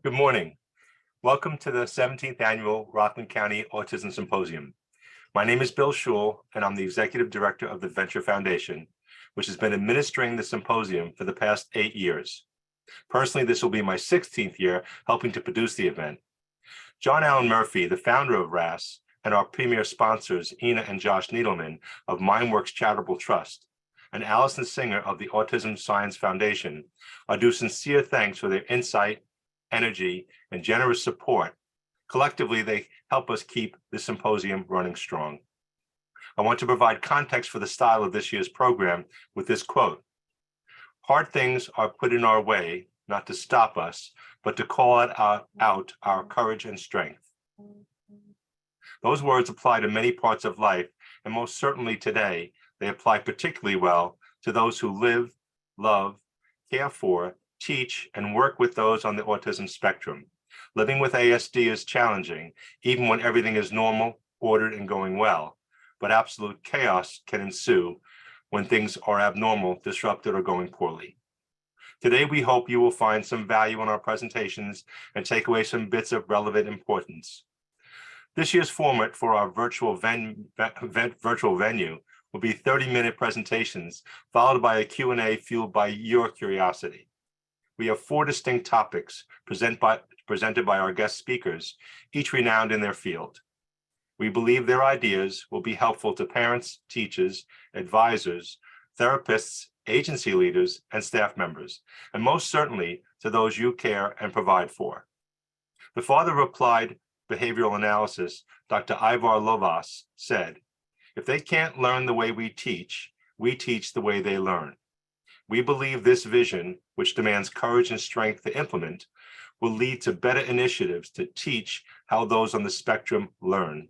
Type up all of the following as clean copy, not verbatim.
Good morning. Welcome to the 17th Annual Rockland County Autism Symposium. My name is Bill Schul, and I'm the Executive Director of the Venture Foundation, which has been administering the symposium for the past 8 years. Personally, this will be my 16th year helping to produce the event. John Allen Murphy, the founder of RAS, and our premier sponsors, Ina and Josh Needleman of MindWorks Charitable Trust, and Allison Singer of the Autism Science Foundation, are due sincere thanks for their insight, energy, and generous support. Collectively, they help us keep the symposium running strong. I want to provide context for the style of this year's program with this quote: "Hard things are put in our way, not to stop us, but to call out our courage and strength." Those words apply to many parts of life, and most certainly today, they apply particularly well to those who live, love, care for, teach, and work with those on the autism spectrum. Living with ASD is challenging, even when everything is normal, ordered, and going well, but absolute chaos can ensue when things are abnormal, disrupted, or going poorly. Today, we hope you will find some value in our presentations and take away some bits of relevant importance. This year's format for our virtual venue will be 30-minute presentations, followed by a Q&A fueled by your curiosity. We have 4 distinct topics presented by our guest speakers, each renowned in their field. We believe their ideas will be helpful to parents, teachers, advisors, therapists, agency leaders, and staff members, and most certainly to those you care and provide for. The father of applied behavioral analysis, Dr. Ivar Lovas, said, "If they can't learn the way we teach the way they learn." We believe this vision, which demands courage and strength to implement, will lead to better initiatives to teach how those on the spectrum learn.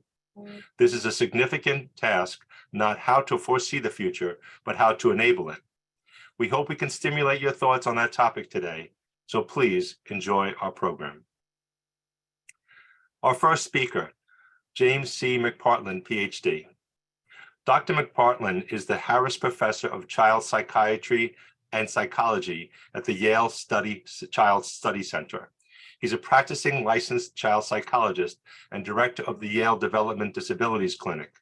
This is a significant task, not how to foresee the future, but how to enable it. We hope we can stimulate your thoughts on that topic today, so please enjoy our program. Our first speaker, James C. McPartland, PhD. Dr. McPartland is the Harris Professor of Child Psychiatry and Psychology at the Yale Child Study Center. He's a practicing licensed child psychologist and director of the Yale Developmental Disabilities Clinic.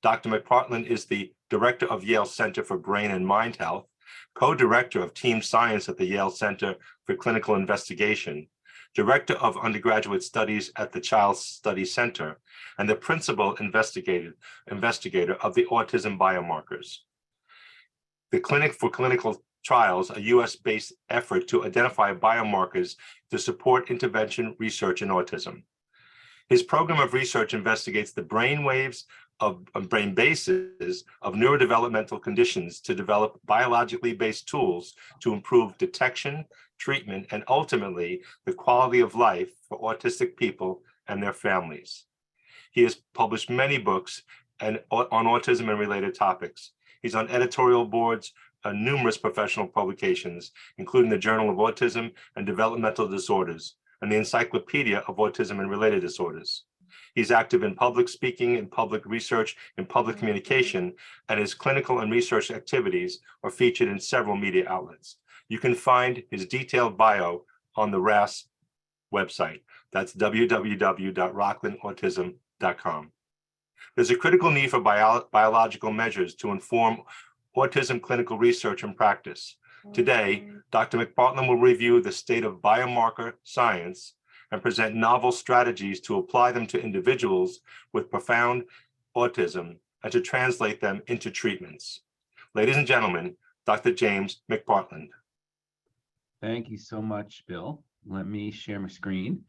Dr. McPartland is the director of Yale Center for Brain and Mind Health, co-director of Team Science at the Yale Center for Clinical Investigation, director of undergraduate studies at the Child Study Center, and the principal investigator of the autism biomarkers. The Clinic for Clinical Trials, a US-based effort to identify biomarkers to support intervention research in autism. His program of research investigates the brain waves of brain bases of neurodevelopmental conditions to develop biologically based tools to improve detection, treatment, and ultimately the quality of life for autistic people and their families. He has published many books on autism and related topics. He's on editorial boards on numerous professional publications, including the Journal of Autism and Developmental Disorders and the Encyclopedia of Autism and Related Disorders. He's active in public speaking and public research and public communication, and his clinical and research activities are featured in several media outlets. You can find his detailed bio on the RAS website. That's www.rocklandautism.com. There's a critical need for biological measures to inform autism clinical research and practice. Today, Dr. McPartland will review the state of biomarker science and present novel strategies to apply them to individuals with profound autism and to translate them into treatments. Ladies and gentlemen, Dr. James McPartland. Thank you so much, Bill. Let me share my screen.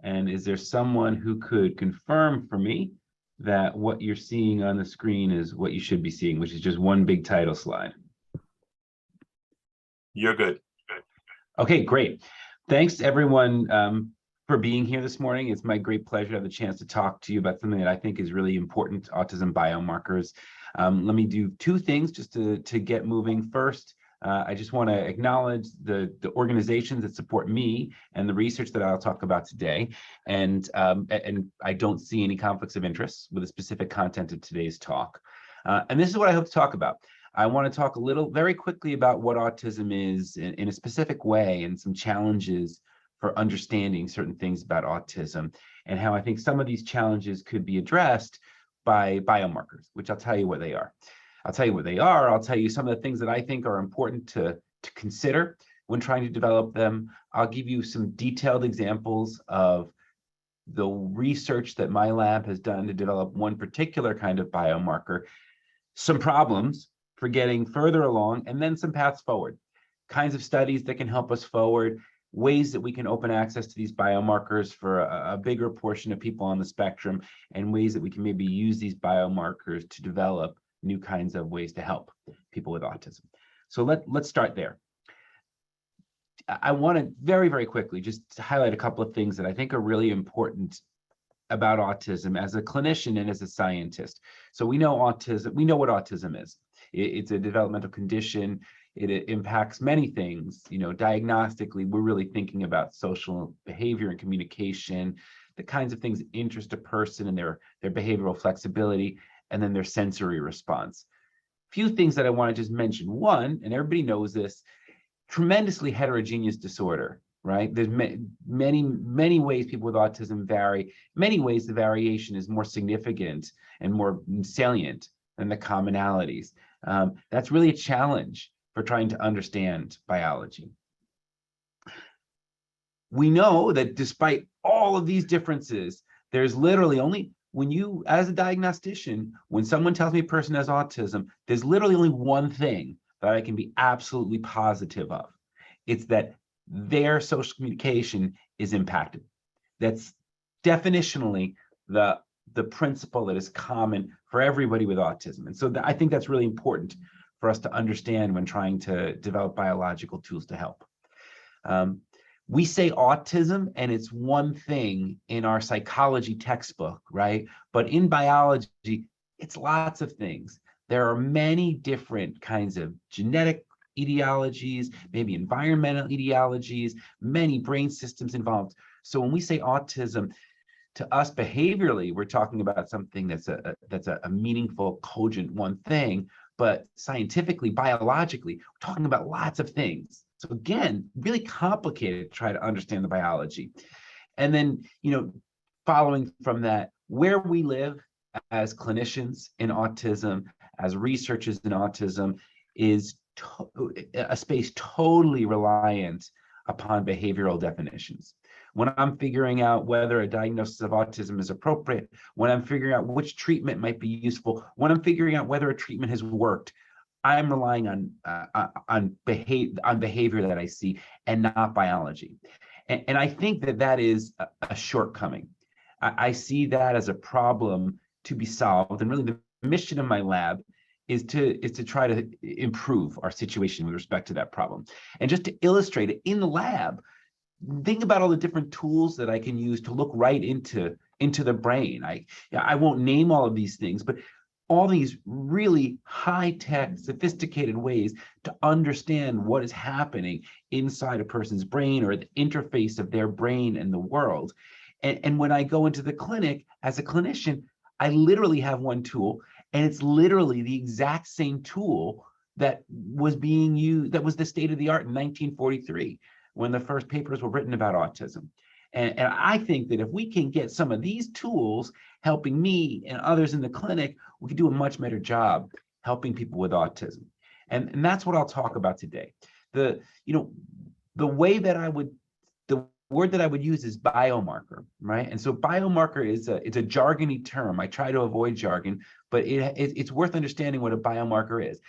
And is there someone who could confirm for me that what you're seeing on the screen is what you should be seeing, which is just one big title slide? You're good. Okay, great. Thanks everyone for being here this morning. It's my great pleasure to have the chance to talk to you about something that I think is really important, autism biomarkers. Let me do 2 things just to get moving. First, I just want to acknowledge the organizations that support me and the research that I'll talk about today. And I don't see any conflicts of interest with the specific content of today's talk. And this is what I hope to talk about. I want to talk very quickly about what autism is in a specific way and some challenges for understanding certain things about autism, and how I think some of these challenges could be addressed by biomarkers, which I'll tell you what they are. I'll tell you what they are. I'll tell you some of the things that I think are important to consider when trying to develop them. I'll give you some detailed examples of the research that my lab has done to develop one particular kind of biomarker, some problems for getting further along, and then some paths forward, kinds of studies that can help us forward, ways that we can open access to these biomarkers for a bigger portion of people on the spectrum, and ways that we can maybe use these biomarkers to develop new kinds of ways to help people with autism. So let's start there. I want to very, very quickly just highlight a couple of things that I think are really important about autism as a clinician and as a scientist. So we know autism, we know what autism is. It's a developmental condition. It impacts many things. You know, diagnostically, we're really thinking about social behavior and communication, the kinds of things that interest a person and their behavioral flexibility, and then their sensory response. Few things that I want to just mention. One, and everybody knows this, tremendously heterogeneous disorder, right? There's many ways people with autism vary. Many ways the variation is more significant and more salient than the commonalities. That's really a challenge for trying to understand biology. We know that despite all of these differences, there's literally only, when you, as a diagnostician, when someone tells me a person has autism, there's literally only one thing that I can be absolutely positive of. It's that their social communication is impacted. That's definitionally the principle that is common for everybody with autism. And so I think that's really important for us to understand when trying to develop biological tools to help. We say autism, and it's one thing in our psychology textbook, right? But in biology, it's lots of things. There are many different kinds of genetic etiologies, maybe environmental etiologies, many brain systems involved. So when we say autism, to us behaviorally, we're talking about something that's a meaningful, cogent one thing, but scientifically, biologically, we're talking about lots of things. So again, really complicated to try to understand the biology. And then, you know, following from that, where we live as clinicians in autism, as researchers in autism, is a space totally reliant upon behavioral definitions. When I'm figuring out whether a diagnosis of autism is appropriate, when I'm figuring out which treatment might be useful, when I'm figuring out whether a treatment has worked, I'm relying on behavior that I see and not biology. And I think that is a shortcoming. I see that as a problem to be solved. And really the mission of my lab is to try to improve our situation with respect to that problem. And just to illustrate it in the lab, think about all the different tools that I can use to look right into the brain. I won't name all of these things, but all these really high-tech, sophisticated ways to understand what is happening inside a person's brain or the interface of their brain and the world. And when I go into the clinic as a clinician, I literally have one tool, and it's literally the exact same tool that was being used, that was the state of the art in 1943, when the first papers were written about autism. And I think that if we can get some of these tools helping me and others in the clinic, we can do a much better job helping people with autism. And that's what I'll talk about today. The word that I would use is biomarker, right? And so biomarker is it's a jargony term. I try to avoid jargon, but it's worth understanding what a biomarker is.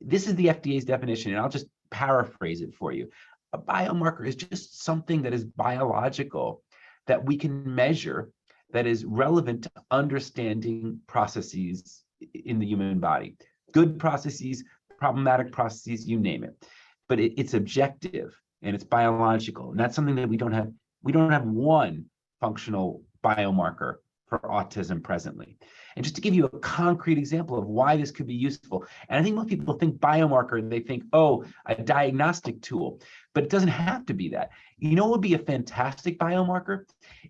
This is the FDA's definition, and I'll just paraphrase it for you. A biomarker is just something that is biological, that we can measure, that is relevant to understanding processes in the human body. Good processes, problematic processes, you name it. But it's objective and it's biological. And that's something that we don't have. We don't have one functional biomarker for autism presently. And just to give you a concrete example of why this could be useful, and I think most people think biomarker, they think, oh, a diagnostic tool, but it doesn't have to be that. You know what would be a fantastic biomarker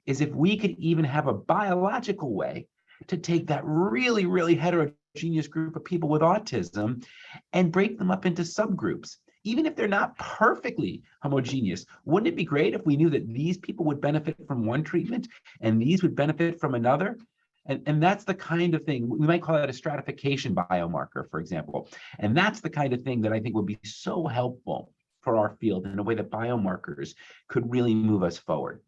is if we could even have a biological way to take that really, really heterogeneous group of people with autism and break them up into subgroups even if they're not perfectly homogeneous, wouldn't it be great if we knew that these people would benefit from one treatment and these would benefit from another? And that's the kind of thing, we might call that a stratification biomarker, for example. And that's the kind of thing that I think would be so helpful for our field in a way that biomarkers could really move us forward.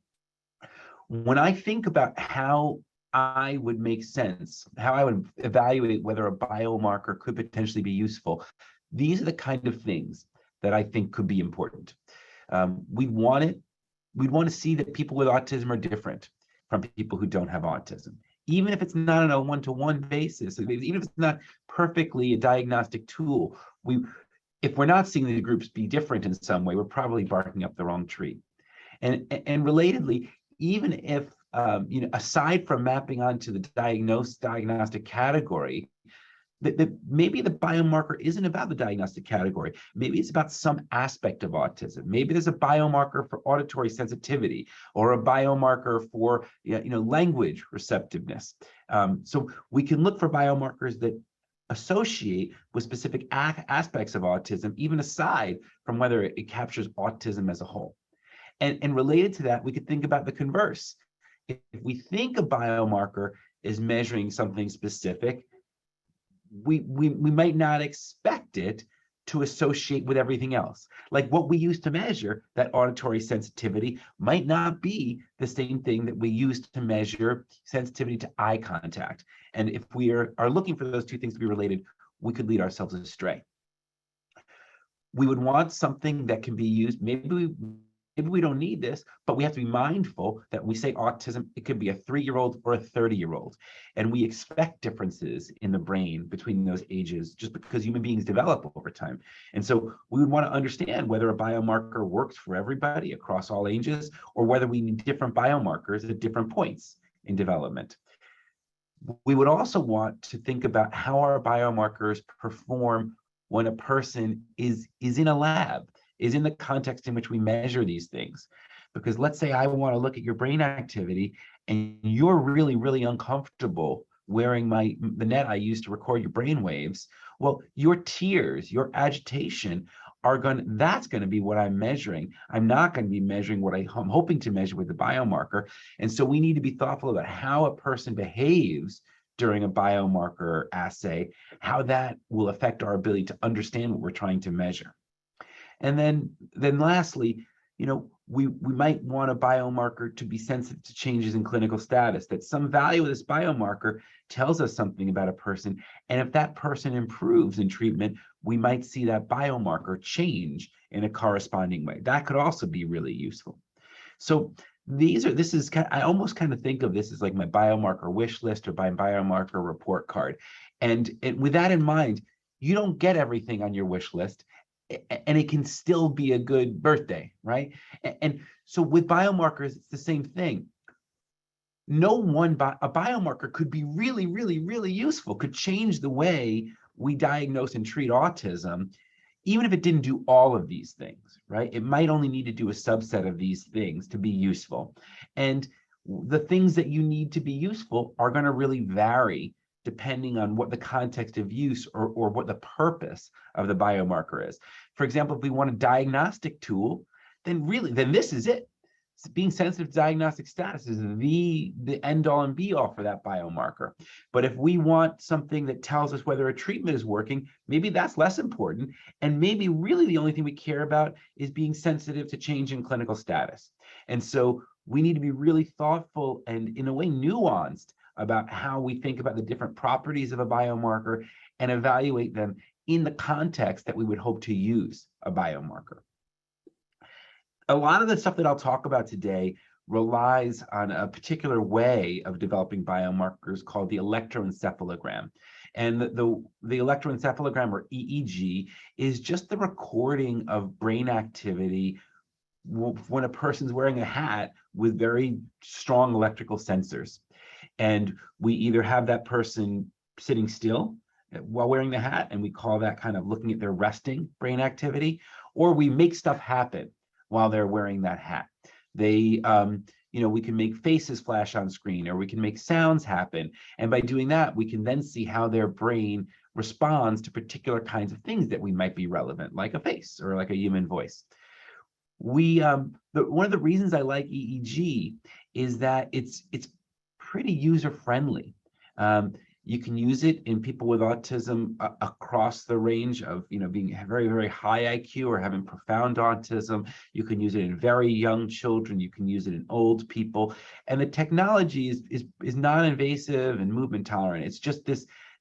When I think about how I would make sense, how I would evaluate whether a biomarker could potentially be useful, these are the kind of things that I think could be important. We'd want to see that people with autism are different from people who don't have autism, even if it's not on a one-to-one basis, even if it's not perfectly a diagnostic tool. If we're not seeing the groups be different in some way, we're probably barking up the wrong tree. And relatedly, even if aside from mapping onto the diagnostic category, that maybe the biomarker isn't about the diagnostic category. Maybe it's about some aspect of autism. Maybe there's a biomarker for auditory sensitivity or a biomarker for language receptiveness. So we can look for biomarkers that associate with specific aspects of autism, even aside from whether it captures autism as a whole. And related to that, we could think about the converse. If we think a biomarker is measuring something specific, we might not expect it to associate with everything else. Like what we use to measure that auditory sensitivity might not be the same thing that we use to measure sensitivity to eye contact. And if we are looking for those two things to be related, we could lead ourselves astray. We would want something that can be used, maybe we don't need this, but we have to be mindful that when we say autism, it could be a 3-year-old or a 30-year-old. And we expect differences in the brain between those ages just because human beings develop over time. And so we would want to understand whether a biomarker works for everybody across all ages, or whether we need different biomarkers at different points in development. We would also want to think about how our biomarkers perform when a person is in a lab, is in the context in which we measure these things. Because let's say I want to look at your brain activity and you're really, really uncomfortable wearing the net I use to record your brain waves. Well, your tears, your agitation that's going to be what I'm measuring. I'm not going to be measuring what I'm hoping to measure with the biomarker. And so we need to be thoughtful about how a person behaves during a biomarker assay, how that will affect our ability to understand what we're trying to measure. And then lastly, we might want a biomarker to be sensitive to changes in clinical status, that some value of this biomarker tells us something about a person. And if that person improves in treatment, we might see that biomarker change in a corresponding way. That could also be really useful. So I almost kind of think of this as like my biomarker wish list or my biomarker report card. And with that in mind, you don't get everything on your wish list, and it can still be a good birthday, right? And so with biomarkers, it's the same thing. A biomarker could be really, really, really useful, could change the way we diagnose and treat autism, even if it didn't do all of these things, right? It might only need to do a subset of these things to be useful. And the things that you need to be useful are going to really vary depending on what the context of use or what the purpose of the biomarker is. For example, if we want a diagnostic tool, then this is it. Being sensitive to diagnostic status is the end all and be all for that biomarker. But if we want something that tells us whether a treatment is working, maybe that's less important. And maybe really the only thing we care about is being sensitive to change in clinical status. And so we need to be really thoughtful and in a way nuanced about how we think about the different properties of a biomarker and evaluate them in the context that we would hope to use a biomarker. A lot of the stuff that I'll talk about today relies on a particular way of developing biomarkers called the electroencephalogram. And the electroencephalogram, or EEG, is just the recording of brain activity when a person's wearing a hat with very strong electrical sensors. And we either have that person sitting still while wearing the hat, and we call that kind of looking at their resting brain activity, or we make stuff happen while they're wearing that hat. We can make faces flash on screen, or we can make sounds happen. And by doing that, we can then see how their brain responds to particular kinds of things that we might be relevant, like a face or like a human voice. One of the reasons I like EEG is that it's pretty user friendly. You can use it in people with autism across the range of, being very, very high IQ or having profound autism. You can use it in very young children. You can use it in old people. And the technology is non-invasive and movement tolerant. It's just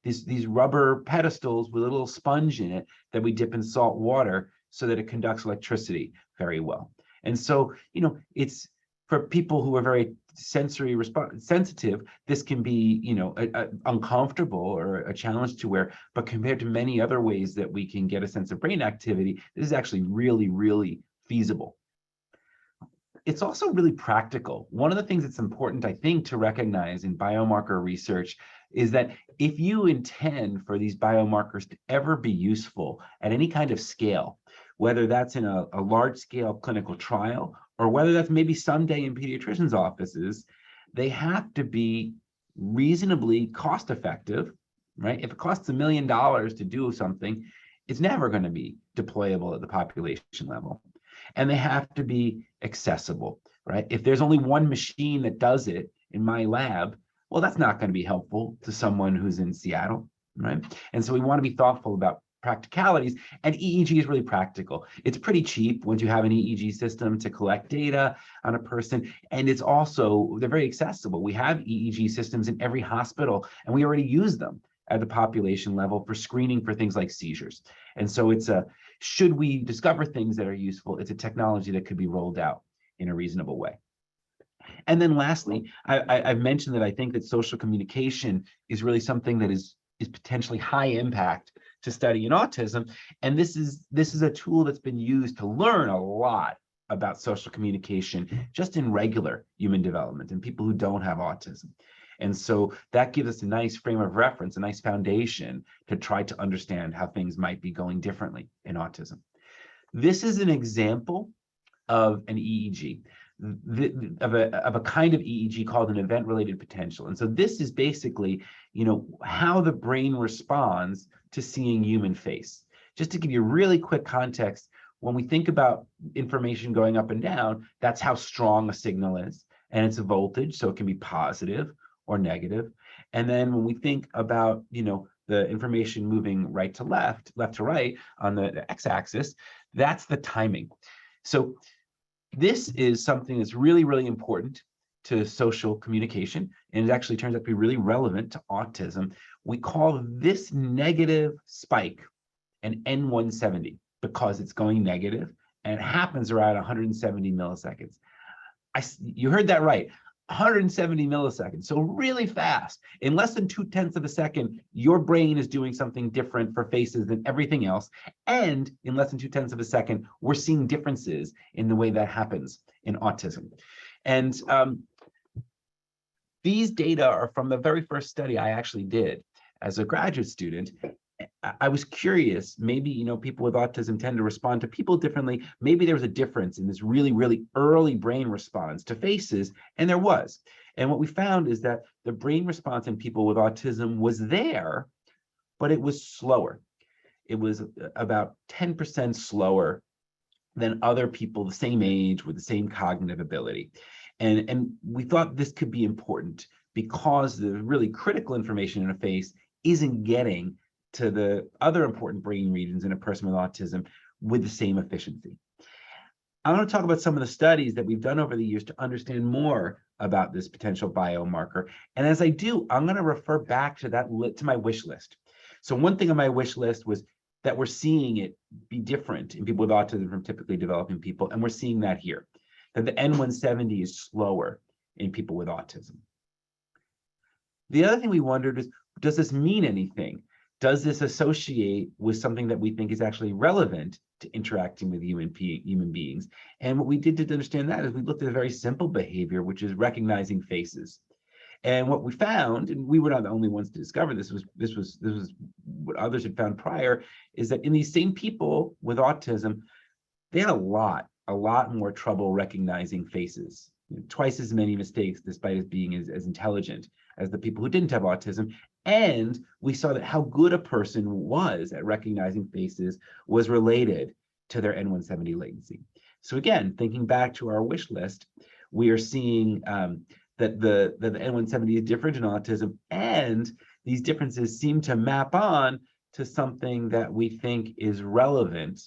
these rubber pedestals with a little sponge in it that we dip in salt water so that it conducts electricity very well. And so, it's for people who are very sensory sensitive, this can be, uncomfortable or a challenge to wear, but compared to many other ways that we can get a sense of brain activity, this is actually really, really feasible. It's also really practical. One of the things that's important, I think, to recognize in biomarker research is that if you intend for these biomarkers to ever be useful at any kind of scale, whether that's in a large-scale clinical trial or whether that's maybe someday in pediatricians' offices, they have to be reasonably cost-effective, right? If it costs $1 million to do something, it's never going to be deployable at the population level. And they have to be accessible, right? If there's only one machine that does it in my lab, well, that's not going to be helpful to someone who's in Seattle, right? And so we want to be thoughtful about practicalities, and EEG is really practical. It's pretty cheap once you have an EEG system to collect data on a person, and it's also, they're very accessible. We have EEG systems in every hospital, and we already use them at the population level for screening for things like seizures. And so should we discover things that are useful, it's a technology that could be rolled out in a reasonable way. And then lastly, I've mentioned that I think that social communication is really something that is potentially high impact to study in autism. And this is a tool that's been used to learn a lot about social communication just in regular human development and people who don't have autism. And so that gives us a nice frame of reference, a nice foundation to try to understand how things might be going differently in autism. This is an example of an EEG, of a kind of EEG called an event-related potential. And so this is basically, how the brain responds to seeing human face. Just to give you really quick context, when we think about information going up and down, that's how strong a signal is, and it's a voltage, so it can be positive or negative. And then when we think about, the information moving right to left to right on the x-axis, that's the timing. So this is something that's really, really important to social communication, and it actually turns out to be really relevant to autism. We call this negative spike an N170 because it's going negative, and it happens around 170 milliseconds. You heard that right. 170 milliseconds, so really fast. In less than 0.2 of a second, your brain is doing something different for faces than everything else. And in less than 0.2 of a second, we're seeing differences in the way that happens in autism. And these data are from the very first study I actually did as a graduate student. I was curious, maybe, people with autism tend to respond to people differently. Maybe there was a difference in this really, really early brain response to faces, and there was. And what we found is that the brain response in people with autism was there, but it was slower. It was about 10% slower than other people the same age with the same cognitive ability. And we thought this could be important because the really critical information in a face isn't getting to the other important brain regions in a person with autism with the same efficiency. I want to talk about some of the studies that we've done over the years to understand more about this potential biomarker. And as I do, I'm going to refer back to to my wish list. So one thing on my wish list was that we're seeing it be different in people with autism from typically developing people, and we're seeing that here, that the N170 is slower in people with autism. The other thing we wondered is, does this mean anything? Does this associate with something that we think is actually relevant to interacting with human beings? And what we did to understand that is we looked at a very simple behavior, which is recognizing faces. And what we found, and we were not the only ones to discover this was what others had found prior, is that in these same people with autism, they had a lot more trouble recognizing faces twice as many mistakes despite it being as intelligent as the people who didn't have autism. And we saw that how good a person was at recognizing faces was related to their N170 latency. So again, thinking back to our wish list, we are seeing that the N170 is different in autism, and these differences seem to map on to something that we think is relevant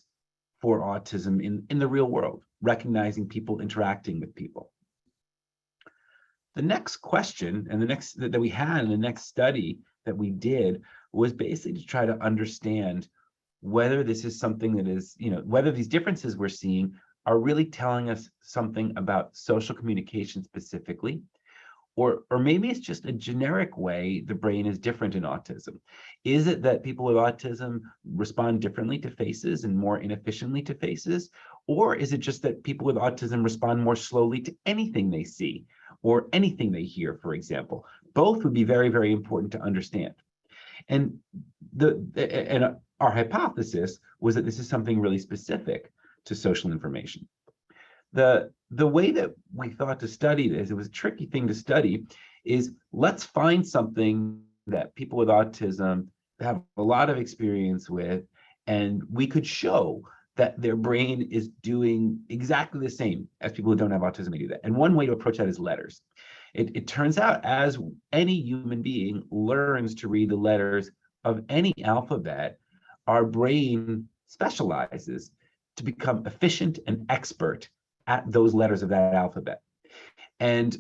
for autism in the real world, recognizing people interacting with people. The next question and the next that we had in the next study that we did was basically to try to understand whether this is something that is, whether these differences we're seeing are really telling us something about social communication specifically, or maybe it's just a generic way the brain is different in autism. Is it that people with autism respond differently to faces and more inefficiently to faces? Or is it just that people with autism respond more slowly to anything they see or anything they hear, for example? Both would be very, very important to understand. And our hypothesis was that this is something really specific to social information. The way that we thought to study this, it was a tricky thing to study, is let's find something that people with autism have a lot of experience with, and we could show that their brain is doing exactly the same as people who don't have autism do that. And one way to approach that is letters. It turns out as any human being learns to read the letters of any alphabet, our brain specializes to become efficient and expert at those letters of that alphabet. And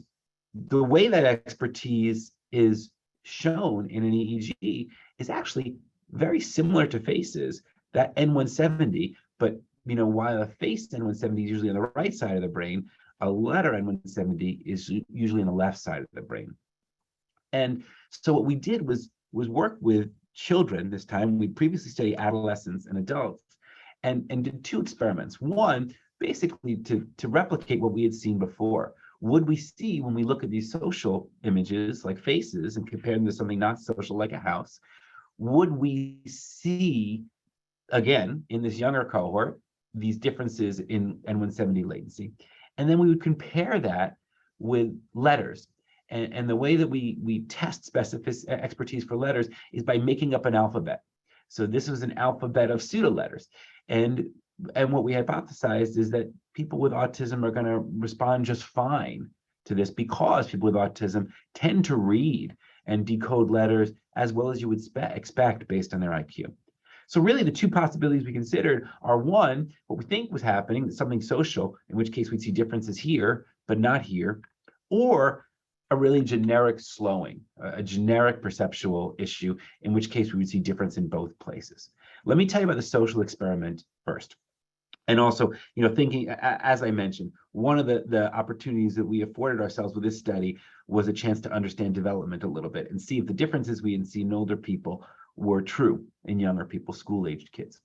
the way that expertise is shown in an EEG is actually very similar to faces, that N170, but while a face N170 is usually on the right side of the brain, a letter N170 is usually on the left side of the brain. And so what we did was work with children this time. We previously studied adolescents and adults and did two experiments. One, basically to replicate what we had seen before. Would we see, when we look at these social images like faces and compare them to something not social like a house, would we see, again, in this younger cohort, these differences in N170 latency? And then we would compare that with letters. And the way that we test expertise for letters is by making up an alphabet. So this was an alphabet of pseudo letters. And what we hypothesized is that people with autism are going to respond just fine to this, because people with autism tend to read and decode letters as well as you would expect based on their IQ. So really the two possibilities we considered are, one, what we think was happening, something social, in which case we'd see differences here, but not here, or a really generic slowing, a generic perceptual issue, in which case we would see difference in both places. Let me tell you about the social experiment first. And also, thinking, as I mentioned, one of the opportunities that we afforded ourselves with this study was a chance to understand development a little bit and see if the differences we had seen in older people were true in younger people, school-aged kids.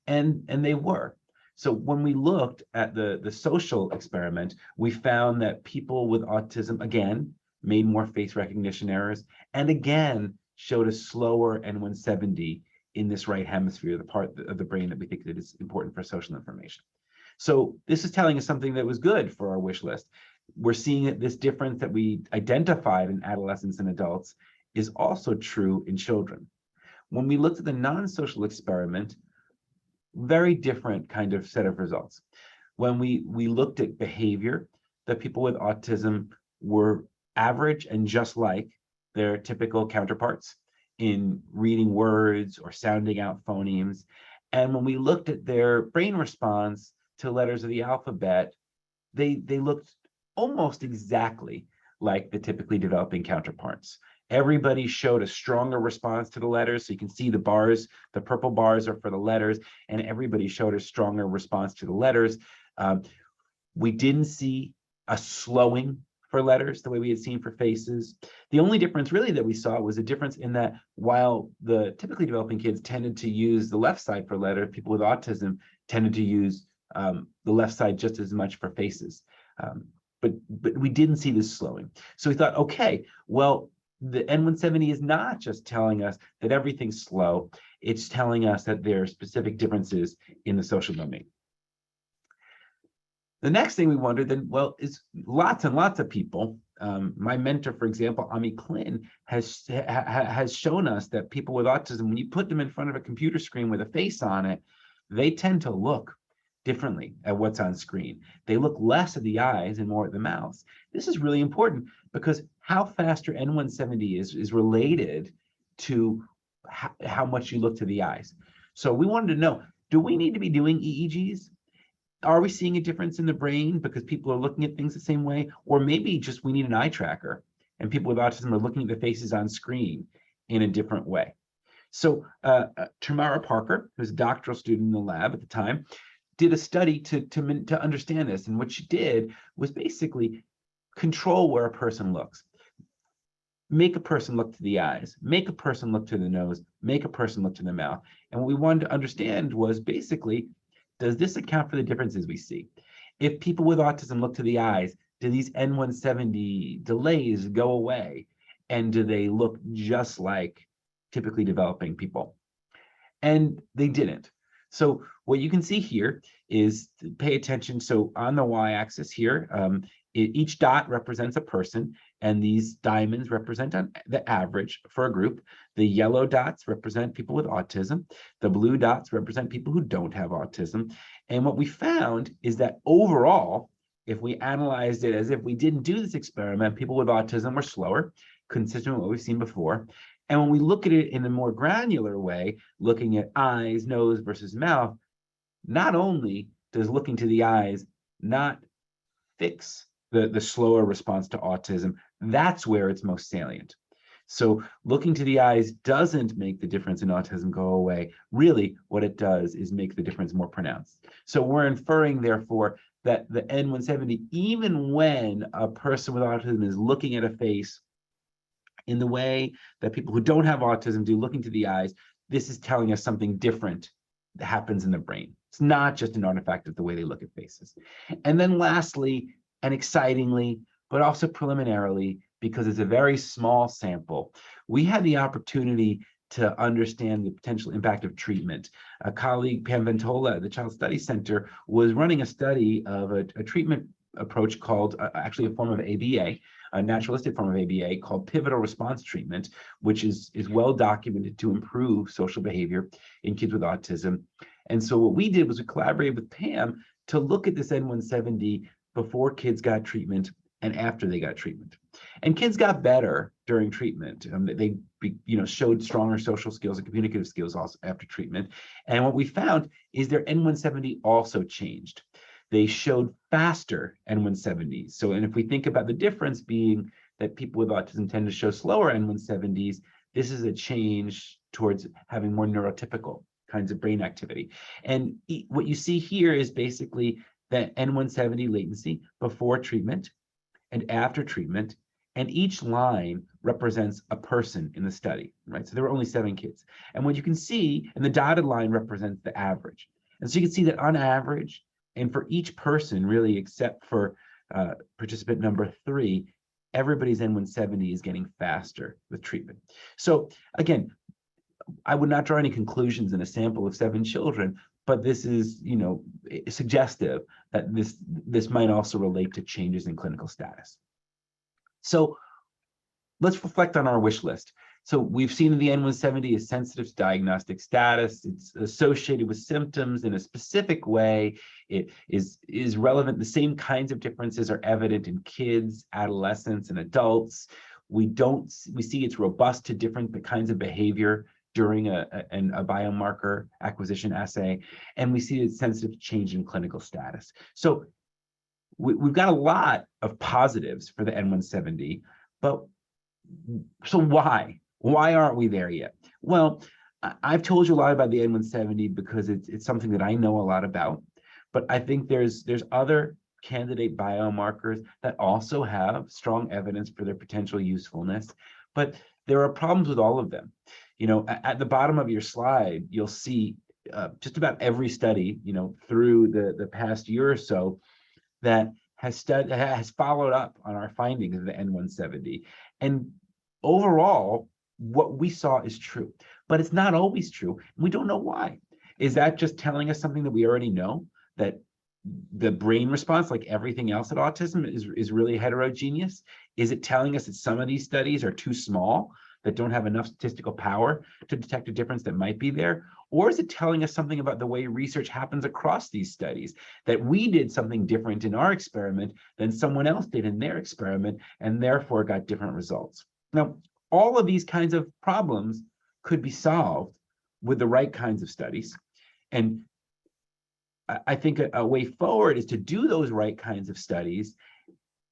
And they were. So when we looked at the social experiment, we found that people with autism, again, made more face recognition errors, and again, showed a slower N170 in this right hemisphere, the part of the brain that we think that is important for social information. So this is telling us something that was good for our wish list. We're seeing that this difference that we identified in adolescents and adults is also true in children. When we looked at the non-social experiment, very different kind of set of results. When we looked at behavior, the people with autism were average and just like their typical counterparts in reading words or sounding out phonemes. And when we looked at their brain response to letters of the alphabet, they looked almost exactly like the typically developing counterparts. Everybody showed a stronger response to the letters. So you can see the bars, the purple bars are for the letters, and everybody showed a stronger response to the letters. We didn't see a slowing for letters the way we had seen for faces. The only difference really that we saw was a difference in that while the typically developing kids tended to use the left side for letters, people with autism tended to use the left side just as much for faces. But we didn't see this slowing. So we thought, okay, well, the N170 is not just telling us that everything's slow, it's telling us that there are specific differences in the social domain. The next thing we wondered then, well, is lots and lots of people. My mentor, for example, Ami Klin, has shown us that people with autism, when you put them in front of a computer screen with a face on it, they tend to look differently at what's on screen. They look less at the eyes and more at the mouths. This is really important because how fast your N170 is related to how much you look to the eyes. So we wanted to know, do we need to be doing EEGs? Are we seeing a difference in the brain because people are looking at things the same way? Or maybe just we need an eye tracker and people with autism are looking at the faces on screen in a different way. So Tamara Parker, who's a doctoral student in the lab at the time, did a study to understand this. And what she did was basically control where a person looks. Make a person look to the eyes, make a person look to the nose, make a person look to the mouth. And what we wanted to understand was basically, does this account for the differences we see? If people with autism look to the eyes, do these N170 delays go away? And do they look just like typically developing people? And they didn't. So what you can see here is, pay attention. So on the y-axis here, each dot represents a person, and these diamonds represent the average for a group. The yellow dots represent people with autism. The blue dots represent people who don't have autism. And what we found is that overall, if we analyzed it as if we didn't do this experiment, people with autism were slower, consistent with what we've seen before. And when we look at it in a more granular way, looking at eyes, nose versus mouth, not only does looking to the eyes not fix the slower response to autism, that's where it's most salient. So looking to the eyes doesn't make the difference in autism go away. Really, what it does is make the difference more pronounced. So we're inferring, therefore, that the N170, even when a person with autism is looking at a face in the way that people who don't have autism do, looking to the eyes, this is telling us something different that happens in the brain. It's not just an artifact of the way they look at faces. And then lastly, and excitingly, but also preliminarily, because it's a very small sample, we had the opportunity to understand the potential impact of treatment. A colleague, Pam Ventola at the Child Study Center, was running a study of a treatment approach called, actually a form of ABA, a naturalistic form of ABA called pivotal response treatment, which is well documented to improve social behavior in kids with autism. And so what we did was we collaborated with Pam to look at this N170 before kids got treatment and after they got treatment. And kids got better during treatment. They showed stronger social skills and communicative skills also after treatment. And what we found is their N170 also changed. They showed faster N170s. So, and if we think about the difference being that people with autism tend to show slower N170s, this is a change towards having more neurotypical kinds of brain activity. And what you see here is basically that N170 latency before treatment and after treatment, and each line represents a person in the study, right? So there were only 7 kids. And what you can see, and the dotted line represents the average. And so you can see that on average, and for each person, really, except for participant number 3, everybody's N170 is getting faster with treatment. So again, I would not draw any conclusions in a sample of 7 children, but this is, suggestive that this might also relate to changes in clinical status. So let's reflect on our wish list. So we've seen the N170 is sensitive to diagnostic status. It's associated with symptoms in a specific way. It is relevant. The same kinds of differences are evident in kids, adolescents, and adults. We see it's robust to different kinds of behavior during a biomarker acquisition assay, and we see it's sensitive to change in clinical status. So we've got a lot of positives for the N170, but so why? Why aren't we there yet? Well, I've told you a lot about the N170 because it's something that I know a lot about, but I think there's other candidate biomarkers that also have strong evidence for their potential usefulness, but there are problems with all of them. At the bottom of your slide, you'll see just about every study, through the past year or so that has followed up on our findings of the N170. And overall, what we saw is true, but it's not always true. We don't know why. Is that just telling us something that we already know, that the brain response, like everything else at autism, is really heterogeneous? Is it telling us that some of these studies are too small, that don't have enough statistical power to detect a difference that might be there? Or is it telling us something about the way research happens across these studies, that we did something different in our experiment than someone else did in their experiment, and therefore got different results? Now, all of these kinds of problems could be solved with the right kinds of studies. And I think a way forward is to do those right kinds of studies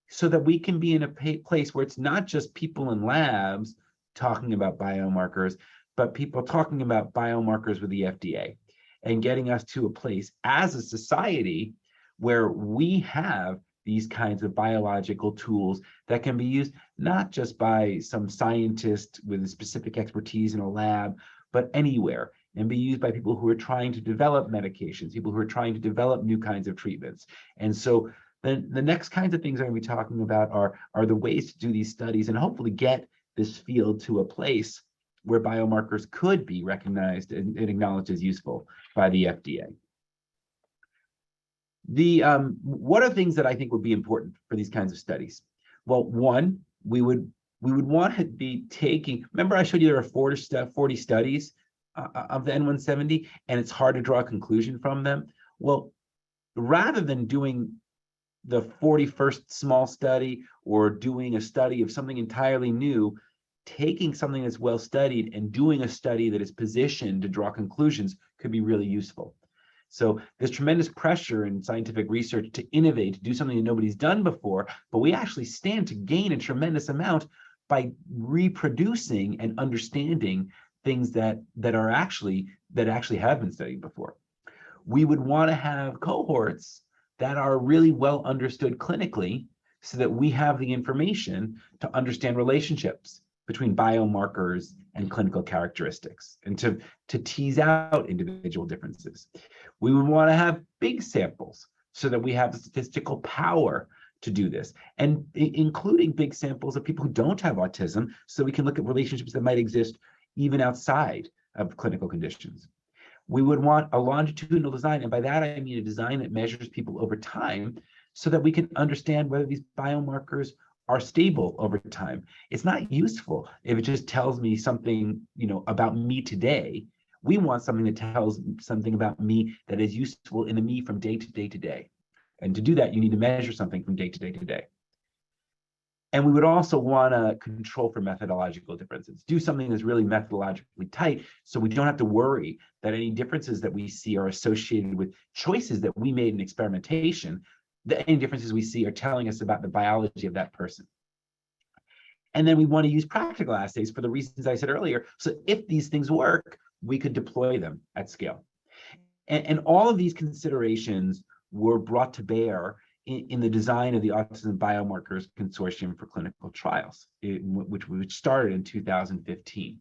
so that we can be in a place where it's not just people in labs talking about biomarkers, but people talking about biomarkers with the FDA, and getting us to a place as a society where we have these kinds of biological tools that can be used not just by some scientist with specific expertise in a lab, but anywhere, and be used by people who are trying to develop medications, people who are trying to develop new kinds of treatments. And so then the next kinds of things I'm going to be talking about are the ways to do these studies and hopefully get this field to a place where biomarkers could be recognized and acknowledged as useful by the FDA. What are things that I think would be important for these kinds of studies? Well, one, we would want to be taking, remember I showed you there are 40 studies of the N170, and it's hard to draw a conclusion from them. Well, rather than doing the 41st small study or doing a study of something entirely new, taking something that's well studied and doing a study that is positioned to draw conclusions could be really useful. So there's tremendous pressure in scientific research to innovate, to do something that nobody's done before, but we actually stand to gain a tremendous amount by reproducing and understanding things that actually have been studied before. We would want to have cohorts that are really well understood clinically so that we have the information to understand relationships between biomarkers and clinical characteristics and to tease out individual differences. We would want to have big samples so that we have the statistical power to do this, and including big samples of people who don't have autism, so we can look at relationships that might exist even outside of clinical conditions. We would want a longitudinal design, and by that I mean a design that measures people over time so that we can understand whether these biomarkers are stable over time. It's not useful if it just tells me something, about me today. We want something that tells something about me that is useful in the me from day to day to day. And to do that, you need to measure something from day to day to day. And we would also want to control for methodological differences, do something that's really methodologically tight so we don't have to worry that any differences that we see are associated with choices that we made in experimentation, that any differences we see are telling us about the biology of that person. And then we want to use practical assays for the reasons I said earlier. So if these things work, we could deploy them at scale. And all of these considerations were brought to bear in the design of the Autism Biomarkers Consortium for Clinical Trials, which started in 2015.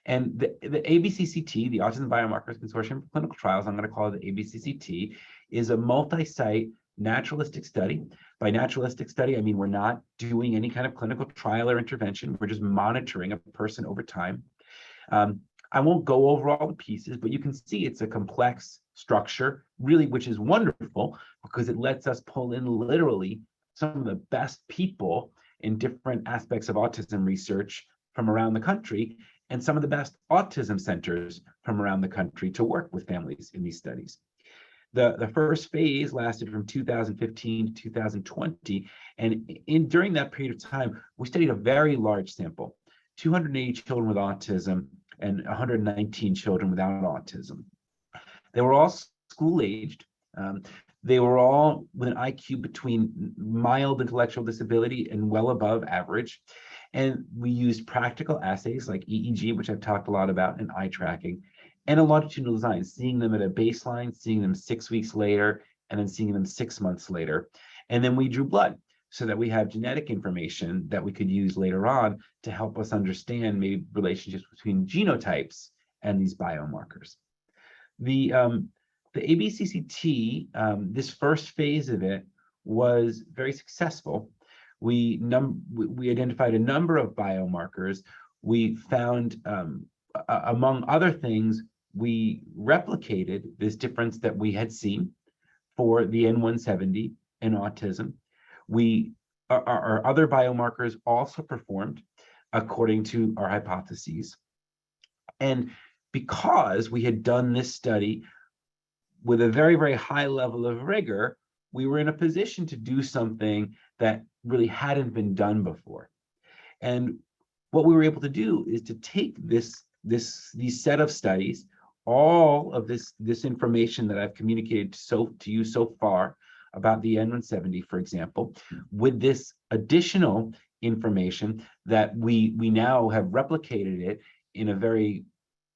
And the ABCCT, the Autism Biomarkers Consortium for Clinical Trials, I'm going to call it the ABCCT, is a multi-site naturalistic study. By naturalistic study, I mean we're not doing any kind of clinical trial or intervention. We're just monitoring a person over time. I won't go over all the pieces, but you can see it's a complex structure, really, which is wonderful because it lets us pull in literally some of the best people in different aspects of autism research from around the country and some of the best autism centers from around the country to work with families in these studies. The first phase lasted from 2015 to 2020, and during that period of time, we studied a very large sample, 280 children with autism and 119 children without autism. They were all school-aged. They were all with an IQ between mild intellectual disability and well above average. And we used practical assays like EEG, which I've talked a lot about, and eye tracking, and a longitudinal design, seeing them at a baseline, seeing them 6 weeks later, and then seeing them 6 months later. And then we drew blood so that we have genetic information that we could use later on to help us understand maybe relationships between genotypes and these biomarkers. The ABCCT, this first phase of it was very successful. We identified a number of biomarkers. We found, among other things, we replicated this difference that we had seen for the N170 in autism. Our other biomarkers also performed according to our hypotheses. And because we had done this study with a very, very high level of rigor, we were in a position to do something that really hadn't been done before. And what we were able to do is to take these set of studies, all of this information that I've communicated to you so far about the N170, for example, with this additional information that we now have replicated it in a very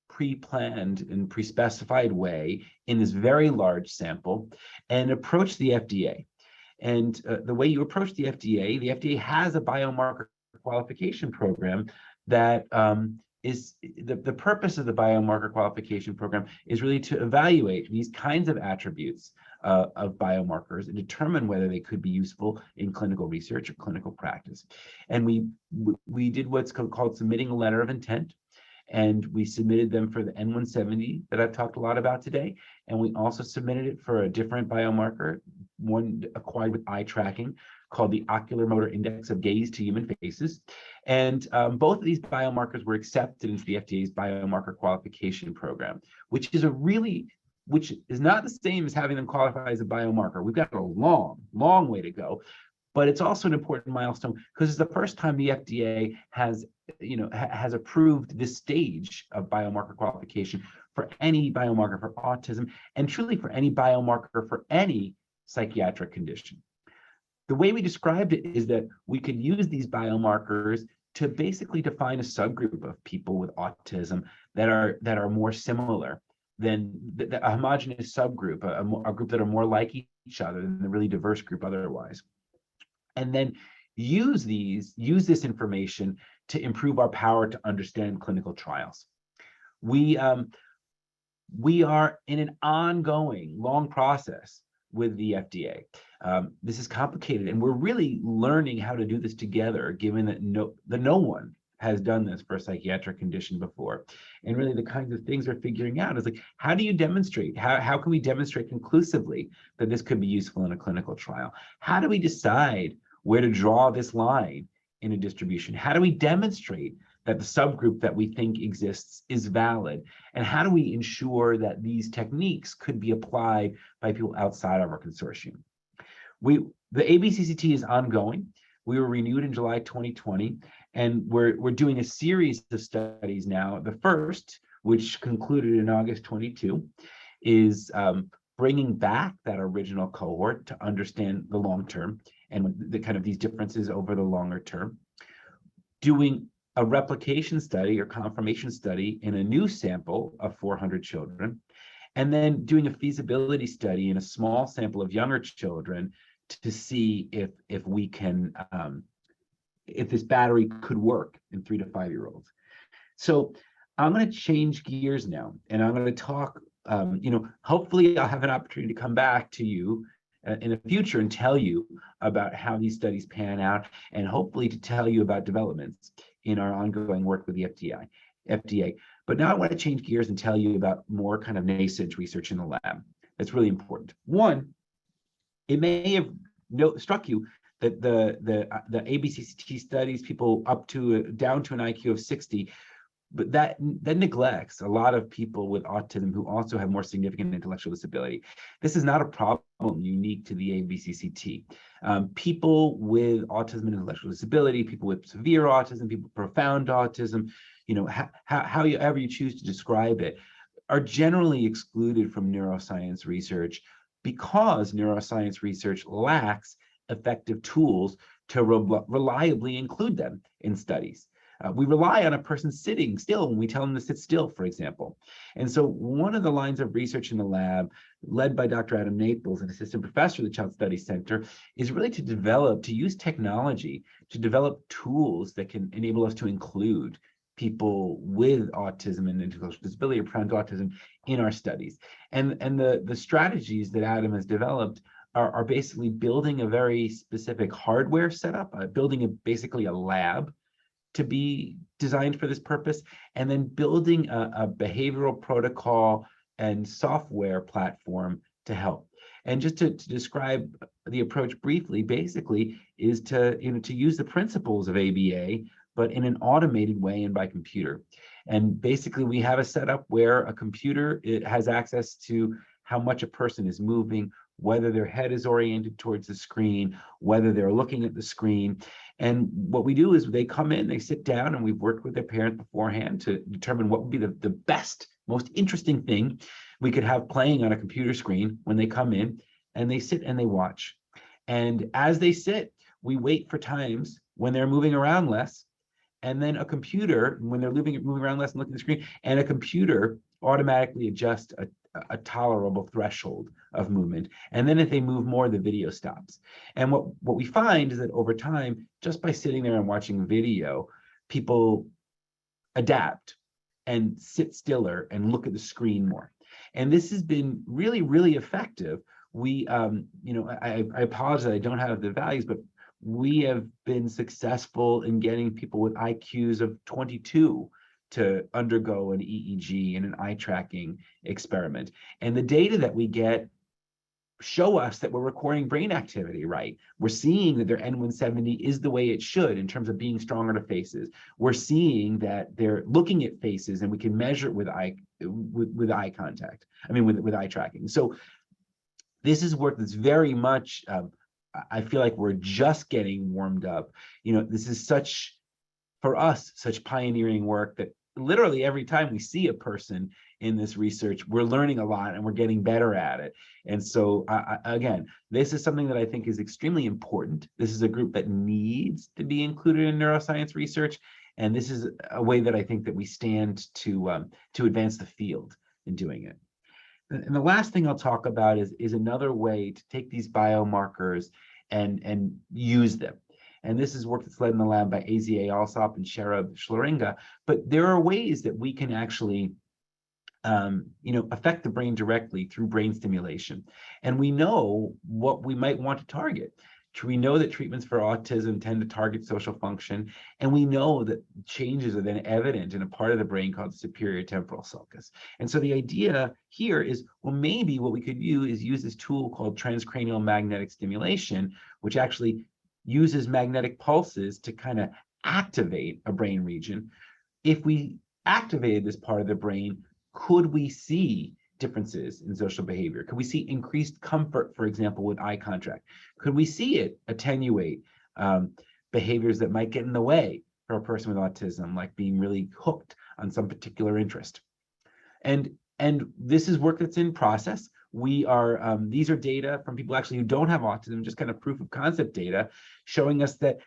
pre-planned and pre-specified way in this very large sample, and approach the FDA. And the way you approach the FDA has a biomarker qualification program that is the purpose of the biomarker qualification program is really to evaluate these kinds of attributes of biomarkers and determine whether they could be useful in clinical research or clinical practice. And we did what's called submitting a letter of intent. And we submitted them for the N170 that I've talked a lot about today. And we also submitted it for a different biomarker, one acquired with eye tracking, called the Ocular Motor Index of Gaze to Human Faces. And both of these biomarkers were accepted into the FDA's biomarker qualification program, which is not the same as having them qualify as a biomarker. We've got a long, long way to go. But it's also an important milestone because it's the first time the FDA has approved this stage of biomarker qualification for any biomarker for autism, and truly for any biomarker for any psychiatric condition. The way we described it is that we could use these biomarkers to basically define a subgroup of people with autism that are more similar than a homogeneous subgroup, a group that are more like each other than the really diverse group otherwise. And then use this information to improve our power to understand clinical trials. We are in an ongoing long process with the FDA. This is complicated, and we're really learning how to do this together, given that no one has done this for a psychiatric condition before. And really the kinds of things we're figuring out is like, how do you demonstrate? How can we demonstrate conclusively that this could be useful in a clinical trial? How do we decide where to draw this line in a distribution? How do we demonstrate that the subgroup that we think exists is valid? And how do we ensure that these techniques could be applied by people outside of our consortium? The ABCCT is ongoing. We were renewed in July 2020, and we're doing a series of studies now. The first, which concluded in August 22, is bringing back that original cohort to understand the long term and the kind of these differences over the longer term, doing a replication study or confirmation study in a new sample of 400 children, and then doing a feasibility study in a small sample of younger children to see if we can, if this battery could work in 3 to 5 year olds. So I'm going to change gears now, and I'm going to talk, hopefully I'll have an opportunity to come back to you in the future and tell you about how these studies pan out, and hopefully to tell you about developments in our ongoing work with the FDA. But now I want to change gears and tell you about more kind of nascent research in the lab. That's really important. One, it may have struck you that the ABCCT studies people down to an IQ of 60, but that neglects a lot of people with autism who also have more significant intellectual disability. This is not a problem unique to the ABCCT. People with autism and intellectual disability, people with severe autism, people with profound autism, however you choose to describe it, are generally excluded from neuroscience research because neuroscience research lacks effective tools to reliably include them in studies. We rely on a person sitting still when we tell them to sit still, for example. And so one of the lines of research in the lab, led by Dr. Adam Naples, an assistant professor at the Child Studies Center, is really to use technology to develop tools that can enable us to include people with autism and intellectual disability or profound autism in our studies. And the strategies that Adam has developed are basically building a very specific hardware setup, basically a lab to be designed for this purpose, and then building a behavioral protocol and software platform to help. And just to describe the approach briefly, basically is to use the principles of ABA, but in an automated way and by computer. And basically, we have a setup where a computer has access to how much a person is moving, whether their head is oriented towards the screen, whether they're looking at the screen. And what we do is they come in, they sit down, and we've worked with their parents beforehand to determine what would be the best, most interesting thing we could have playing on a computer screen when they come in, and they sit and they watch. And as they sit, we wait for times when they're moving around less, and then a computer, when they're moving around less and looking at the screen, and a computer automatically adjusts a tolerable threshold of movement. And then if they move more, the video stops. And what we find is that over time, just by sitting there and watching video, people adapt and sit stiller and look at the screen more. And this has been really, really effective. We, I apologize, I don't have the values, but we have been successful in getting people with IQs of 22 to undergo an EEG and an eye tracking experiment. And the data that we get show us that we're recording brain activity right. We're seeing that their N170 is the way it should in terms of being stronger to faces. We're seeing that they're looking at faces, and we can measure it with eye contact. I mean, with eye tracking. So this is work that's very much, I feel like we're just getting warmed up. This is such, for us, such pioneering work that literally every time we see a person in this research, we're learning a lot and we're getting better at it. And so, again, this is something that I think is extremely important. This is a group that needs to be included in neuroscience research. And this is a way that I think that we stand to advance the field in doing it. And the last thing I'll talk about is another way to take these biomarkers and use them. And this is work that's led in the lab by Azia Alsop and Sherab Shloringa. But there are ways that we can actually affect the brain directly through brain stimulation. And we know what we might want to target. We know that treatments for autism tend to target social function, and we know that changes are then evident in a part of the brain called the superior temporal sulcus. And so the idea here is, well, maybe what we could do is use this tool called transcranial magnetic stimulation, which actually uses magnetic pulses to kind of activate a brain region. If we activated this part of the brain, could we see differences in social behavior? Could we see increased comfort, for example, with eye contact? Could we see it attenuate behaviors that might get in the way for a person with autism, like being really hooked on some particular interest? And this is work that's in process. We are these are data from people actually who don't have autism, just kind of proof of concept data, showing us that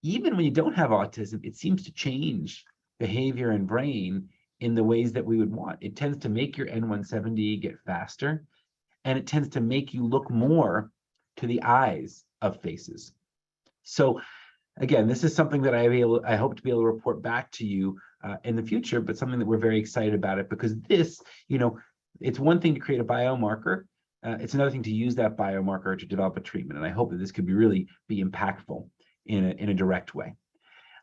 even when you don't have autism, it seems to change behavior and brain in the ways that we would want. It tends to make your N170 get faster, and it tends to make you look more to the eyes of faces. So again, this is something that I hope to be able to report back to you in the future, but something that we're very excited about it, because this, it's one thing to create a biomarker. It's another thing to use that biomarker to develop a treatment. And I hope that this could really be impactful in a direct way.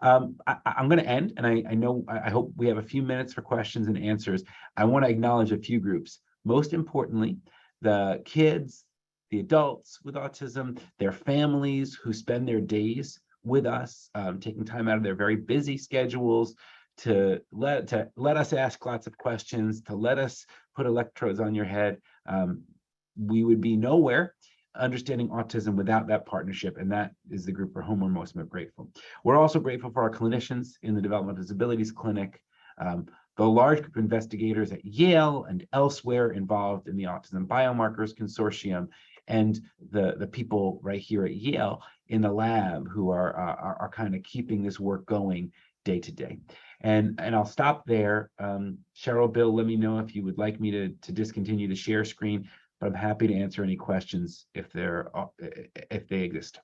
I'm going to end, and I hope we have a few minutes for questions and answers. I want to acknowledge a few groups. Most importantly, the kids, the adults with autism, their families who spend their days with us, taking time out of their very busy schedules to let us ask lots of questions, to let us put electrodes on your head. We would be nowhere understanding autism without that partnership, and that is the group for whom we're most grateful. We're also grateful for our clinicians in the Developmental Disabilities Clinic, the large group of investigators at Yale and elsewhere involved in the Autism Biomarkers Consortium, and the people right here at Yale in the lab who are kind of keeping this work going day to day. And I'll stop there. Cheryl, Bill, let me know if you would like me to discontinue the share screen, but I'm happy to answer any questions if they exist.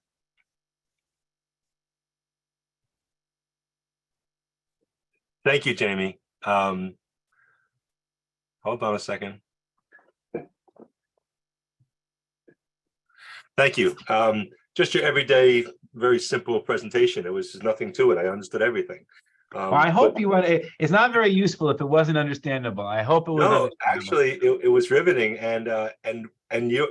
Thank you, Jamie. Hold on a second. Thank you. Just your everyday, very simple presentation. There was nothing to it. I understood everything. Well, I But hope you want it. It's not very useful if it wasn't understandable. I hope it was no, understandable. actually, it was riveting, and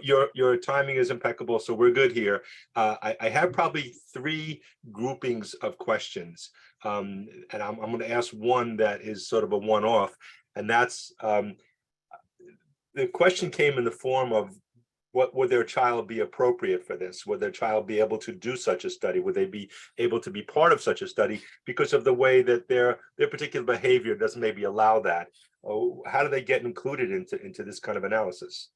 your timing is impeccable, so we're good here. I have probably three groupings of questions, and I'm going to ask one that is sort of a one-off, and that's the question came in the form of, what would their child be appropriate for this? Would their child be able to do such a study? Would they be able to be part of such a study because of the way that their particular behavior doesn't maybe allow that? Oh, how do they get included into this kind of analysis?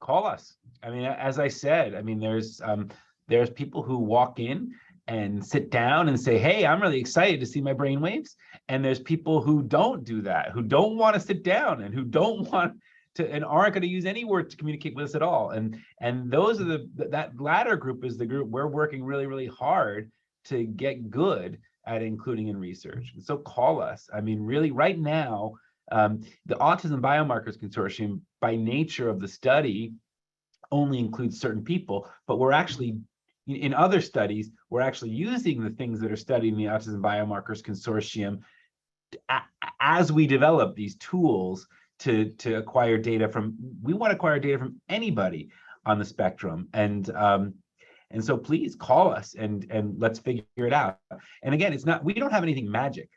Call us. I mean, as I said, I mean, there's people who walk in and sit down and say, "Hey, I'm really excited to see my brain waves," and there's people who don't do that, who don't want to sit down and who don't want to and aren't going to use any words to communicate with us at all. And those are that latter group is the group we're working really, really hard to get good at including in research. And so call us. I mean, really, right now, the Autism Biomarkers Consortium, by nature of the study, only includes certain people, but we're actually, in other studies, we're actually using the things that are studied in the Autism Biomarkers Consortium as we develop these tools to acquire data from, we want to acquire data from anybody on the spectrum. And so please call us and let's figure it out. And again, it's not, we don't have anything magic.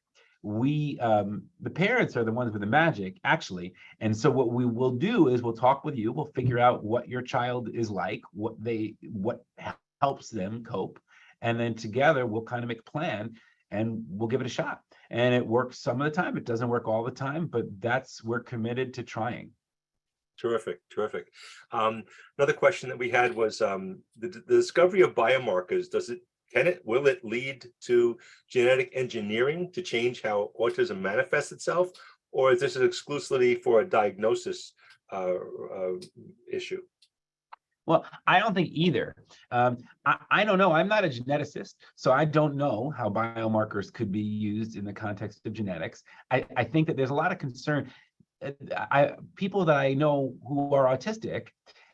We the parents are the ones with the magic, actually. And so what we will do is we'll talk with you, we'll figure out what your child is like, what helps them cope, and then together we'll kind of make a plan and we'll give it a shot. And it works some of the time, it doesn't work all the time, but we're committed to trying. Terrific, terrific. Another question that we had was the discovery of biomarkers. Will it lead to genetic engineering to change how autism manifests itself, or is this exclusively for a diagnosis issue? Well, I don't think either. I don't know. I'm not a geneticist, so I don't know how biomarkers could be used in the context of genetics. I think that there's a lot of concern. People that I know who are autistic,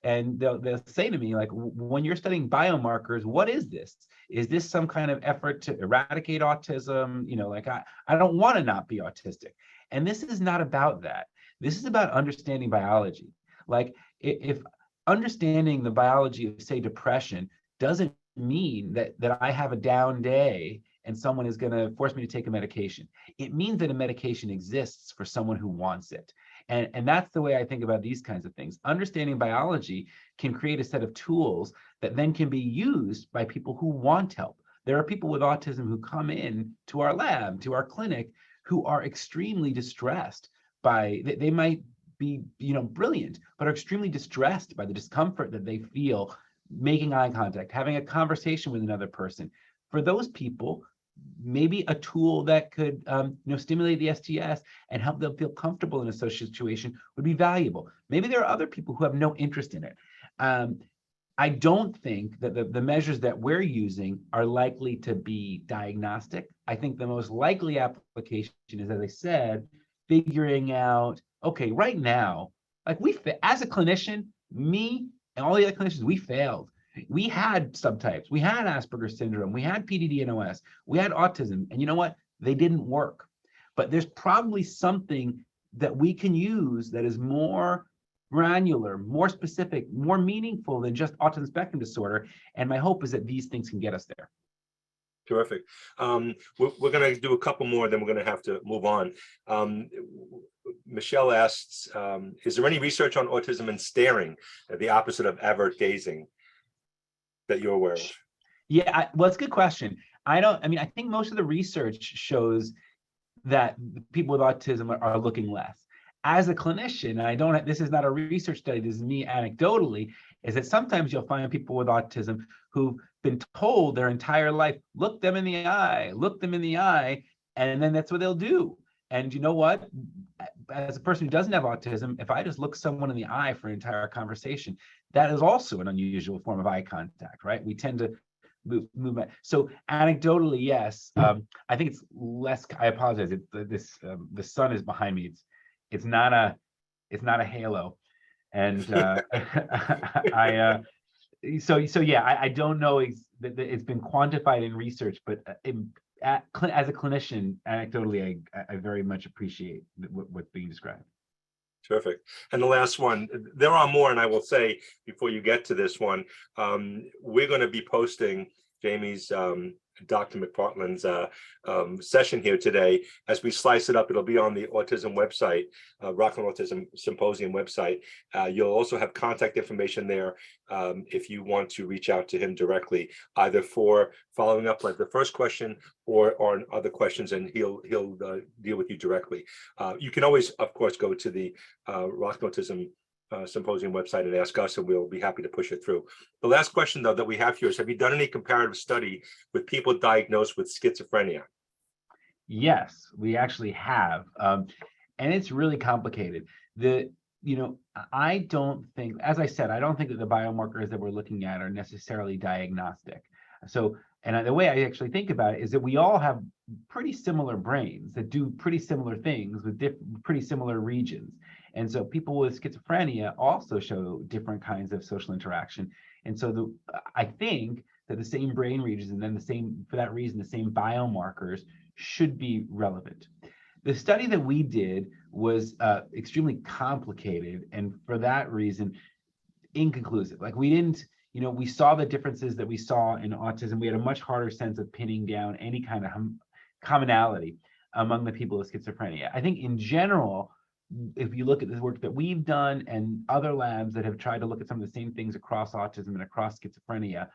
and they'll say to me, like, when you're studying biomarkers, what is this? Is this some kind of effort to eradicate autism? You know, like I don't want to not be autistic. And this is not about that. This is about understanding biology. Like if understanding the biology of, say, depression doesn't mean that I have a down day and someone is going to force me to take a medication. It means that a medication exists for someone who wants it. And that's the way I think about these kinds of things. Understanding biology can create a set of tools that then can be used by people who want help. There are people with autism who come in to our lab, to our clinic, who are extremely distressed by, they might be, brilliant, but are extremely distressed by the discomfort that they feel making eye contact, having a conversation with another person. For those people, maybe a tool that could stimulate the STS and help them feel comfortable in a social situation would be valuable. Maybe there are other people who have no interest in it. I don't think that the measures that we're using are likely to be diagnostic. I think the most likely application is, as I said, figuring out, okay, right now, like as a clinician, me and all the other clinicians, we failed. We had subtypes, we had Asperger's syndrome, we had PDD and OS, we had autism, and you know what? They didn't work. But there's probably something that we can use that is more granular, more specific, more meaningful than just autism spectrum disorder. And my hope is that these things can get us there. Terrific. We're going to do a couple more, then we're going to have to move on. Michelle asks, is there any research on autism and staring, the opposite of avert gazing, that you're aware of? Yeah, well, it's a good question. I think most of the research shows that people with autism are looking less. As a clinician, this is not a research study, this is me anecdotally, is that sometimes you'll find people with autism who've been told their entire life, look them in the eye, and then that's what they'll do. And you know what? As a person who doesn't have autism, if I just look someone in the eye for an entire conversation, that is also an unusual form of eye contact, right? We tend to move. So anecdotally, yes. I think it's less. I apologize. The sun is behind me. It's not a halo, and so yeah. I don't know. It's been quantified in research, but as a clinician, anecdotally, I very much appreciate what's being described. Terrific. And the last one, there are more, and I will say before you get to this one, we're going to be posting Jamie's Dr. McPartland's session here today. As we slice it up, it'll be on the autism website, Rockland Autism Symposium website. You'll also have contact information there if you want to reach out to him directly, either for following up like the first question or on other questions, and he'll deal with you directly. You can always, of course, go to the Rockland Autism Symposium website and ask us, and we'll be happy to push it through. The last question, though, that we have here is, have you done any comparative study with people diagnosed with schizophrenia? Yes, we actually have, and it's really complicated. I don't think, as I said, I don't think that the biomarkers that we're looking at are necessarily diagnostic. So, and the way I actually think about it is that we all have pretty similar brains that do pretty similar things with pretty similar regions. And so people with schizophrenia also show different kinds of social interaction. And so I think that the same brain regions and then for that reason, the same biomarkers should be relevant. The study that we did was extremely complicated, and for that reason, inconclusive. Like we didn't, we saw the differences that we saw in autism. We had a much harder sense of pinning down any kind of commonality among the people with schizophrenia. I think in general, if you look at the work that we've done and other labs that have tried to look at some of the same things across autism and across schizophrenia,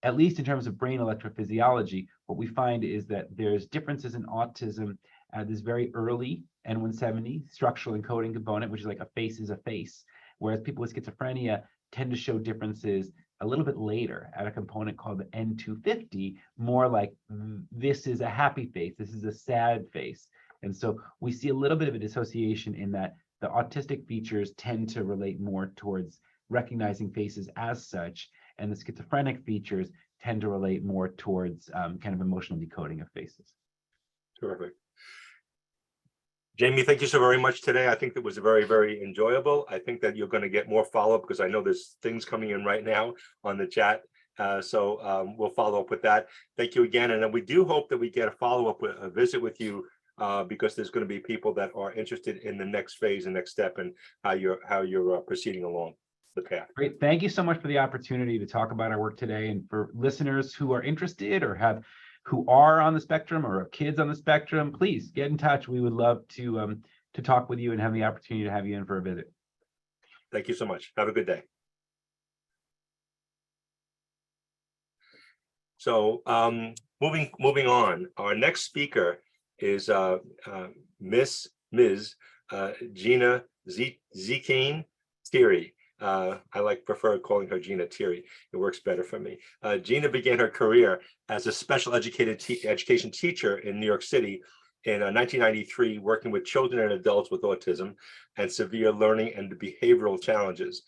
at least in terms of brain electrophysiology, what we find is that there's differences in autism at this very early N170 structural encoding component, which is like a face is a face, whereas people with schizophrenia tend to show differences a little bit later at a component called the N250, more like this is a happy face, this is a sad face. And so we see a little bit of a dissociation in that the autistic features tend to relate more towards recognizing faces as such, and the schizophrenic features tend to relate more towards kind of emotional decoding of faces. Terrific. Jamie, thank you so very much today. I think that was very, very enjoyable. I think that you're going to get more follow-up because I know there's things coming in right now on the chat. So we'll follow up with that. Thank you again. And then we do hope that we get a follow-up, a visit with you because there's going to be people that are interested in the next phase and next step and how you're proceeding along the path. Great. Thank you so much for the opportunity to talk about our work today. And for listeners who are interested or who are on the spectrum or have kids on the spectrum, please get in touch. We would love to talk with you and have the opportunity to have you in for a visit. Thank you so much. Have a good day. So moving on, our next speaker is Ms. Gina Zekine Thierry. I prefer calling her Gina Thierry. It works better for me. Gina began her career as a special education teacher in New York City in 1993, working with children and adults with autism and severe learning and behavioral challenges.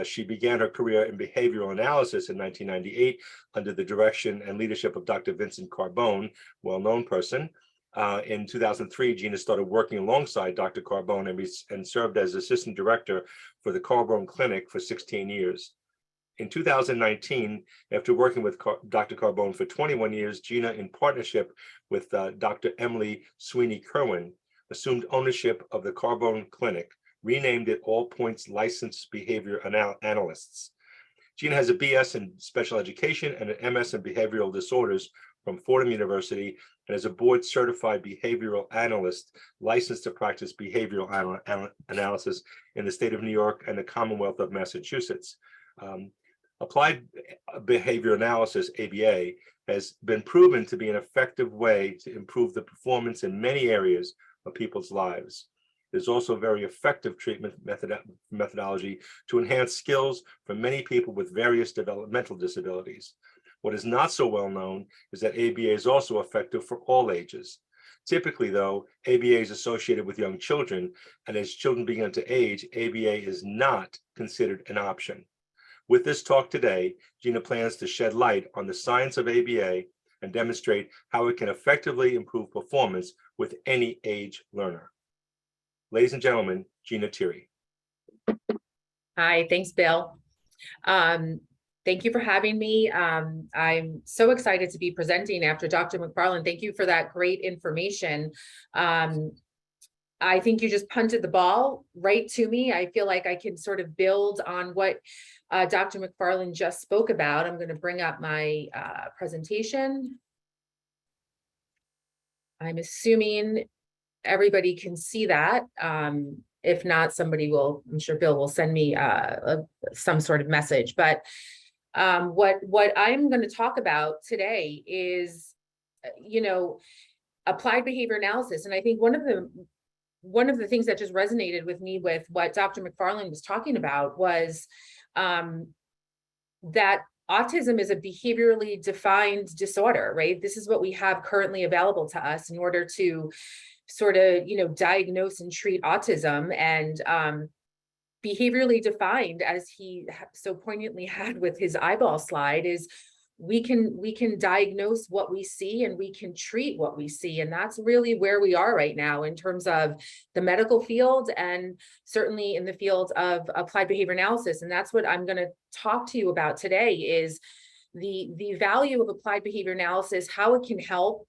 She began her career in behavioral analysis in 1998 under the direction and leadership of Dr. Vincent Carbone, well-known person. In 2003, Gina started working alongside Dr. Carbone and served as assistant director for the Carbone Clinic for 16 years. In 2019, after working with Dr. Carbone for 21 years, Gina, in partnership with Dr. Emily Sweeney Kerwin, assumed ownership of the Carbone Clinic, renamed it All Points Licensed Behavior Analysts. Gina has a BS in special education and an MS in behavioral disorders from Fordham University, and is a board-certified behavioral analyst licensed to practice behavioral analysis in the state of New York and the Commonwealth of Massachusetts. Applied behavior analysis, ABA, has been proven to be an effective way to improve the performance in many areas of people's lives. There's also a very effective treatment methodology to enhance skills for many people with various developmental disabilities. What is not so well known is that ABA is also effective for all ages. Typically, though, ABA is associated with young children, and as children begin to age, ABA is not considered an option. With this talk today, Gina plans to shed light on the science of ABA and demonstrate how it can effectively improve performance with any age learner. Ladies and gentlemen, Gina Thierry. Hi, thanks, Bill. Thank you for having me. I'm so excited to be presenting after Dr. McFarland. Thank you for that great information. I think you just punted the ball right to me. I feel like I can sort of build on what Dr. McFarland just spoke about. I'm going to bring up my presentation. I'm assuming everybody can see that. If not, somebody will, I'm sure Bill will send me some sort of message. But what I'm going to talk about today is, applied behavior analysis. And I think one of the things that just resonated with me with what Dr. McFarland was talking about was that autism is a behaviorally defined disorder, right? This is what we have currently available to us in order to sort of, diagnose and treat autism. And behaviorally defined, as he so poignantly had with his eyeball slide, is we can diagnose what we see and we can treat what we see. And that's really where we are right now in terms of the medical field and certainly in the field of applied behavior analysis. And that's what I'm going to talk to you about today, is the value of applied behavior analysis, how it can help,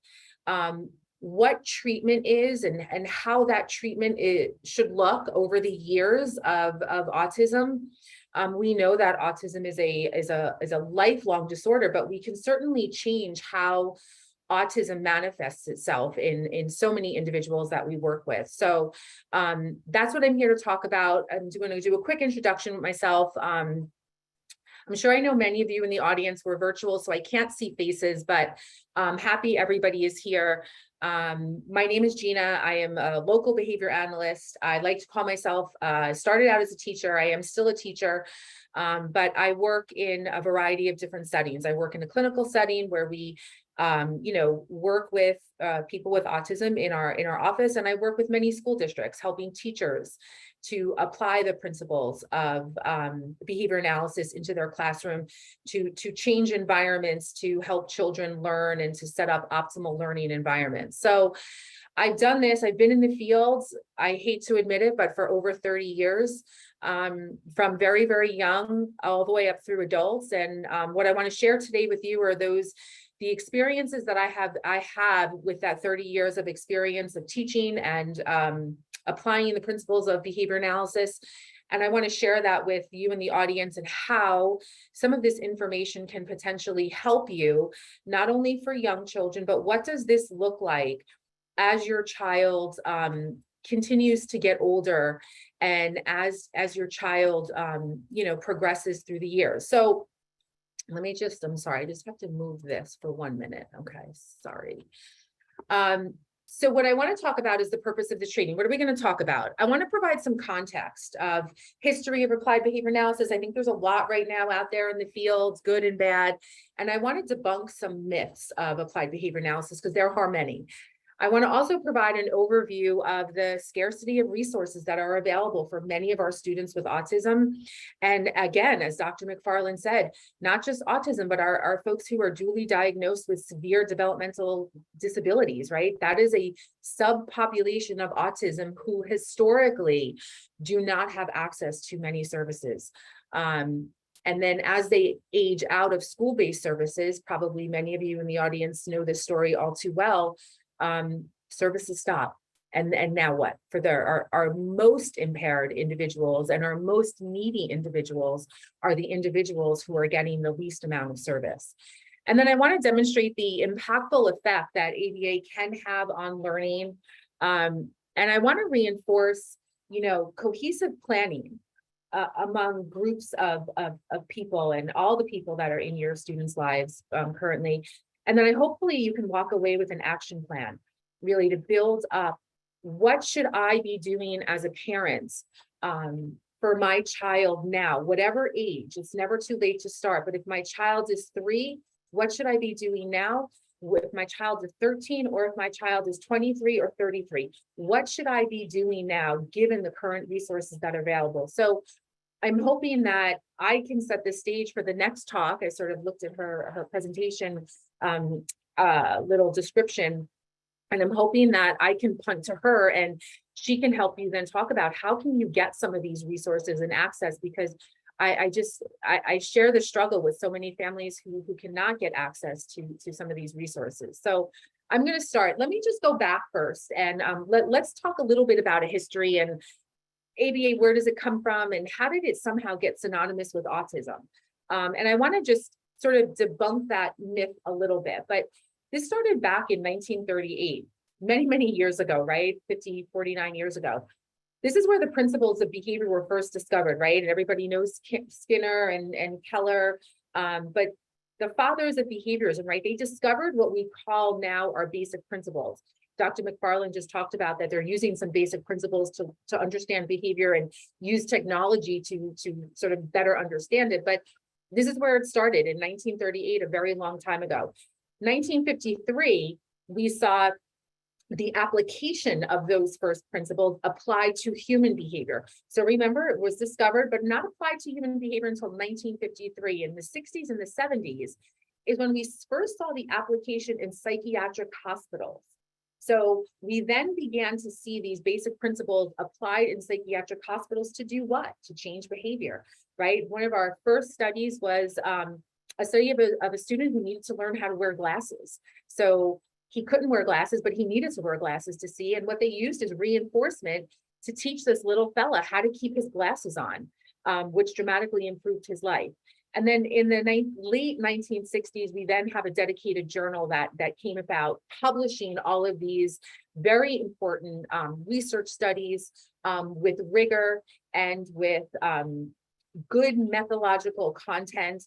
what treatment is, and how that treatment should look over the years of autism. We know that autism is a lifelong disorder, but we can certainly change how autism manifests itself in so many individuals that we work with. So that's what I'm here to talk about. I'm going to do a quick introduction with myself. I'm sure I know many of you in the audience were virtual, so I can't see faces, but happy everybody is here. My name is Gina. I am a local behavior analyst. I like to call myself, started out as a teacher. I am still a teacher, but I work in a variety of different settings. I work in a clinical setting where we work with people with autism in our office, and I work with many school districts, helping teachers to apply the principles of behavior analysis into their classroom, to change environments, to help children learn, and to set up optimal learning environments. So I've done this. I've been in the fields, I hate to admit it, but for over 30 years, from very, very young all the way up through adults. And what I want to share today with you are the experiences that I have with that 30 years of experience of teaching and applying the principles of behavior analysis. And I want to share that with you in the audience, and how some of this information can potentially help you, not only for young children, but what does this look like as your child continues to get older, and as your child progresses through the years. So let me just, I'm sorry, I just have to move this for 1 minute. Okay, sorry. So what I want to talk about is the purpose of this training. What are we going to talk about? I want to provide some context of history of applied behavior analysis. I think there's a lot right now out there in the field, good and bad. And I want to debunk some myths of applied behavior analysis, because there are many. I want to also provide an overview of the scarcity of resources that are available for many of our students with autism. And again, as Dr. McFarland said, not just autism, but our folks who are duly diagnosed with severe developmental disabilities, right? That is a subpopulation of autism who historically do not have access to many services. And then as they age out of school-based services, probably many of you in the audience know this story all too well, services stop. And now what? For our most impaired individuals and our most needy individuals are the individuals who are getting the least amount of service. And then I want to demonstrate the impactful effect that ABA can have on learning. And I want to reinforce, cohesive planning among groups of people and all the people that are in your students' lives currently. And then hopefully you can walk away with an action plan, really to build up, what should I be doing as a parent for my child now, whatever age. It's never too late to start. But if my child is 3, what should I be doing now? If my child is 13, or if my child is 23 or 33, what should I be doing now, given the current resources that are available? So I'm hoping that I can set the stage for the next talk. I sort of looked at her presentation, little description, and I'm hoping that I can punt to her and she can help you then talk about how can you get some of these resources and access, because I share the struggle with so many families who cannot get access to some of these resources. So I'm going to start. Let me just go back first, and let's talk a little bit about a history and ABA. Where does it come from, and how did it somehow get synonymous with autism? And I want to just sort of debunk that myth a little bit. But this started back in 1938, many years ago, right? 49 years ago. This is where the principles of behavior were first discovered, right? And everybody knows Skinner and Keller, but the fathers of behaviorism, right? They discovered what we call now our basic principles. Dr. McFarland just talked about that they're using some basic principles to understand behavior and use technology to sort of better understand it. But this is where it started in 1938, a very long time ago. 1953, we saw the application of those first principles applied to human behavior. So remember, it was discovered, but not applied to human behavior until 1953. In the 60s and the 70s is when we first saw the application in psychiatric hospitals. So we then began to see these basic principles applied in psychiatric hospitals to do what? To change behavior, right? One of our first studies was a study of a student who needed to learn how to wear glasses. So he couldn't wear glasses, but he needed to wear glasses to see. And what they used is reinforcement to teach this little fella how to keep his glasses on, which dramatically improved his life. And then in the late 1960s, we then have a dedicated journal that came about, publishing all of these very important research studies with rigor and with good methodological content,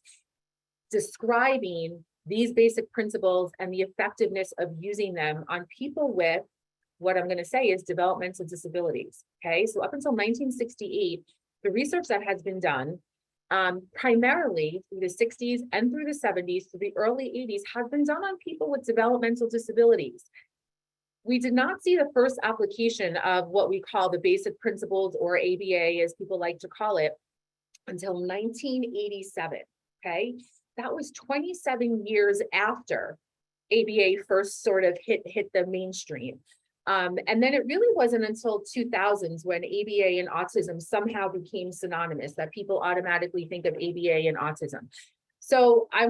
describing these basic principles and the effectiveness of using them on people with what I'm going to say is developmental disabilities. Okay, so up until 1968, the research that has been done primarily through the 60s and through the 70s to the early 80s has been done on people with developmental disabilities. We did not see the first application of what we call the basic principles, or ABA as people like to call it, until 1987. Okay, that was 27 years after ABA first sort of hit the mainstream. And then it really wasn't until 2000s when ABA and autism somehow became synonymous, that people automatically think of ABA and autism. So I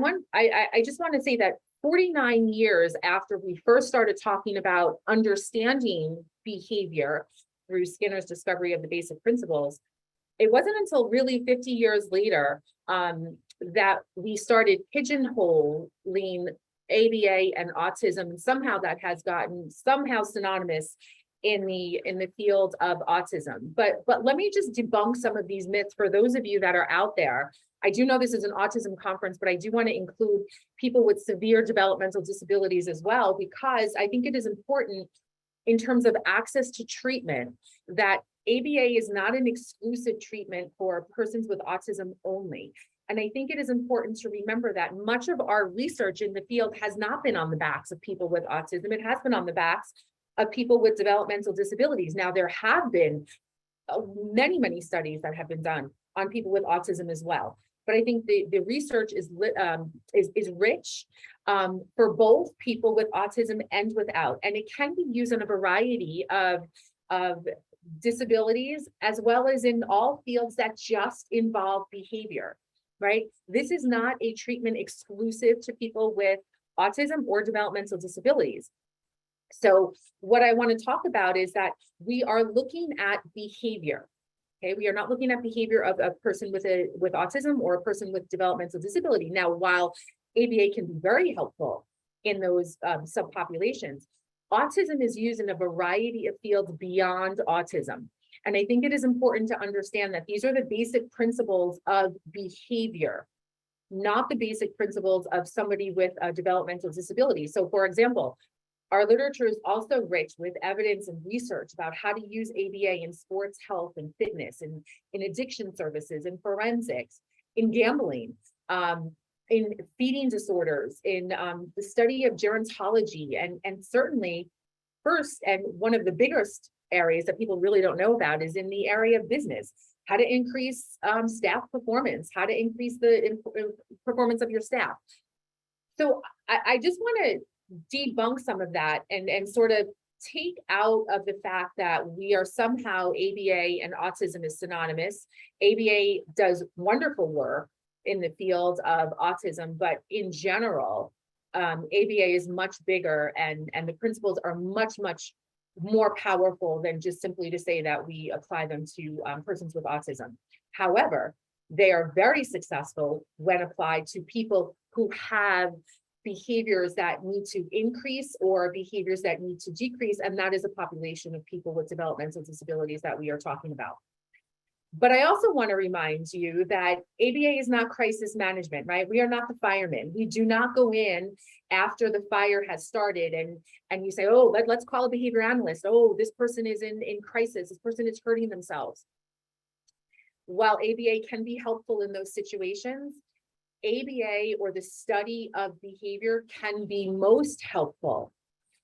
just want to say that 49 years after we first started talking about understanding behavior through Skinner's discovery of the basic principles, it wasn't until really 50 years later that we started pigeonholing ABA and autism, and somehow that has gotten somehow synonymous in the field of autism. But let me just debunk some of these myths for those of you that are out there. I do know this is an autism conference, but I do want to include people with severe developmental disabilities as well, because I think it is important in terms of access to treatment that ABA is not an exclusive treatment for persons with autism only. And I think it is important to remember that much of our research in the field has not been on the backs of people with autism. It has been on the backs of people with developmental disabilities. Now, there have been many studies that have been done on people with autism as well. But I think the research is rich for both people with autism and without. And it can be used in a variety of disabilities, as well as in all fields that just involve behavior. Right? This is not a treatment exclusive to people with autism or developmental disabilities. So what I want to talk about is that we are looking at behavior. Okay, we are not looking at behavior of a person with autism or a person with developmental disability. Now, while ABA can be very helpful in those subpopulations, autism is used in a variety of fields beyond autism. And I think it is important to understand that these are the basic principles of behavior, not the basic principles of somebody with a developmental disability. So for example, our literature is also rich with evidence and research about how to use ABA in sports health and fitness, and in addiction services, in forensics, in gambling, in feeding disorders, in the study of gerontology, and certainly first, and one of the biggest areas that people really don't know about is in the area of business, how to increase staff performance, how to increase the performance of your staff. So I just want to debunk some of that and sort of take out of the fact that we are somehow ABA and autism is synonymous. ABA does wonderful work in the field of autism, but in general, ABA is much bigger, and the principles are much more powerful than just simply to say that we apply them to persons with autism. However, they are very successful when applied to people who have behaviors that need to increase or behaviors that need to decrease, and that is a population of people with developmental disabilities that we are talking about. But I also want to remind you that ABA is not crisis management, right? We are not the firemen. We do not go in after the fire has started and you say, oh, let's call a behavior analyst. Oh, this person is in crisis. This person is hurting themselves. While ABA can be helpful in those situations, ABA, or the study of behavior, can be most helpful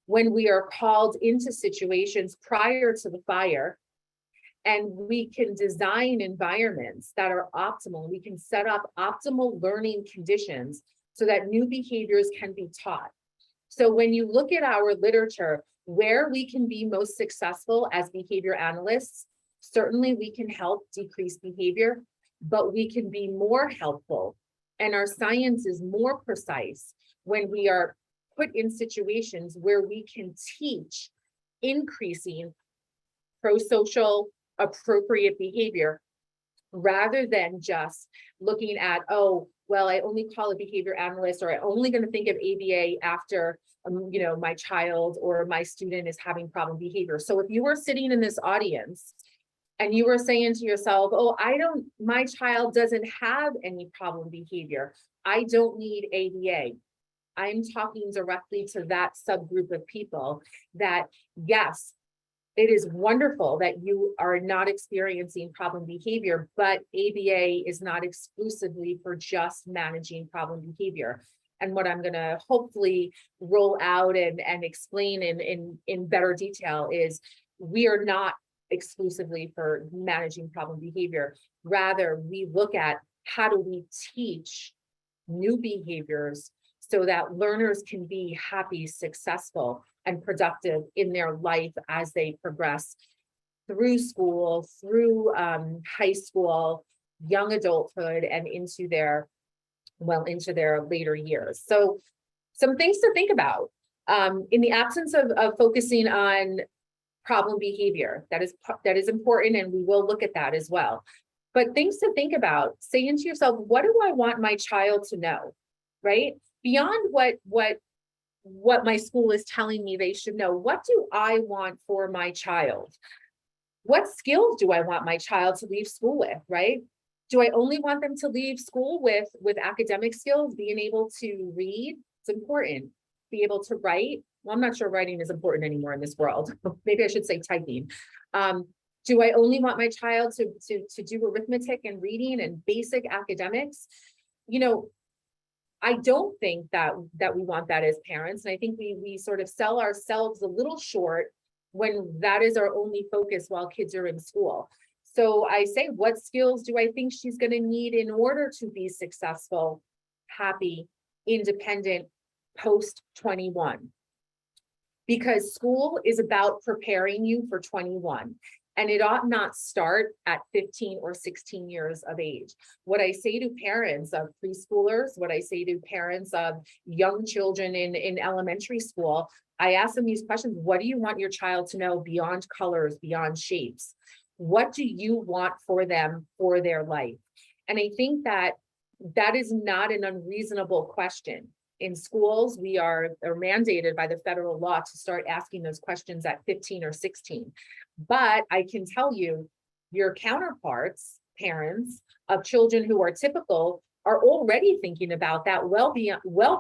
when we are called into situations prior to the fire, and we can design environments that are optimal. We can set up optimal learning conditions so that new behaviors can be taught. So when you look at our literature, where we can be most successful as behavior analysts, certainly we can help decrease behavior, but we can be more helpful, and our science is more precise when we are put in situations where we can teach increasing pro-social appropriate behavior, rather than just looking at, oh, well, I only call a behavior analyst, or I'm only going to think of ABA after my child or my student is having problem behavior. So if you were sitting in this audience and you were saying to yourself, oh, my child doesn't have any problem behavior, I don't need ABA. I'm talking directly to that subgroup of people that, yes, it is wonderful that you are not experiencing problem behavior, but ABA is not exclusively for just managing problem behavior. And what I'm going to hopefully roll out and explain in better detail is we are not exclusively for managing problem behavior. Rather, we look at how do we teach new behaviors so that learners can be happy, successful, and productive in their life as they progress through school, through high school, young adulthood, and into their later years. So some things to think about in the absence of focusing on problem behavior. That is important, and we will look at that as well. But things to think about, saying to yourself, what do I want my child to know, right? Beyond what my school is telling me they should know, what do I want for my child? What skills do I want my child to leave school with, right? Do I only want them to leave school with academic skills, being able to read? It's important. Be able to write. Well, I'm not sure writing is important anymore in this world. Maybe I should say typing. Do I only want my child to do arithmetic and reading and basic academics? I don't think that we want that as parents. And I think we sort of sell ourselves a little short when that is our only focus while kids are in school. So I say, what skills do I think she's going to need in order to be successful, happy, independent, post 21? Because school is about preparing you for 21. And it ought not start at 15 or 16 years of age. What I say to parents of preschoolers, what I say to parents of young children in elementary school, I ask them these questions. What do you want your child to know beyond colors, beyond shapes? What do you want for them for their life? And I think that is not an unreasonable question. In schools, we are mandated by the federal law to start asking those questions at 15 or 16. But I can tell you, your counterparts, parents of children who are typical, are already thinking about that well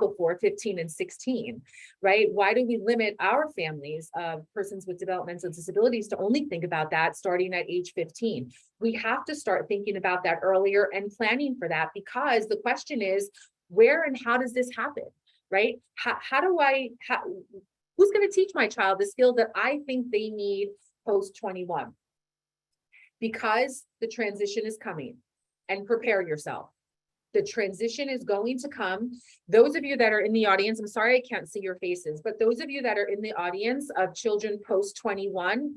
before 15 and 16, right? Why do we limit our families of persons with developmental disabilities to only think about that starting at age 15? We have to start thinking about that earlier and planning for that, because the question is, where and how does this happen, right? Who's going to teach my child the skill that I think they need post 21? Because the transition is coming, and prepare yourself. The transition is going to come. Those of you that are in the audience, I'm sorry I can't see your faces, but those of you that are in the audience of children post 21,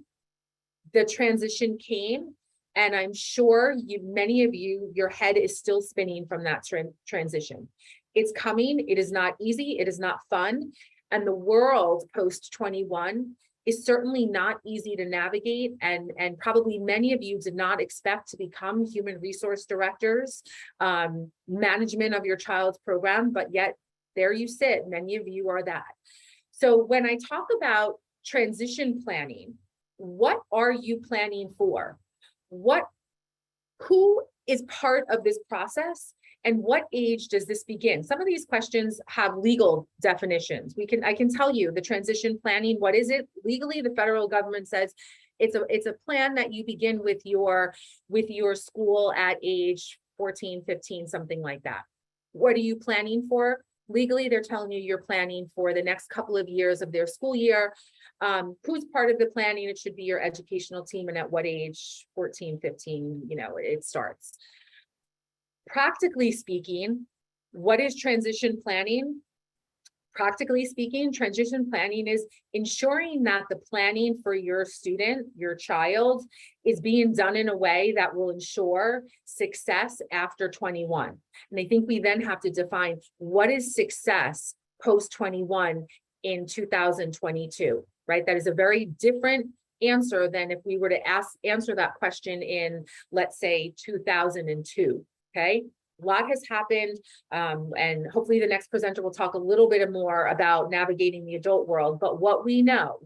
the transition came, and I'm sure many of you, your head is still spinning from that transition. It's coming. It is not easy. It is not fun. And the world post 21 is certainly not easy to navigate. And probably many of you did not expect to become human resource directors, management of your child's program, but yet there you sit. Many of you are that. So when I talk about transition planning, what are you planning for? Who is part of this process? And what age does this begin? Some of these questions have legal definitions. I can tell you the transition planning, what is it? Legally, the federal government says it's a plan that you begin with your school at age 14, 15, something like that. What are you planning for? Legally, they're telling you you're planning for the next couple of years of their school year. Who's part of the planning? It should be your educational team, and at what age? 14, 15, it starts. Practically speaking, what is transition planning? Practically speaking, transition planning is ensuring that the planning for your student, your child, is being done in a way that will ensure success after 21. And I think we then have to define what is success post 21 in 2022, right? That is a very different answer than if we were to answer that question in, let's say, 2002. Okay, a lot has happened, and hopefully the next presenter will talk a little bit more about navigating the adult world. But what we know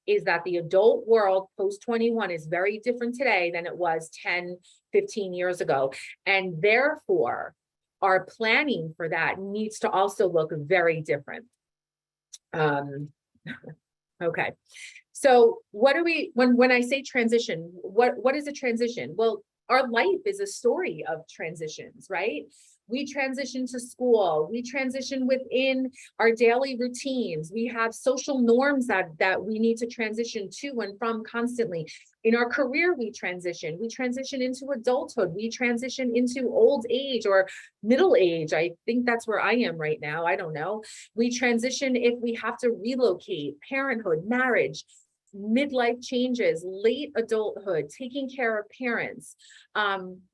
is that the adult world post 21 is very different today than it was 10, 15 years ago. And therefore, our planning for that needs to also look very different. Okay, so what do we, when I say transition, what is a transition? Well, our life is a story of transitions, right? We transition to school, we transition within our daily routines. We have social norms that we need to transition to and from constantly. In our career, we transition into adulthood, we transition into old age or middle age. I think that's where I am right now. I don't know. We transition if we have to relocate, parenthood, marriage, midlife changes, late adulthood, taking care of parents,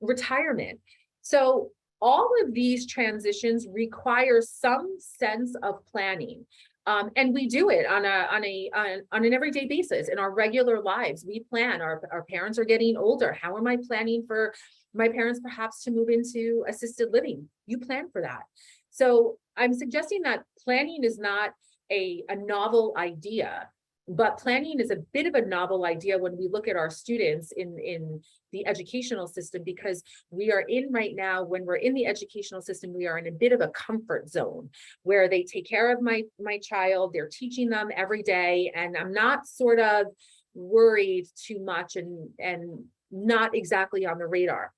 retirement. So all of these transitions require some sense of planning. And we do it on an everyday basis in our regular lives. We plan. Our parents are getting older. How am I planning for my parents perhaps to move into assisted living? You plan for that. So I'm suggesting that planning is not a novel idea, but planning is a bit of a novel idea when we look at our students in the educational system, because we are in right now, when we're in the educational system, we are in a bit of a comfort zone where they take care of my child, they're teaching them every day, and I'm not sort of worried too much and not exactly on the radar.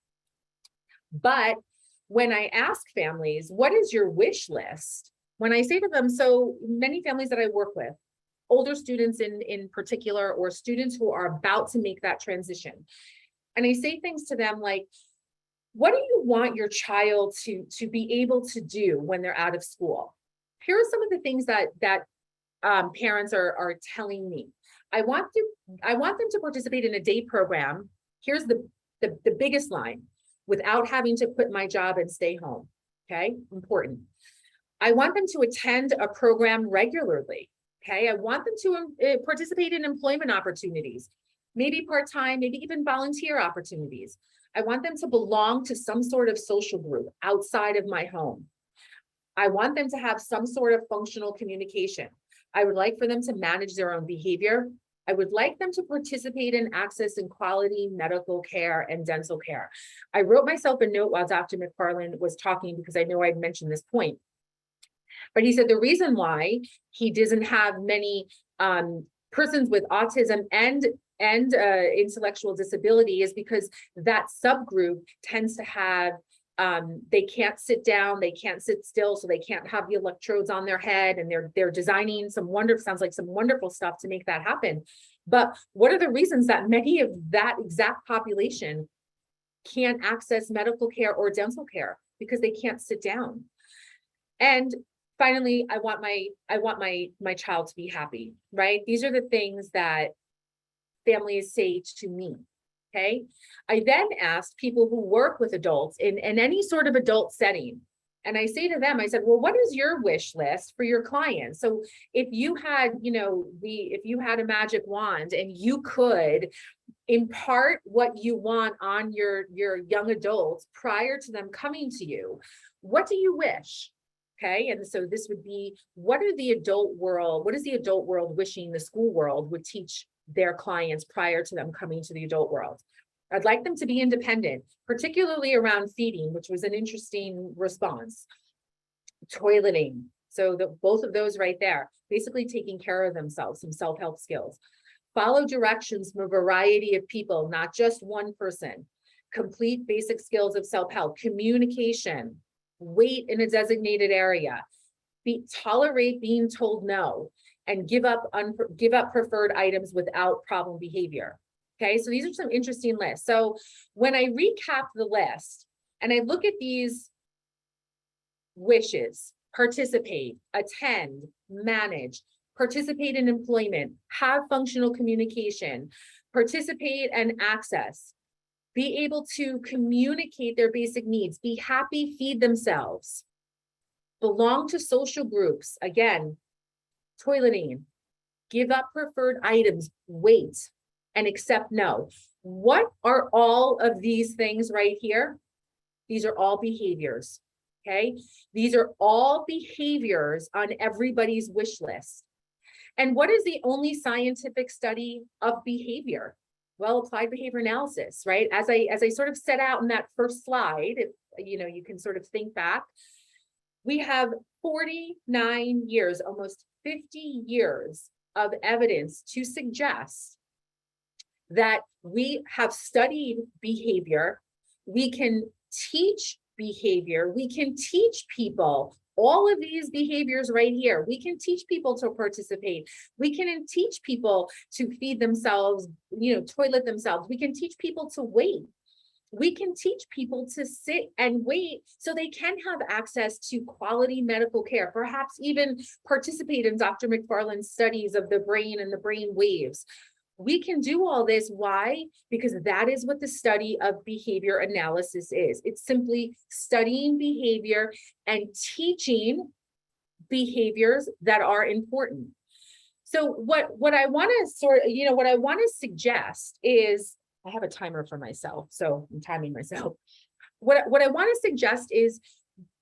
But when I ask families, what is your wish list? When I say to them, so many families that I work with, older students in particular, or students who are about to make that transition. And I say things to them like, what do you want your child to be able to do when they're out of school? Here are some of the things that parents are telling me. I want them to participate in a day program. Here's the biggest line: without having to quit my job and stay home. Okay, important. I want them to attend a program regularly. Okay, I want them to participate in employment opportunities, maybe part-time, maybe even volunteer opportunities. I want them to belong to some sort of social group outside of my home. I want them to have some sort of functional communication. I would like for them to manage their own behavior. I would like them to participate in access and quality medical care and dental care. I wrote myself a note while Dr. McFarland was talking, because I know I'd mentioned this point. But he said the reason why he doesn't have many persons with autism and intellectual disability is because that subgroup tends to have, they can't sit down, they can't sit still, so they can't have the electrodes on their head, and they're designing sounds like some wonderful stuff to make that happen. But what are the reasons that many of that exact population can't access medical care or dental care? because they can't sit down. And finally, I want my child to be happy, right? These are the things that families say to me. Okay. I then asked people who work with adults in any sort of adult setting. And I say to them, I said, well, what is your wish list for your clients? So if you had, if you had a magic wand and you could impart what you want on your young adults prior to them coming to you, what do you wish? Okay. And so this would be, what is the adult world wishing the school world would teach their clients prior to them coming to the adult world? I'd like them to be independent, particularly around feeding, which was an interesting response. Toileting. So both of those right there, basically taking care of themselves, some self-help skills. Follow directions from a variety of people, not just one person. Complete basic skills of self-help, communication, wait in a designated area, tolerate being told no, and give up preferred items without problem behavior. Okay, so these are some interesting lists. So when I recap the list and I look at these wishes, participate, attend, manage, participate in employment, have functional communication, participate and access, be able to communicate their basic needs, be happy, feed themselves, belong to social groups, again, toileting, give up preferred items, wait, and accept no. What are all of these things right here? These are all behaviors, okay? These are all behaviors on everybody's wish list. And what is the only scientific study of behavior? Well, applied behavior analysis, right? As I sort of set out in that first slide, if you can sort of think back, we have 49 years, almost 50 years of evidence to suggest that we have studied behavior, we can teach behavior, we can teach people all of these behaviors right here. We can teach people to participate. We can teach people to feed themselves, toilet themselves. We can teach people to wait. We can teach people to sit and wait so they can have access to quality medical care, perhaps even participate in Dr. McFarland's studies of the brain and the brain waves. We can do all this. Why? Because that is what the study of behavior analysis is. It's simply studying behavior and teaching behaviors that are important. So what I want to suggest is, I have a timer for myself, so I'm timing myself. What I want to suggest is,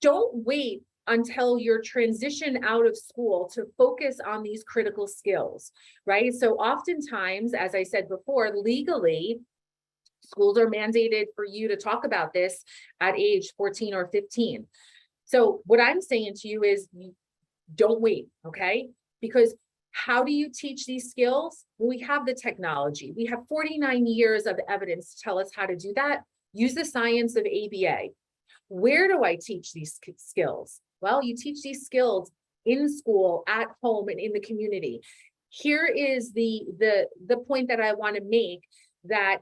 don't wait until you're transition out of school to focus on these critical skills, right? So oftentimes, as I said before, legally, schools are mandated for you to talk about this at age 14 or 15. So what I'm saying to you is, don't wait, okay? Because how do you teach these skills? Well, we have the technology. We have 49 years of evidence to tell us how to do that. Use the science of ABA. Where do I teach these skills? Well, you teach these skills in school, at home, and in the community. Here is the point that I want to make, that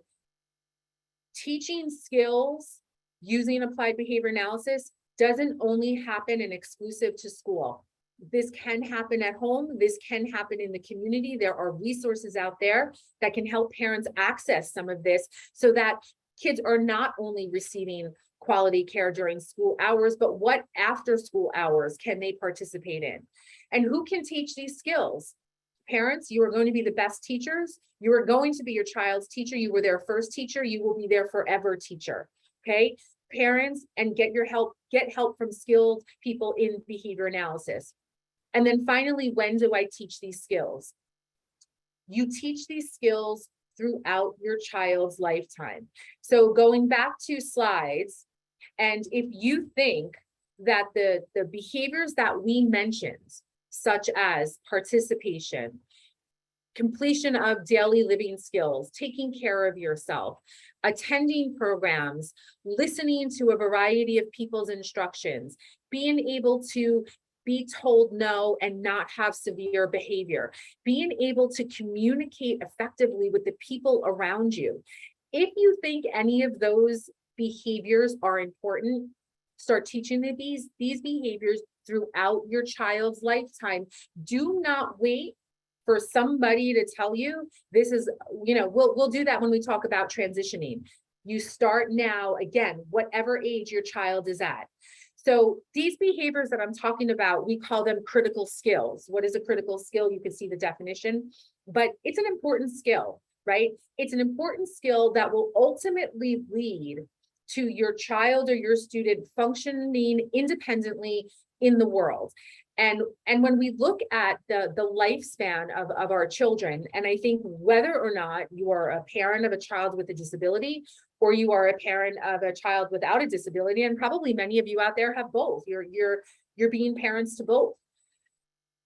teaching skills using applied behavior analysis doesn't only happen and exclusive to school. This can happen at home. This can happen in the community. There are resources out there that can help parents access some of this so that kids are not only receiving quality care during school hours, but what after school hours can they participate in? And who can teach these skills? Parents, you are going to be the best teachers. You are going to be your child's teacher. You were their first teacher. You will be their forever teacher. Okay? Parents, and get help from skilled people in behavior analysis. And then finally, when do I teach these skills? You teach these skills throughout your child's lifetime. So going back 2 slides, and if you think that the behaviors that we mentioned, such as participation, completion of daily living skills, taking care of yourself, attending programs, listening to a variety of people's instructions, being able to be told no and not have severe behavior, being able to communicate effectively with the people around you. If you think any of those behaviors are important, Start teaching these behaviors throughout your child's lifetime. Do not wait for somebody to tell you this is, we'll do that when we talk about transitioning. You start now, again, whatever age your child is at. So these behaviors that I'm talking about, we call them critical skills. What is a critical skill? You can see the definition, but it's an important skill, right? It's an important skill that will ultimately lead to your child or your student functioning independently in the world. And when we look at the lifespan of our children, and I think whether or not you are a parent of a child with a disability, or you are a parent of a child without a disability, and probably many of you out there have both, you're being parents to both.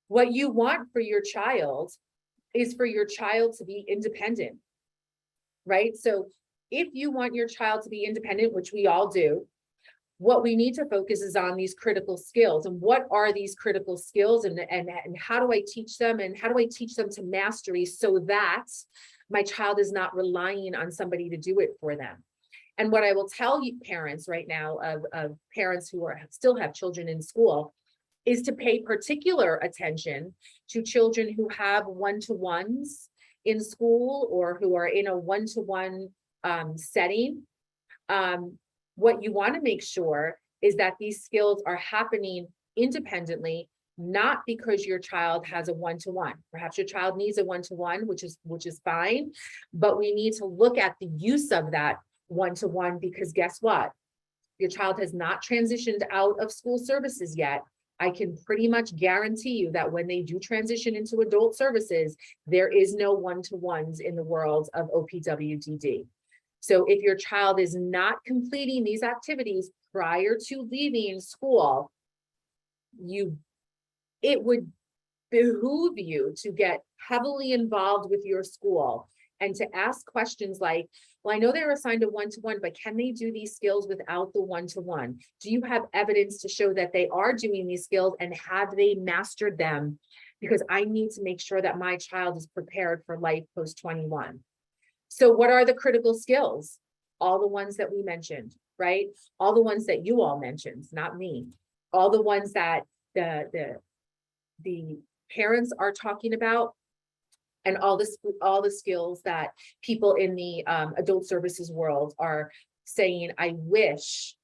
What you want for your child is for your child to be independent, right? So if you want your child to be independent, which we all do, what we need to focus is on these critical skills. And what are these critical skills, and how do I teach them, and how do I teach them to mastery so that my child is not relying on somebody to do it for them? And what I will tell you parents right now of parents who still have children in school is to pay particular attention to children who have one-to-ones in school or who are in a one-to-one setting. What you want to make sure is that these skills are happening independently, not because your child has a one-to-one. Perhaps your child needs a one-to-one, which is fine, but we need to look at the use of that one-to-one, because guess what? Your child has not transitioned out of school services yet. I can pretty much guarantee you that when they do transition into adult services, there is no one-to-ones in the world of OPWDD. So if your child is not completing these activities prior to leaving school, it would behoove you to get heavily involved with your school and to ask questions like, well, I know they're assigned a one-to-one, but can they do these skills without the one-to-one? Do you have evidence to show that they are doing these skills, and have they mastered them? Because I need to make sure that my child is prepared for life post-21. So what are the critical skills? All the ones that we mentioned, right? All the ones that you all mentioned, not me. All the ones that the parents are talking about, and all the skills that people in the adult services world are saying, I wish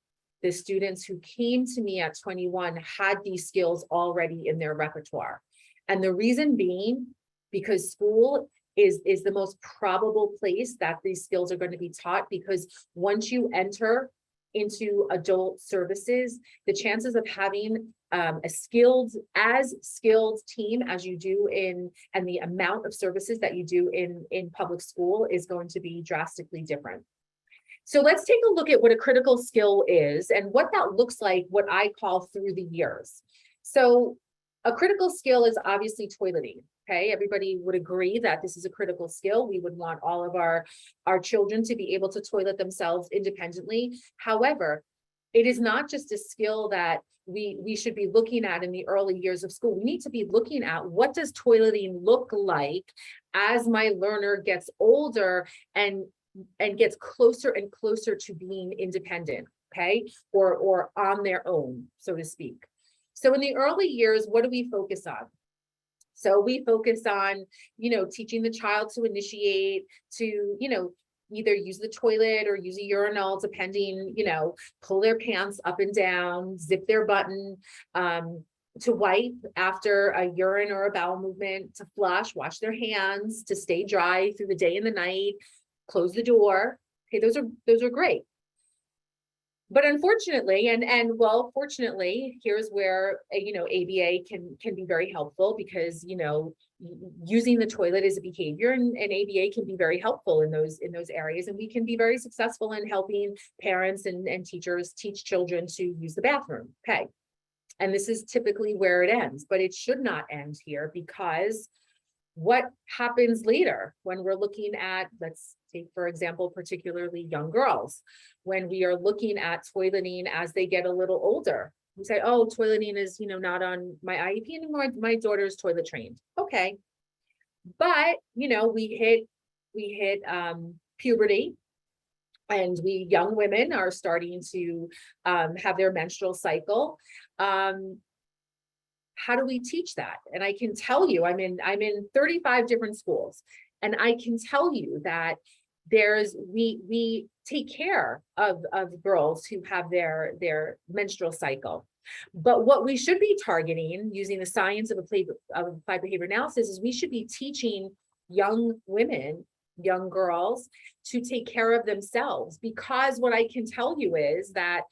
the students who came to me at 21 had these skills already in their repertoire. And the reason being, because school is the most probable place that these skills are going to be taught, because once you enter into adult services, the chances of having a skilled team as you do and the amount of services that you do in public school is going to be drastically different. So let's take a look at what a critical skill is and what that looks like, what I call through the years. So a critical skill is obviously toileting. Okay, everybody would agree that this is a critical skill. We would want all of our children to be able to toilet themselves independently. However, it is not just a skill that we should be looking at in the early years of school. We need to be looking at, what does toileting look like as my learner gets older and gets closer and closer to being independent, okay, or on their own, so to speak. So in the early years, what do we focus on? So we focus on, teaching the child to initiate, to, either use the toilet or use a urinal, depending, pull their pants up and down, zip their button, to wipe after a urine or a bowel movement, to flush, wash their hands, to stay dry through the day and the night, close the door. Okay, those are great. But unfortunately, well, fortunately, here's where, ABA can be very helpful, because, using the toilet is a behavior, and ABA can be very helpful in those areas. And we can be very successful in helping parents and teachers teach children to use the bathroom. Okay. And this is typically where it ends, but it should not end here, because what happens later when we're looking at, let's take, for example, particularly young girls, when we are looking at toileting as they get a little older, we say, oh, toileting is, not on my IEP anymore. My daughter's toilet trained. Okay. But, we hit puberty. and we young women are starting to have their menstrual cycle. How do we teach that? And I can tell you, I'm in 35 different schools, and I can tell you that we take care of girls who have their menstrual cycle. But what we should be targeting, using the science of applied behavior analysis, is we should be teaching young women, young girls, to take care of themselves. Because what I can tell you is that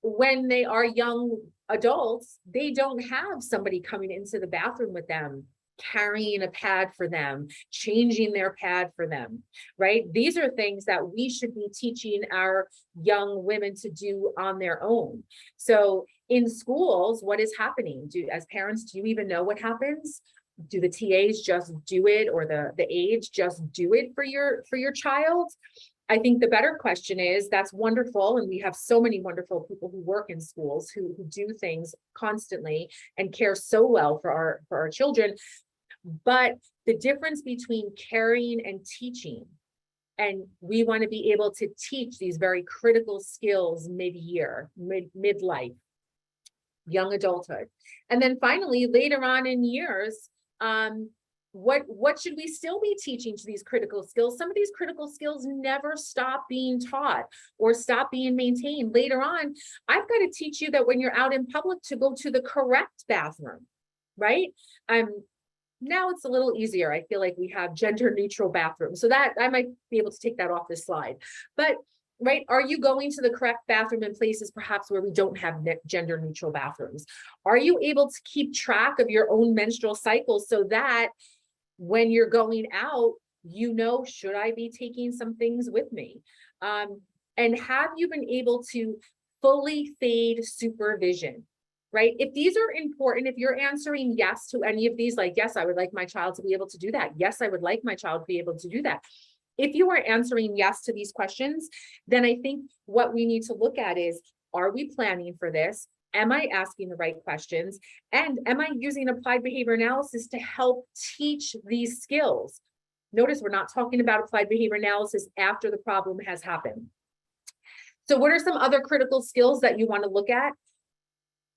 when they are young adults, they don't have somebody coming into the bathroom with them, carrying a pad for them, changing their pad for them, right? These are things that we should be teaching our young women to do on their own. So in schools, what is happening? As parents, do you even know what happens? Do the TAs just do it, or the aides just do it for your child? I think the better question is, that's wonderful, and we have so many wonderful people who work in schools who do things constantly and care so well for our children. But the difference between caring and teaching, and we want to be able to teach these very critical skills mid-year, midlife, young adulthood, and then finally later on in years, what should we still be teaching to these critical skills? Some of these critical skills never stop being taught or stop being maintained. Later on, I've got to teach you that when you're out in public, to go to the correct bathroom, right? Now it's a little easier. I feel like we have gender neutral bathrooms, so that I might be able to take that off this slide. But right, are you going to the correct bathroom in places perhaps where we don't have gender neutral bathrooms? Are you able to keep track of your own menstrual cycle so that when you're going out, you know, should I be taking some things with me? And have you been able to fully fade supervision, right? If these are important, if you're answering yes to any of these, like, yes, I would like my child to be able to do that. Yes, I would like my child to be able to do that. If you are answering yes to these questions, then I think what we need to look at is, are we planning for this? Am I asking the right questions? And am I using applied behavior analysis to help teach these skills? Notice we're not talking about applied behavior analysis after the problem has happened. So what are some other critical skills that you want to look at?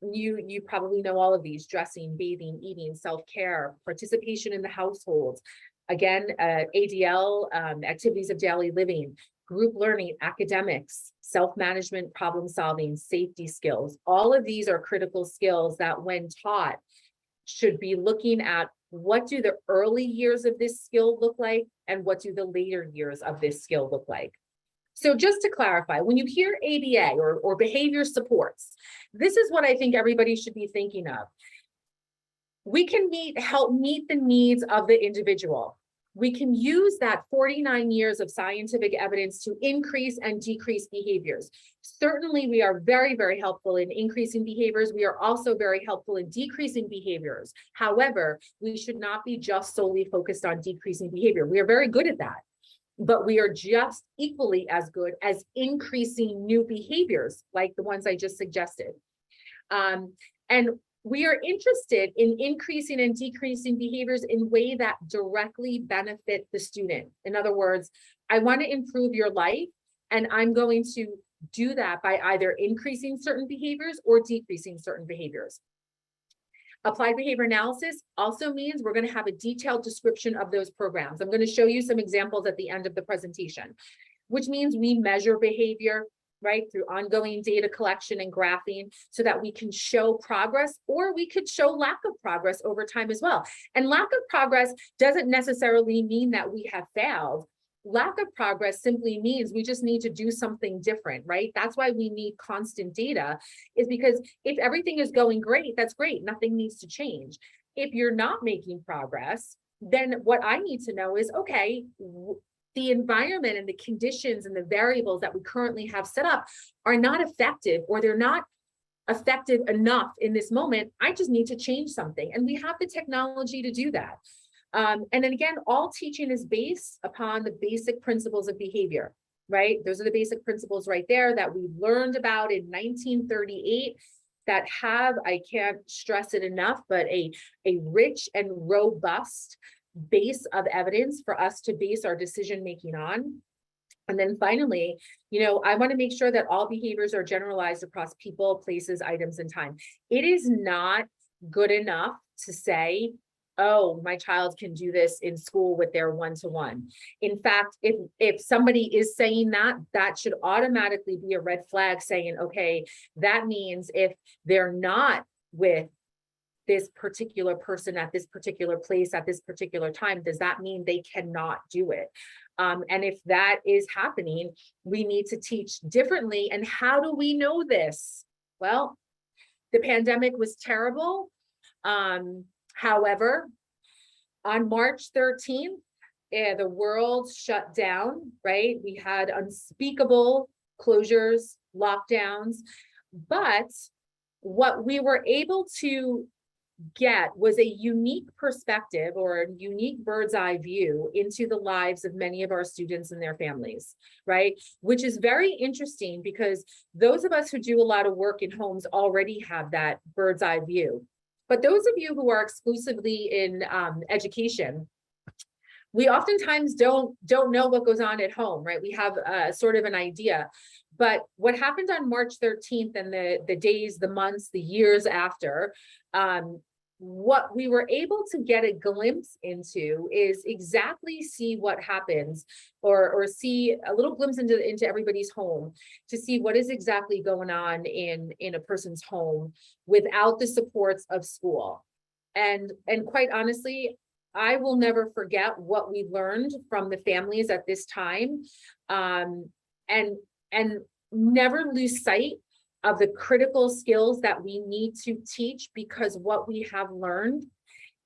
You probably know all of these: dressing, bathing, eating, self-care, participation in the household. Again, ADL, activities of daily living, group learning, academics, self-management, problem solving, safety skills. All of these are critical skills that, when taught, should be looking at what do the early years of this skill look like and what do the later years of this skill look like. So just to clarify, when you hear ABA or behavior supports, this is what I think everybody should be thinking of. We can help meet the needs of the individual. We can use that 49 years of scientific evidence to increase and decrease behaviors. Certainly, we are very, very helpful in increasing behaviors. We are also very helpful in decreasing behaviors. However, we should not be just solely focused on decreasing behavior. We are very good at that, but we are just equally as good as increasing new behaviors, like the ones I just suggested. And we are interested in increasing and decreasing behaviors in ways that directly benefit the student. In other words, I want to improve your life, and I'm going to do that by either increasing certain behaviors or decreasing certain behaviors. Applied behavior analysis also means we're going to have a detailed description of those programs. I'm going to show you some examples at the end of the presentation, which means we measure behavior, right, through ongoing data collection and graphing, so that we can show progress, or we could show lack of progress over time as well. And lack of progress doesn't necessarily mean that we have failed. Lack of progress simply means we just need to do something different, right? That's why we need constant data, is because if everything is going great, that's great, nothing needs to change. If you're not making progress, then what I need to know is, okay, the environment and the conditions and the variables that we currently have set up are not effective, or they're not effective enough in this moment. I just need to change something. And we have the technology to do that. And then again, all teaching is based upon the basic principles of behavior, right? Those are the basic principles right there that we learned about in 1938 that have, I can't stress it enough, but a rich and robust base of evidence for us to base our decision making on. And then finally, I want to make sure that all behaviors are generalized across people, places, items, and time. It is not good enough to say, oh, my child can do this in school with their one-to-one. In fact, if somebody is saying that, that should automatically be a red flag saying, okay, that means if they're not with this particular person at this particular place at this particular time, does that mean they cannot do it? And if that is happening, we need to teach differently. And how do we know this? Well, the pandemic was terrible. However, on March 13th, the world shut down, right? We had unspeakable closures, lockdowns, but what we were able to get was a unique perspective or a unique bird's eye view into the lives of many of our students and their families, right? Which is very interesting because those of us who do a lot of work in homes already have that bird's eye view. But those of you who are exclusively in education, we oftentimes don't know what goes on at home, right? We have sort of an idea. But what happened on March 13th and the days, the months, the years after, what we were able to get a glimpse into is exactly see what happens or see a little glimpse into everybody's home to see what is exactly going on in a person's home without the supports of school. And quite honestly, I will never forget what we learned from the families at this time, and never lose sight of the critical skills that we need to teach, because what we have learned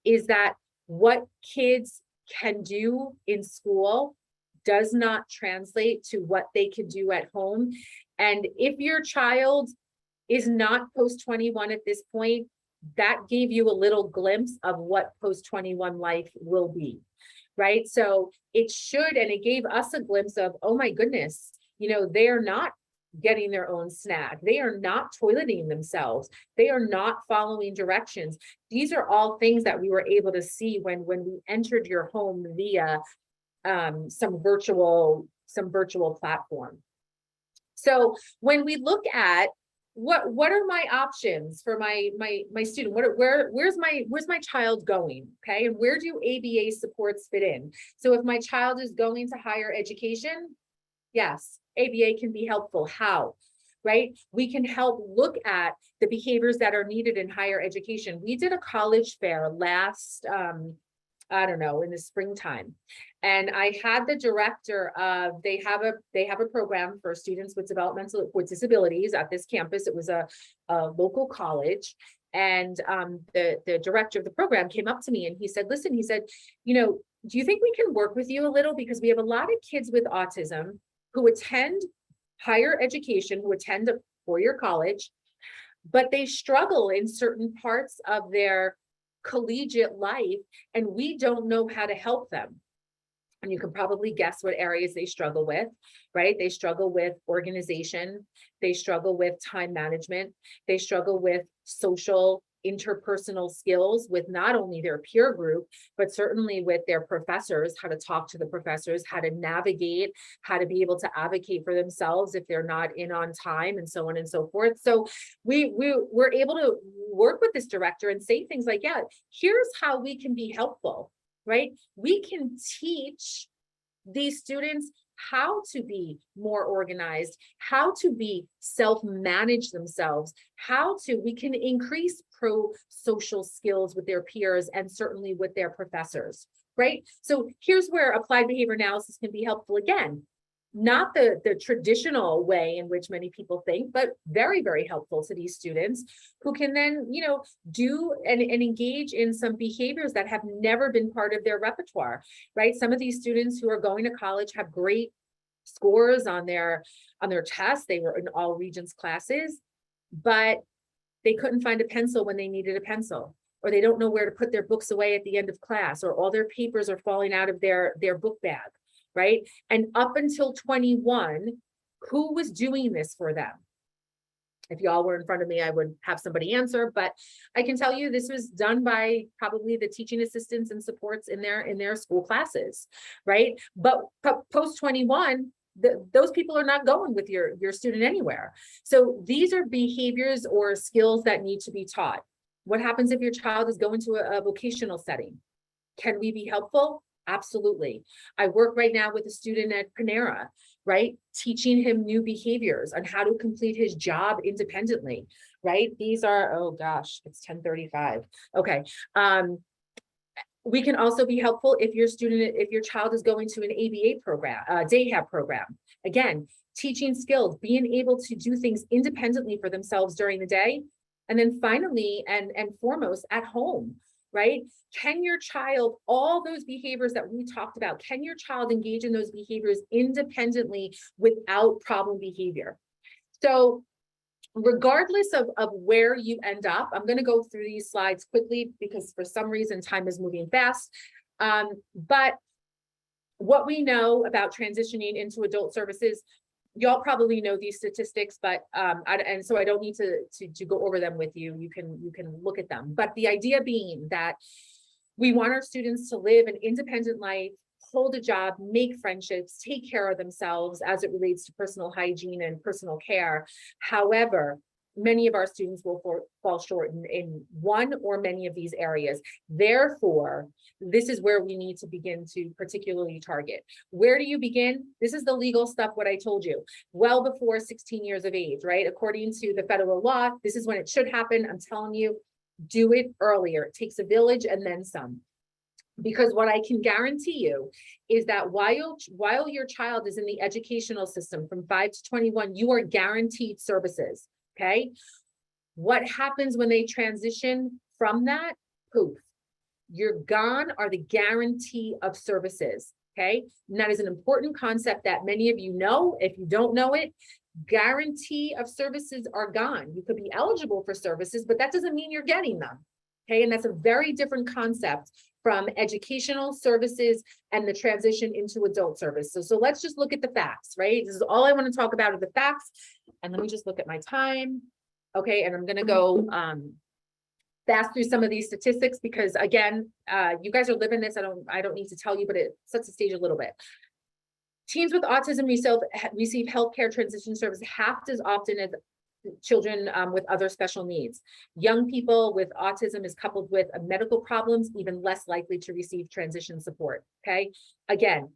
is that what kids can do in school does not translate to what they can do at home. And if your child is not post 21 at this point, that gave you a little glimpse of what post 21 life will be, right? So it should, and it gave us a glimpse of, oh my goodness, they are not getting their own snack. They are not toileting themselves. They are not following directions. These are all things that we were able to see when we entered your home via some virtual platform. So when we look at what are my options for my student, where's my child going, okay, and where do ABA supports fit in? So if my child is going to higher education, yes, ABA can be helpful. How? Right? We can help look at the behaviors that are needed in higher education. We did a college fair last, I don't know, in the springtime. And I had the director of, they have a program for students with disabilities at this campus. It was a local college. And the director of the program came up to me and he said, listen, he said, do you think we can work with you a little? Because we have a lot of kids with autism who attend higher education, who attend a four-year college, but they struggle in certain parts of their collegiate life, and we don't know how to help them. And you can probably guess what areas they struggle with, right? They struggle with organization, they struggle with time management, they struggle with social interpersonal skills with not only their peer group, but certainly with their professors, how to talk to the professors, how to navigate, how to be able to advocate for themselves if they're not in on time, and so on and so forth. So we were able to work with this director and say things like, yeah, here's how we can be helpful, right? We can teach these students how to be more organized, how to be self-manage themselves, we can increase pro-social skills with their peers and certainly with their professors, right? So here's where applied behavior analysis can be helpful again. Not the traditional way in which many people think, but very, very helpful to these students who can then, do and engage in some behaviors that have never been part of their repertoire, right? Some of these students who are going to college have great scores on their tests. They were in all Regents classes, but they couldn't find a pencil when they needed a pencil, or they don't know where to put their books away at the end of class, or all their papers are falling out of their book bag. Right? And up until 21, who was doing this for them? If y'all were in front of me, I would have somebody answer, but I can tell you this was done by probably the teaching assistants and supports in their school classes, right? But post 21, those people are not going with your student anywhere. So these are behaviors or skills that need to be taught. What happens if your child is going to a vocational setting? Can we be helpful? Absolutely. I work right now with a student at Panera, right? Teaching him new behaviors on how to complete his job independently, right? These are, oh gosh, it's 10:35. Okay. We can also be helpful if your child is going to an ABA program, day have program. Again, teaching skills, being able to do things independently for themselves during the day. And then finally, and foremost, at home, right? Can your child, all those behaviors that we talked about, can your child engage in those behaviors independently without problem behavior? So regardless of where you end up, I'm going to go through these slides quickly because for some reason time is moving fast. But what we know about transitioning into adult services, y'all probably know these statistics, but and so I don't need to go over them with you. You can look at them. But the idea being that we want our students to live an independent life, hold a job, make friendships, take care of themselves as it relates to personal hygiene and personal care. However, many of our students will fall short in one or many of these areas. Therefore, this is where we need to begin to particularly target. Where do you begin? This is the legal stuff, what I told you, well before 16 years of age, right? According to the federal law, this is when it should happen. I'm telling you, do it earlier. It takes a village and then some. Because what I can guarantee you is that while your child is in the educational system from 5 to 21, you are guaranteed services, okay? What happens when they transition from that? Poof, you're gone are the guarantee of services, okay? And that is an important concept that many of you know. If you don't know it, guarantee of services are gone. You could be eligible for services, but that doesn't mean you're getting them, okay? And that's a very different concept from educational services and the transition into adult services. So let's just look at the facts, right? This is all I want to talk about are the facts. And let me just look at my time. Okay, and I'm going to go fast through some of these statistics because again, you guys are living this. I don't need to tell you, but it sets the stage a little bit. Teens with autism receive healthcare transition service half as often as children with other special needs. Young people with autism is coupled with medical problems, even less likely to receive transition support, okay? Again,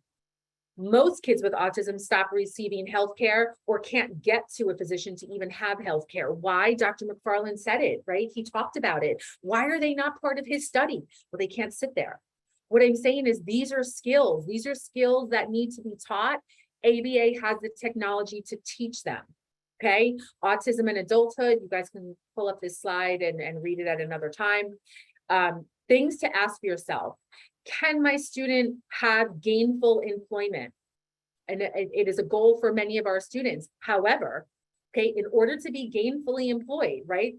most kids with autism stop receiving healthcare or can't get to a physician to even have healthcare. Why? Dr. McFarland said it, right? He talked about it. Why are they not part of his study? Well, they can't sit there. What I'm saying is these are skills. These are skills that need to be taught. ABA has the technology to teach them. Okay, autism and adulthood, you guys can pull up this slide and read it at another time. Things to ask yourself. Can my student have gainful employment? And it is a goal for many of our students. However, okay, in order to be gainfully employed, right?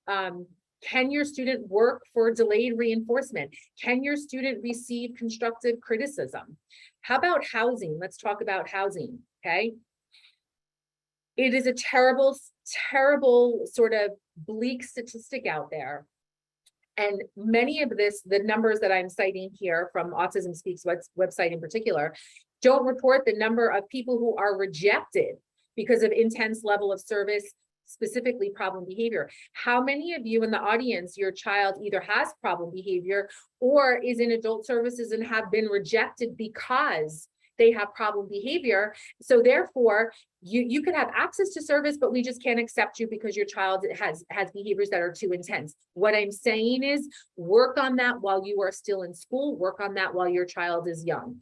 Can your student work for delayed reinforcement? Can your student receive constructive criticism? How about housing? Let's talk about housing, okay? It is a terrible, terrible sort of bleak statistic out there. And many of the numbers that I'm citing here from Autism Speaks website in particular, don't report the number of people who are rejected because of intense level of service, specifically problem behavior. How many of you in the audience, your child either has problem behavior or is in adult services and have been rejected because they have problem behavior? So therefore, you could have access to service, but we just can't accept you because your child has behaviors that are too intense. What I'm saying is work on that while you are still in school, work on that while your child is young.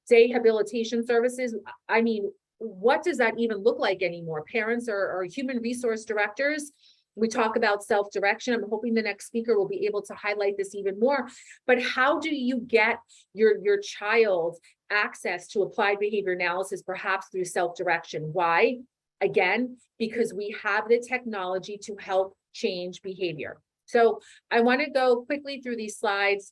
Rehabilitation services, I mean, what does that even look like anymore? Parents or human resource directors, we talk about self-direction. I'm hoping the next speaker will be able to highlight this even more. But how do you get your child access to applied behavior analysis, perhaps through self-direction? Why? Again, because we have the technology to help change behavior. So I want to go quickly through these slides.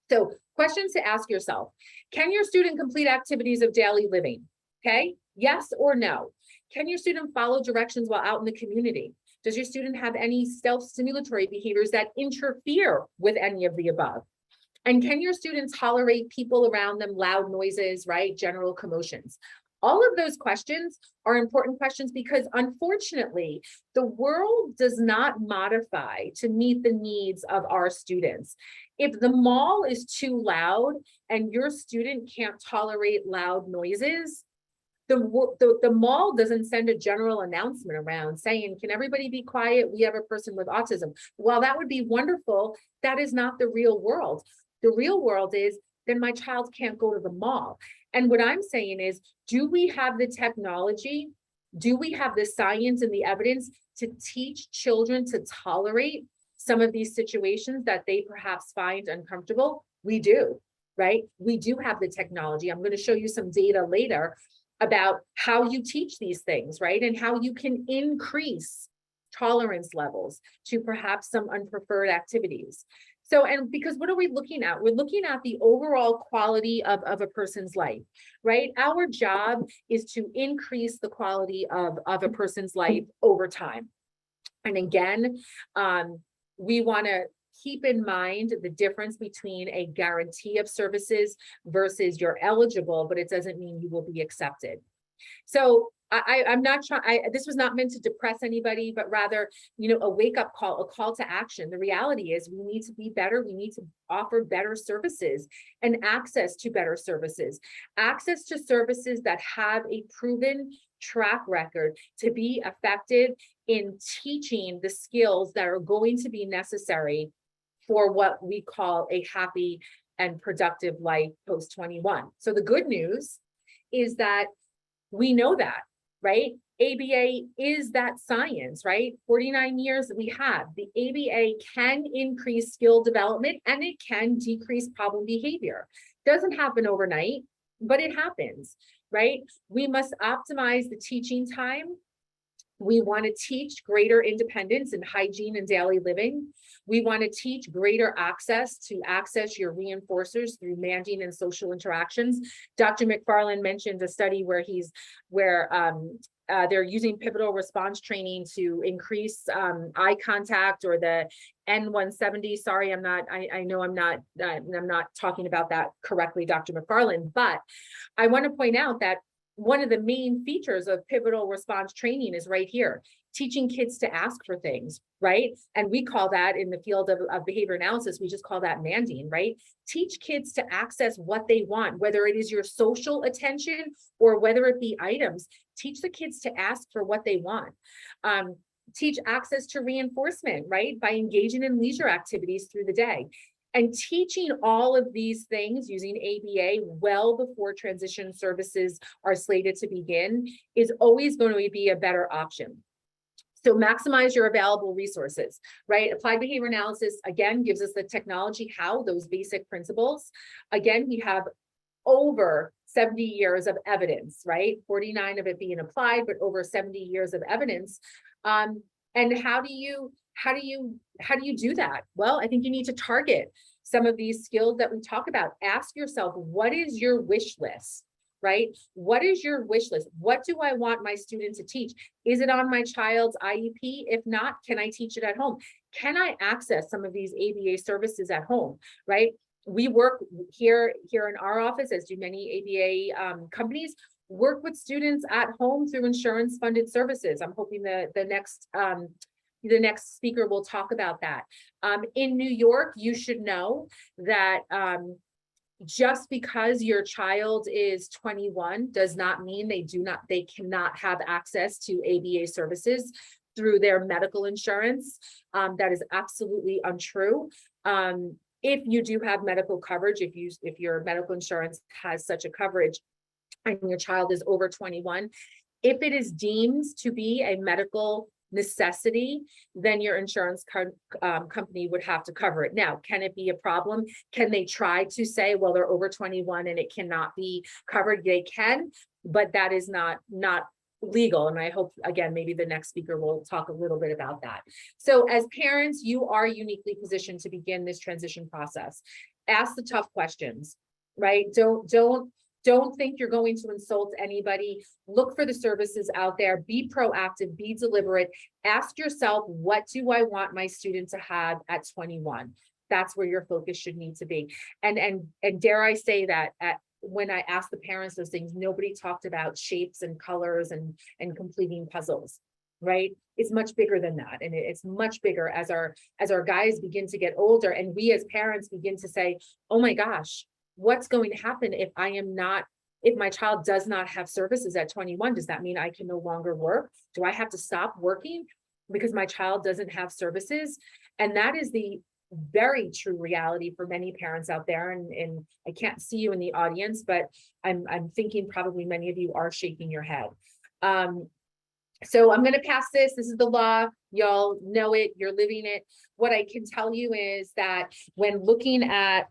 So questions to ask yourself. Can your student complete activities of daily living? Okay, yes or no? Can your student follow directions while out in the community? Does your student have any self-stimulatory behaviors that interfere with any of the above? And can your student tolerate people around them, loud noises, right? General commotions. All of those questions are important questions because unfortunately, the world does not modify to meet the needs of our students. If the mall is too loud and your student can't tolerate loud noises, the mall doesn't send a general announcement around saying, can everybody be quiet? We have a person with autism. While that would be wonderful, that is not the real world. The real world is, then my child can't go to the mall. And what I'm saying is, do we have the technology? Do we have the science and the evidence to teach children to tolerate some of these situations that they perhaps find uncomfortable? We do, right? We do have the technology. I'm going to show you some data later about how you teach these things, right? And how you can increase tolerance levels to perhaps some unpreferred activities. So, and because what are we looking at? We're looking at the overall quality of a person's life, right? Our job is to increase the quality of a person's life over time. And again, we want to keep in mind the difference between a guarantee of services versus you're eligible, but it doesn't mean you will be accepted. So I'm not trying, this was not meant to depress anybody, but rather, a wake-up call, a call to action. The reality is we need to be better. We need to offer better services and access to better services, access to services that have a proven track record to be effective in teaching the skills that are going to be necessary for what we call a happy and productive life post 21. So the good news is that we know that, right? ABA is that science, right? 49 years that we have. The ABA can increase skill development and it can decrease problem behavior. Doesn't happen overnight, but it happens, right? We must optimize the teaching time. We want to teach greater independence and hygiene in daily living. We want to teach greater access to access your reinforcers through manding and social interactions. Dr. McFarland mentioned a study where they're using pivotal response training to increase eye contact, or the N170. Sorry, I know I'm not talking about that correctly, Dr. McFarland, but I want to point out that one of the main features of pivotal response training is right here, teaching kids to ask for things, right? And we call that, in the field of behavior analysis, we just call that manding, right? Teach kids to access what they want, whether it is your social attention or whether it be items. Teach the kids to ask for what they want. Teach access to reinforcement, right? By engaging in leisure activities through the day. And teaching all of these things using ABA well before transition services are slated to begin is always going to be a better option. So maximize your available resources, right? Applied behavior analysis, again, gives us the technology, how those basic principles. Again, we have over 70 years of evidence, right? 49 of it being applied, but over 70 years of evidence. And how do you do that? Well, I think you need to target some of these skills that we talk about. Ask yourself, what is your wish list, right? What is your wish list? What do I want my student to teach? Is it on my child's IEP? If not, can I teach it at home? Can I access some of these ABA services at home, right? We work here in our office, as do many ABA companies, work with students at home through insurance funded services. I'm hoping the next speaker will talk about that. In New York, you should know that just because your child is 21 does not mean they cannot have access to ABA services through their medical insurance. That is absolutely untrue. If you do have medical coverage, if your medical insurance has such a coverage and your child is over 21, if it is deemed to be a medical necessity, then your insurance company would have to cover it. Now, can it be a problem? Can they try to say, well, they're over 21 and it cannot be covered? They can, but that is not legal. And I hope, again, maybe the next speaker will talk a little bit about that. So as parents, you are uniquely positioned to begin this transition process. Ask the tough questions, right? Don't think you're going to insult anybody. Look for the services out there. Be proactive, be deliberate. Ask yourself, what do I want my student to have at 21? That's where your focus should need to be. And dare I say that when I asked the parents those things, nobody talked about shapes and colors and completing puzzles, right? It's much bigger than that. And it's much bigger as our guys begin to get older, and we as parents begin to say, oh my gosh, what's going to happen if my child does not have services at 21? Does that mean I can no longer work? Do I have to stop working because my child doesn't have services? And that is the very true reality for many parents out there. And I can't see you in the audience, but I'm thinking probably many of you are shaking your head. So I'm going to pass this. This is the law. Y'all know it. You're living it. What I can tell you is that when looking at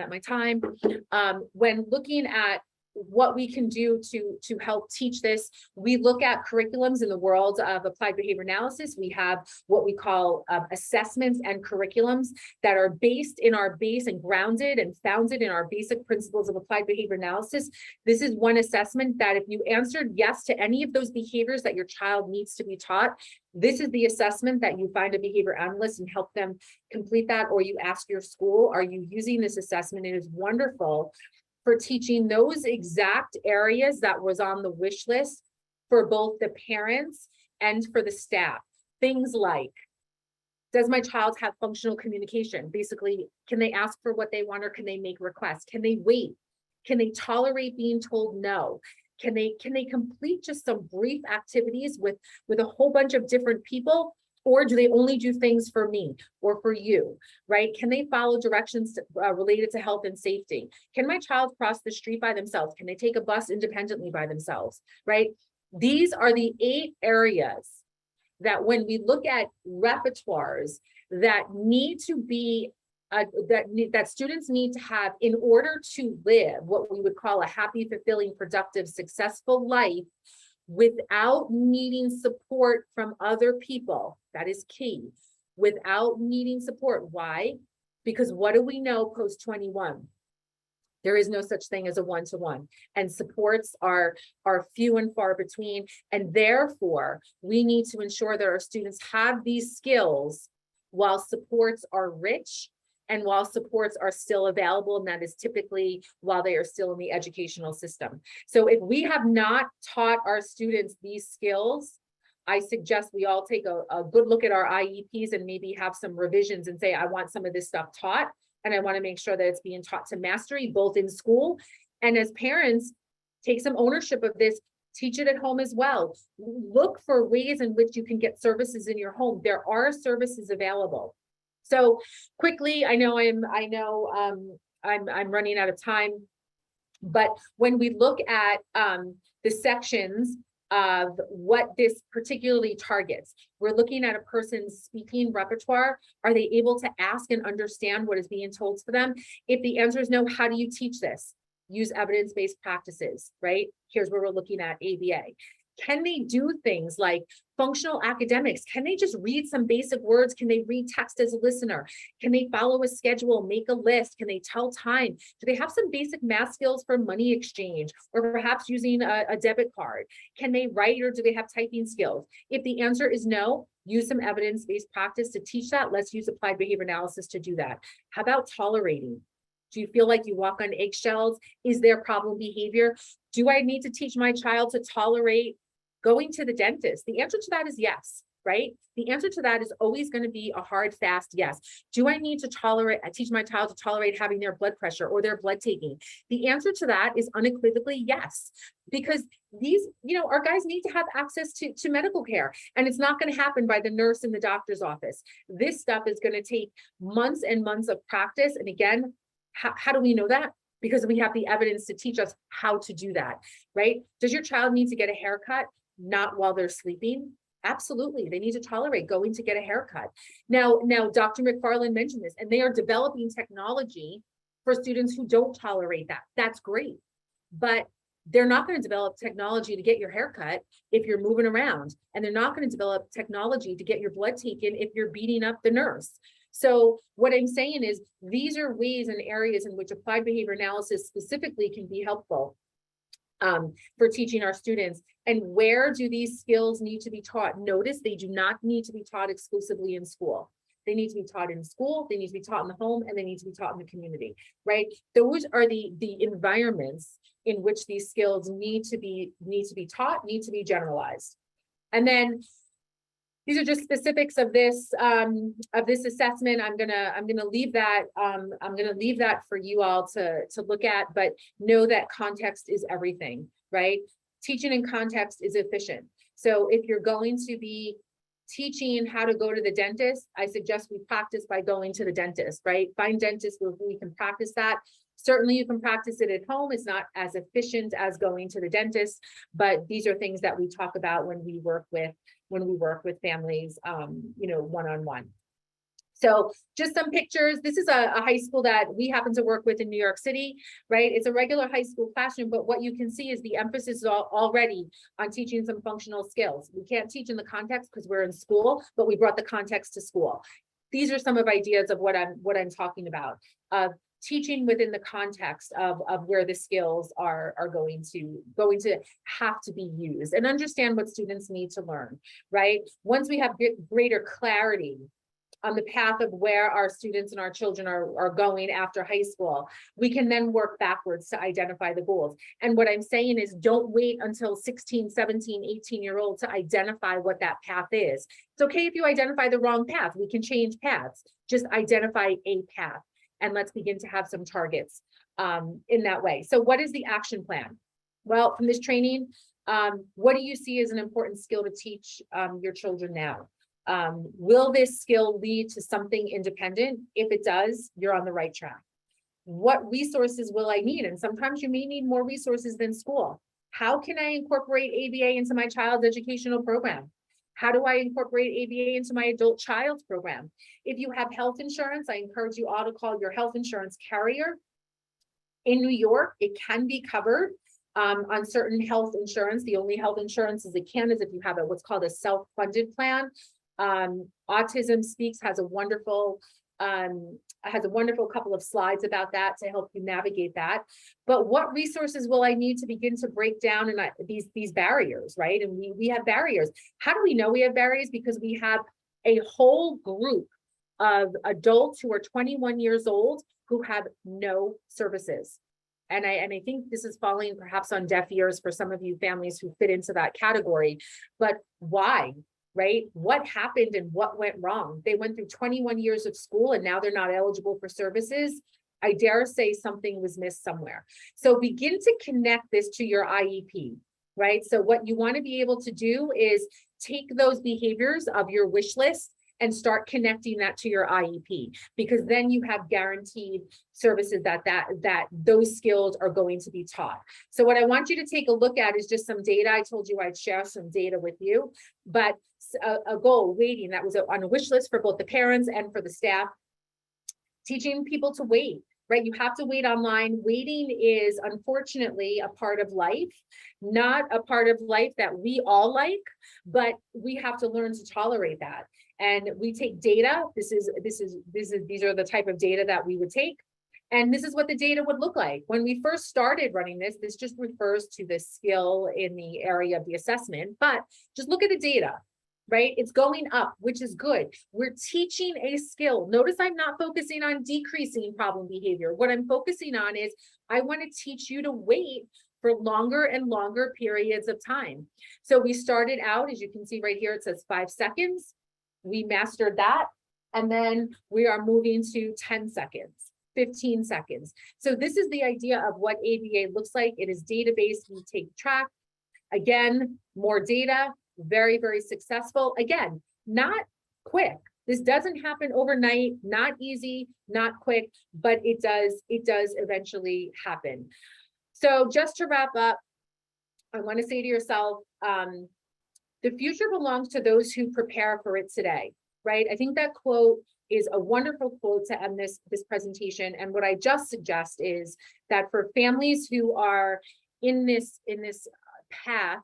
my time, when looking at what we can do to help teach this, we look at curriculums in the world of applied behavior analysis. We have what we call assessments and curriculums that are based in our base and grounded and founded in our basic principles of applied behavior analysis. This is one assessment that if you answered yes to any of those behaviors that your child needs to be taught, this is the assessment that you find a behavior analyst and help them complete that, or you ask your school, are you using this assessment? It is wonderful for teaching those exact areas that was on the wish list for both the parents and for the staff. Things like, does my child have functional communication? Basically, can they ask for what they want, or can they make requests? Can they wait? Can they tolerate being told no? Can they complete just some brief activities with a whole bunch of different people? Or do they only do things for me or for you, right? Can they follow directions related to health and safety? Can my child cross the street by themselves? Can they take a bus independently by themselves, right? These are the 8 areas that when we look at repertoires that need to be, that students need to have in order to live what we would call a happy, fulfilling, productive, successful life, without needing support from other people. That is key. Without needing support. Why? Because what do we know post 21? There is no such thing as a one-to-one, and supports are few and far between. And therefore, we need to ensure that our students have these skills while supports are rich and while supports are still available, and that is typically while they are still in the educational system. So if we have not taught our students these skills, I suggest we all take a good look at our IEPs and maybe have some revisions and say, I want some of this stuff taught, and I want to make sure that it's being taught to mastery, both in school and as parents. Take some ownership of this, teach it at home as well. Look for ways in which you can get services in your home. There are services available. So quickly, I know I'm running out of time, but when we look at the sections of what this particularly targets, we're looking at a person's speaking repertoire. Are they able to ask and understand what is being told to them? If the answer is no, how do you teach this? Use evidence-based practices, right? Here's where we're looking at ABA. Can they do things like functional academics? Can they just read some basic words? Can they read text as a listener? Can they follow a schedule, make a list? Can they tell time? Do they have some basic math skills for money exchange, or perhaps using a debit card? Can they write, or do they have typing skills? If the answer is no, use some evidence-based practice to teach that. Let's use applied behavior analysis to do that. How about tolerating? Do you feel like you walk on eggshells? Is there problem behavior? Do I need to teach my child to tolerate going to the dentist? The answer to that is yes, right? The answer to that is always going to be a hard, fast yes. Do I need to teach my child to tolerate having their blood pressure or their blood taking? The answer to that is unequivocally yes, because these, our guys need to have access to medical care, and it's not going to happen by the nurse in the doctor's office. This stuff is going to take months and months of practice. And again, how do we know that? Because we have the evidence to teach us how to do that, right? Does your child need to get a haircut? Not while they're sleeping? Absolutely. They need to tolerate going to get a haircut. Now, Dr. McFarland mentioned this, and they are developing technology for students who don't tolerate that. That's great. But they're not going to develop technology to get your haircut if you're moving around. And they're not going to develop technology to get your blood taken if you're beating up the nurse. So what I'm saying is, these are ways and areas in which applied behavior analysis specifically can be helpful for teaching our students. And where do these skills need to be taught? Notice they do not need to be taught exclusively in school. They need to be taught in school, they need to be taught in the home, and they need to be taught in the community, right? Those are the environments in which these skills need to be taught, need to be generalized. And then these are just specifics of this assessment. I'm gonna leave that for you all to look at, but know that context is everything, right? Teaching in context is efficient. So if you're going to be teaching how to go to the dentist, I suggest we practice by going to the dentist, right? Find dentists where we can practice that. Certainly you can practice it at home. It's not as efficient as going to the dentist, but these are things that we talk about when we work with families, one-on-one. So just some pictures. This is a high school that we happen to work with in New York City, right? It's a regular high school classroom, but what you can see is the emphasis is already on teaching some functional skills. We can't teach in the context because we're in school, but we brought the context to school. These are some of ideas of what I'm talking about. Teaching within the context of where the skills are going to have to be used, and understand what students need to learn, right? Once we have greater clarity on the path of where our students and our children are going after high school, we can then work backwards to identify the goals. And what I'm saying is, don't wait until 16, 17, 18-year-old to identify what that path is. It's okay if you identify the wrong path. We can change paths. Just identify a path, and let's begin to have some targets in that way. So what is the action plan? Well, from this training, what do you see as an important skill to teach your children now? Will this skill lead to something independent? If it does, you're on the right track. What resources will I need? And sometimes you may need more resources than school. How can I incorporate ABA into my child's educational program? How do I incorporate ABA into my adult child's program? If you have health insurance, I encourage you all to call your health insurance carrier. In New York, it can be covered on certain health insurance. The only health insurance is it can is if you have what's called a self-funded plan. Autism Speaks has a wonderful couple of slides about that to help you navigate that. But what resources will I need to begin to break down these barriers, right? And we have barriers. How do we know we have barriers? Because we have a whole group of adults who are 21 years old who have no services. And I think this is falling perhaps on deaf ears for some of you families who fit into that category. But why? Right? What happened and what went wrong? They went through 21 years of school and now they're not eligible for services. I dare say something was missed somewhere. So begin to connect this to your IEP, right? So what you want to be able to do is take those behaviors of your wish list and start connecting that to your IEP, because then you have guaranteed services that those skills are going to be taught. So what I want you to take a look at is just some data. I told you I'd share some data with you, but a goal, waiting, that was on a wish list for both the parents and for the staff. Teaching people to wait, right? You have to wait online. Waiting is unfortunately a part of life, not a part of life that we all like, but we have to learn to tolerate that. And we take data. These are the type of data that we would take. And this is what the data would look like. When we first started running this just refers to the skill in the area of the assessment, but just look at the data, right? It's going up, which is good. We're teaching a skill. Notice I'm not focusing on decreasing problem behavior. What I'm focusing on is I want to teach you to wait for longer and longer periods of time. So we started out, as you can see right here, it says 5 seconds. We mastered that. And then we are moving to 10 seconds, 15 seconds. So this is the idea of what ABA looks like. It is data-based. We take track. Again, more data, very, very successful. Again, not quick. This doesn't happen overnight, not easy, not quick, but it does eventually happen. So just to wrap up, I want to say to yourself, the future belongs to those who prepare for it today, right? I think that quote is a wonderful quote to end this presentation. And what I just suggest is that for families who are in this path,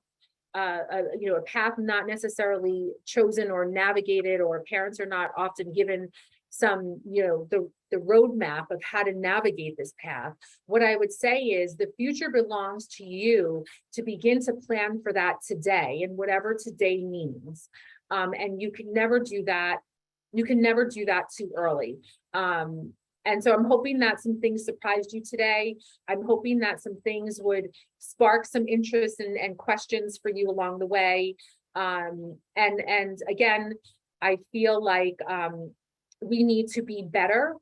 a path not necessarily chosen or navigated, or parents are not often given some, the roadmap of how to navigate this path. What I would say is the future belongs to you to begin to plan for that today, and whatever today means. And you can never do that You can never do that too early. And so I'm hoping that some things surprised you today. I'm hoping that some things would spark some interest and questions for you along the way. And again, I feel like we need to be better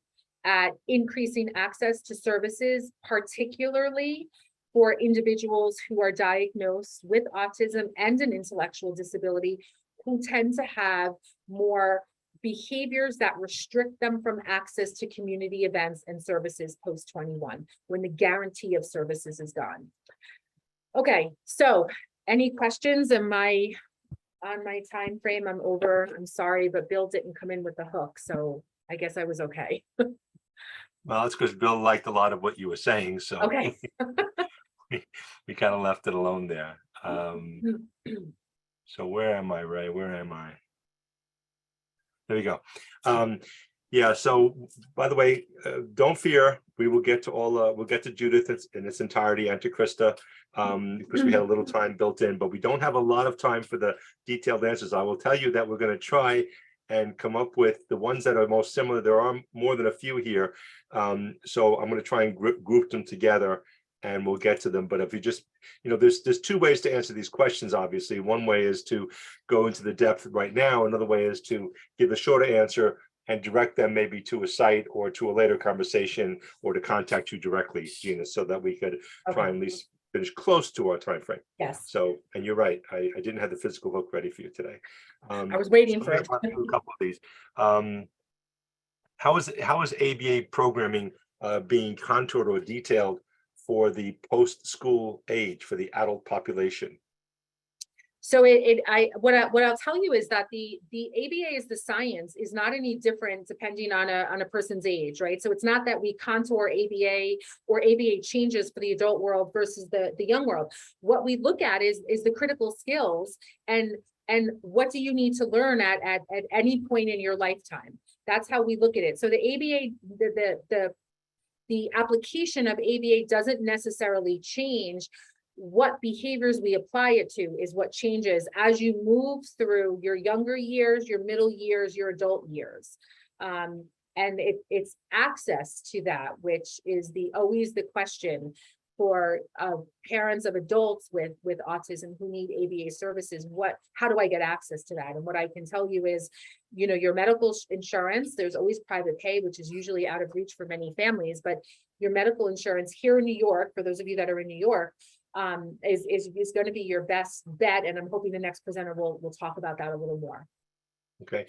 at increasing access to services, particularly for individuals who are diagnosed with autism and an intellectual disability, who tend to have more behaviors that restrict them from access to community events and services post 21, when the guarantee of services is gone. Okay, so any questions? Am I on my time frame? I'm over. I'm sorry, but Bill didn't come in with the hook, so I guess I was okay. Well, it's because Bill liked a lot of what you were saying, so Okay. we kind of left it alone there. So where am I, Ray? Where am I? There you go. Yeah, so by the way, don't fear, we will get to all, we'll get to Judith in its entirety and to Krista, because we had a little time built in, but we don't have a lot of time for the detailed answers. I will tell you that we're going to try and come up with the ones that are most similar. There are more than a few here. So I'm going to try and group them together and we'll get to them. But if you just, there's two ways to answer these questions, obviously. One way is to go into the depth right now. Another way is to give a shorter answer and direct them maybe to a site or to a later conversation or to contact you directly, Gina, so that we could try and at least finish close to our time frame. Yes. So, and you're right, I didn't have the physical hook ready for you today. I was waiting for it. A couple of these. How is ABA programming being contoured or detailed for the post-school age, for the adult population? So what I'll tell you is that the ABA is the science is not any different depending on a person's age, right? So it's not that we contour ABA or ABA changes for the adult world versus the young world. What we look at is the critical skills and what do you need to learn at any point in your lifetime. That's how we look at it. So the ABA, the application of ABA doesn't necessarily change. What behaviors we apply it to is what changes as you move through your younger years, your middle years, your adult years. And it's access to that, which is always the question for parents of adults with autism who need ABA services. How do I get access to that? And what I can tell you is, your medical insurance, there's always private pay, which is usually out of reach for many families, but your medical insurance here in New York, for those of you that are in New York, is going to be your best bet. And I'm hoping the next presenter will talk about that a little more. Okay.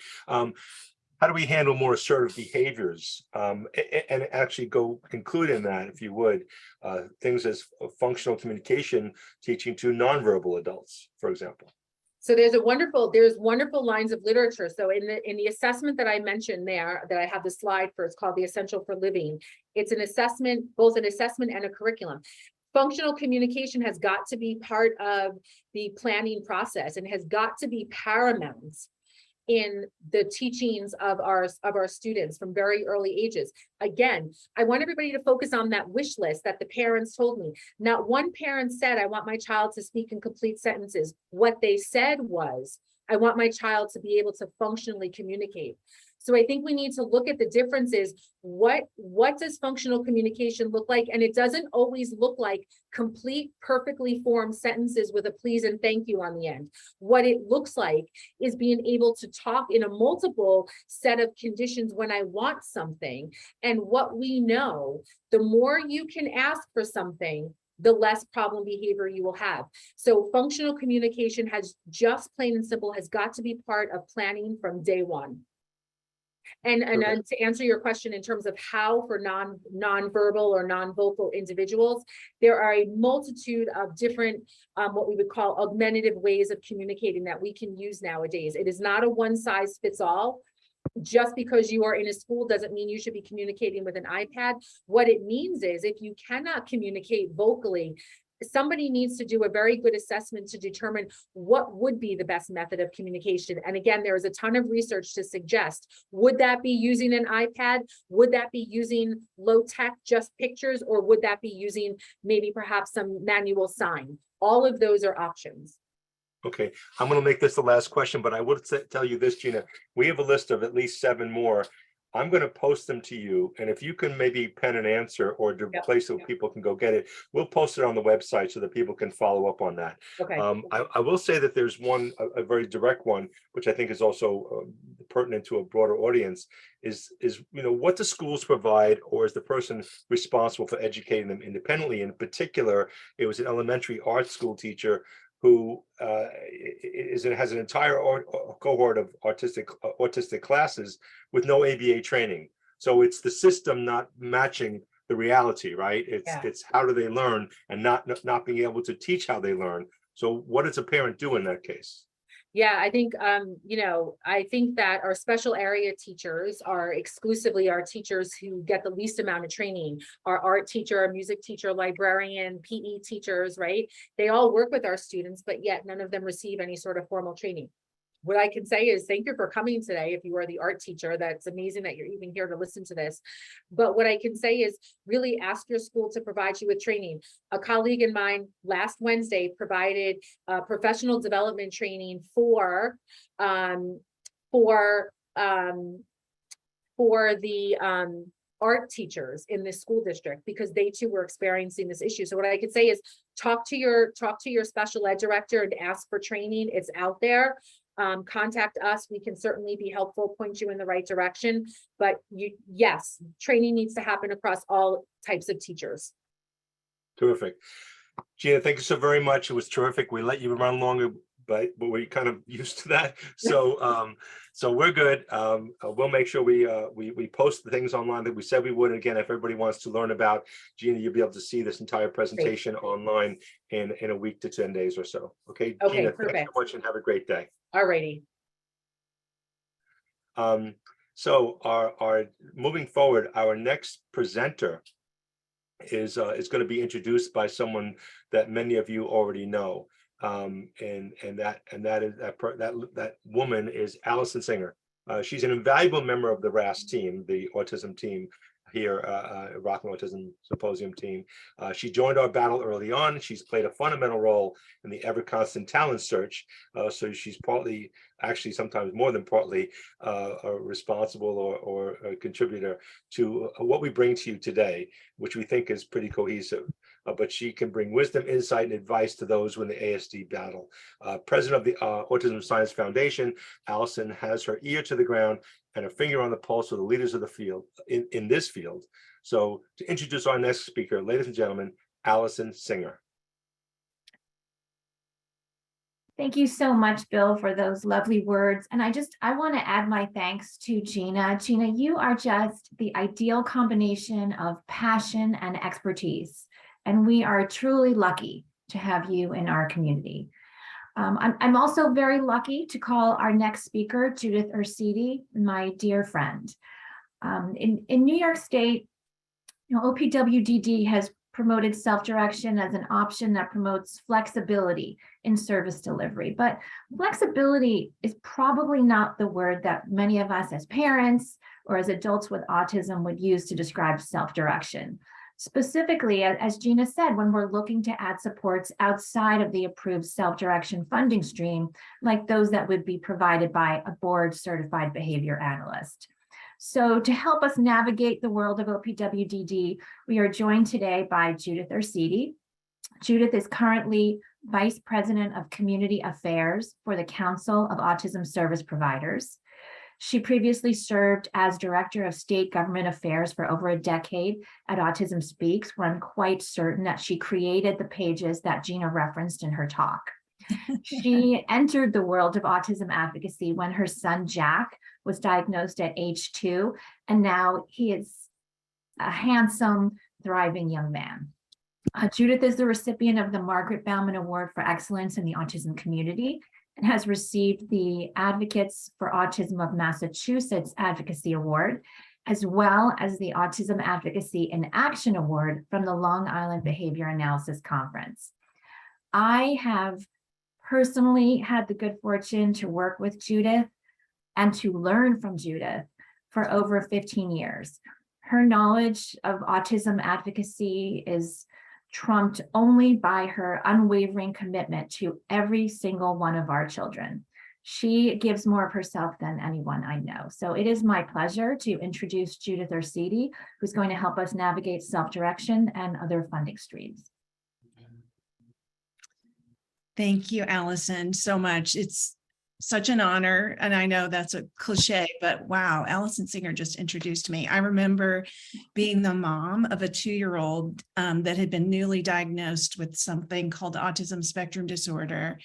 How do we handle more assertive behaviors, and actually include in that, if you would, things as functional communication, teaching to nonverbal adults, for example? So there's wonderful lines of literature. So in the assessment that I mentioned there, that I have the slide for, it's called the Essential for Living. It's an assessment, both an assessment and a curriculum. Functional communication has got to be part of the planning process and has got to be paramount in the teachings of our students from very early ages. Again, I want everybody to focus on that wish list that the parents told me. Not one parent said, I want my child to speak in complete sentences. What they said was, I want my child to be able to functionally communicate. So I think we need to look at the differences. What does functional communication look like? And it doesn't always look like complete, perfectly formed sentences with a please and thank you on the end. What it looks like is being able to talk in a multiple set of conditions when I want something. And what we know, the more you can ask for something, the less problem behavior you will have. So functional communication has just plain and simple has got to be part of planning from day one. And to answer your question in terms of how for non-verbal or non-vocal individuals, there are a multitude of different, what we would call augmentative ways of communicating that we can use nowadays. It is not a one size fits all. Just because you are in a school doesn't mean you should be communicating with an iPad. What it means is if you cannot communicate vocally, somebody needs to do a very good assessment to determine what would be the best method of communication. And again, there is a ton of research to suggest, would that be using an iPad? Would that be using low tech, just pictures? Or would that be using maybe perhaps some manual sign? All of those are options. Okay, I'm going to make this the last question, but I would tell you this, Gina. We have a list of at least 7 more. I'm going to post them to you, and if you can maybe pen an answer or do Yep. place so people can go get it, we'll post it on the website so that people can follow up on that. Okay. I will say that there's one, a very direct one, which I think is also pertinent to a broader audience, is what do schools provide, or is the person responsible for educating them independently? In particular, it was an elementary art school teacher who has an entire cohort of autistic classes with no ABA training. So it's the system not matching the reality, right? It's how do they learn, and not being able to teach how they learn. So what does a parent do in that case? Yeah, I think, I think that our special area teachers are exclusively our teachers who get the least amount of training. Our art teacher, our music teacher, librarian, PE teachers, right? They all work with our students, but yet none of them receive any sort of formal training. What I can say is thank you for coming today. If you are the art teacher, that's amazing that you're even here to listen to this. But what I can say is really ask your school to provide you with training. A colleague of mine last Wednesday provided professional development training for the art teachers in this school district, because they too were experiencing this issue. So what I could say is talk to your special ed director and ask for training. It's out there. Contact us. We can certainly be helpful, point you in the right direction. But yes, training needs to happen across all types of teachers. Terrific. Gina, thank you so very much. It was terrific. We let you run longer, but we're kind of used to that. So so we're good. We'll make sure we post the things online that we said we would. And again, if everybody wants to learn about Gina, you'll be able to see this entire presentation online in a week to 10 days or so. Okay, Gina, perfect. thanks so much and have a great day. All righty. So our moving forward, our next presenter is going to be introduced by someone that many of you already know, and that woman is Allison Singer. She's an invaluable member of the RAS team, the autism team here, Rockland Autism Symposium team. She joined our battle early on. She's played a fundamental role in the ever constant talent search. So she's partly, actually sometimes more than partly, responsible or a contributor to what we bring to you today, which we think is pretty cohesive. But she can bring wisdom, insight, and advice to those who in the ASD battle. President of the Autism Science Foundation, Allison has her ear to the ground and a finger on the pulse of the leaders of the field in this field. So to introduce our next speaker, ladies and gentlemen, Allison Singer. Thank you so much, Bill, for those lovely words. And I want to add my thanks to Gina. Gina, you are just the ideal combination of passion and expertise. And we are truly lucky to have you in our community. I'm also very lucky to call our next speaker, Judith Ursidi, my dear friend. In New York State, OPWDD has promoted self-direction as an option that promotes flexibility in service delivery. But flexibility is probably not the word that many of us as parents or as adults with autism would use to describe self-direction. Specifically, as Gina said, when we're looking to add supports outside of the approved self-direction funding stream, like those that would be provided by a board-certified behavior analyst. So to help us navigate the world of OPWDD, we are joined today by Judith Ursidi. Judith is currently Vice President of Community Affairs for the Council of Autism Service Providers. She previously served as Director of State Government Affairs for over a decade at Autism Speaks, where I'm quite certain that she created the pages that Gina referenced in her talk. She entered the world of autism advocacy when her son, Jack, was diagnosed at age 2, and now he is a handsome, thriving young man. Judith is the recipient of the Margaret Bauman Award for Excellence in the Autism Community and has received the Advocates for Autism of Massachusetts Advocacy Award, as well as the Autism Advocacy in Action Award from the Long Island Behavior Analysis Conference. I have personally had the good fortune to work with Judith and to learn from Judith for over 15 years. Her knowledge of autism advocacy is trumped only by her unwavering commitment to every single one of our children. She gives more of herself than anyone I know. So it is my pleasure to introduce Judith Orsidi, who's going to help us navigate self-direction and other funding streams. Thank you, Allison, so much. It's such an honor. And I know that's a cliche, but wow, Allison Singer just introduced me. I remember being the mom of a 2-year-old that had been newly diagnosed with something called autism spectrum disorder,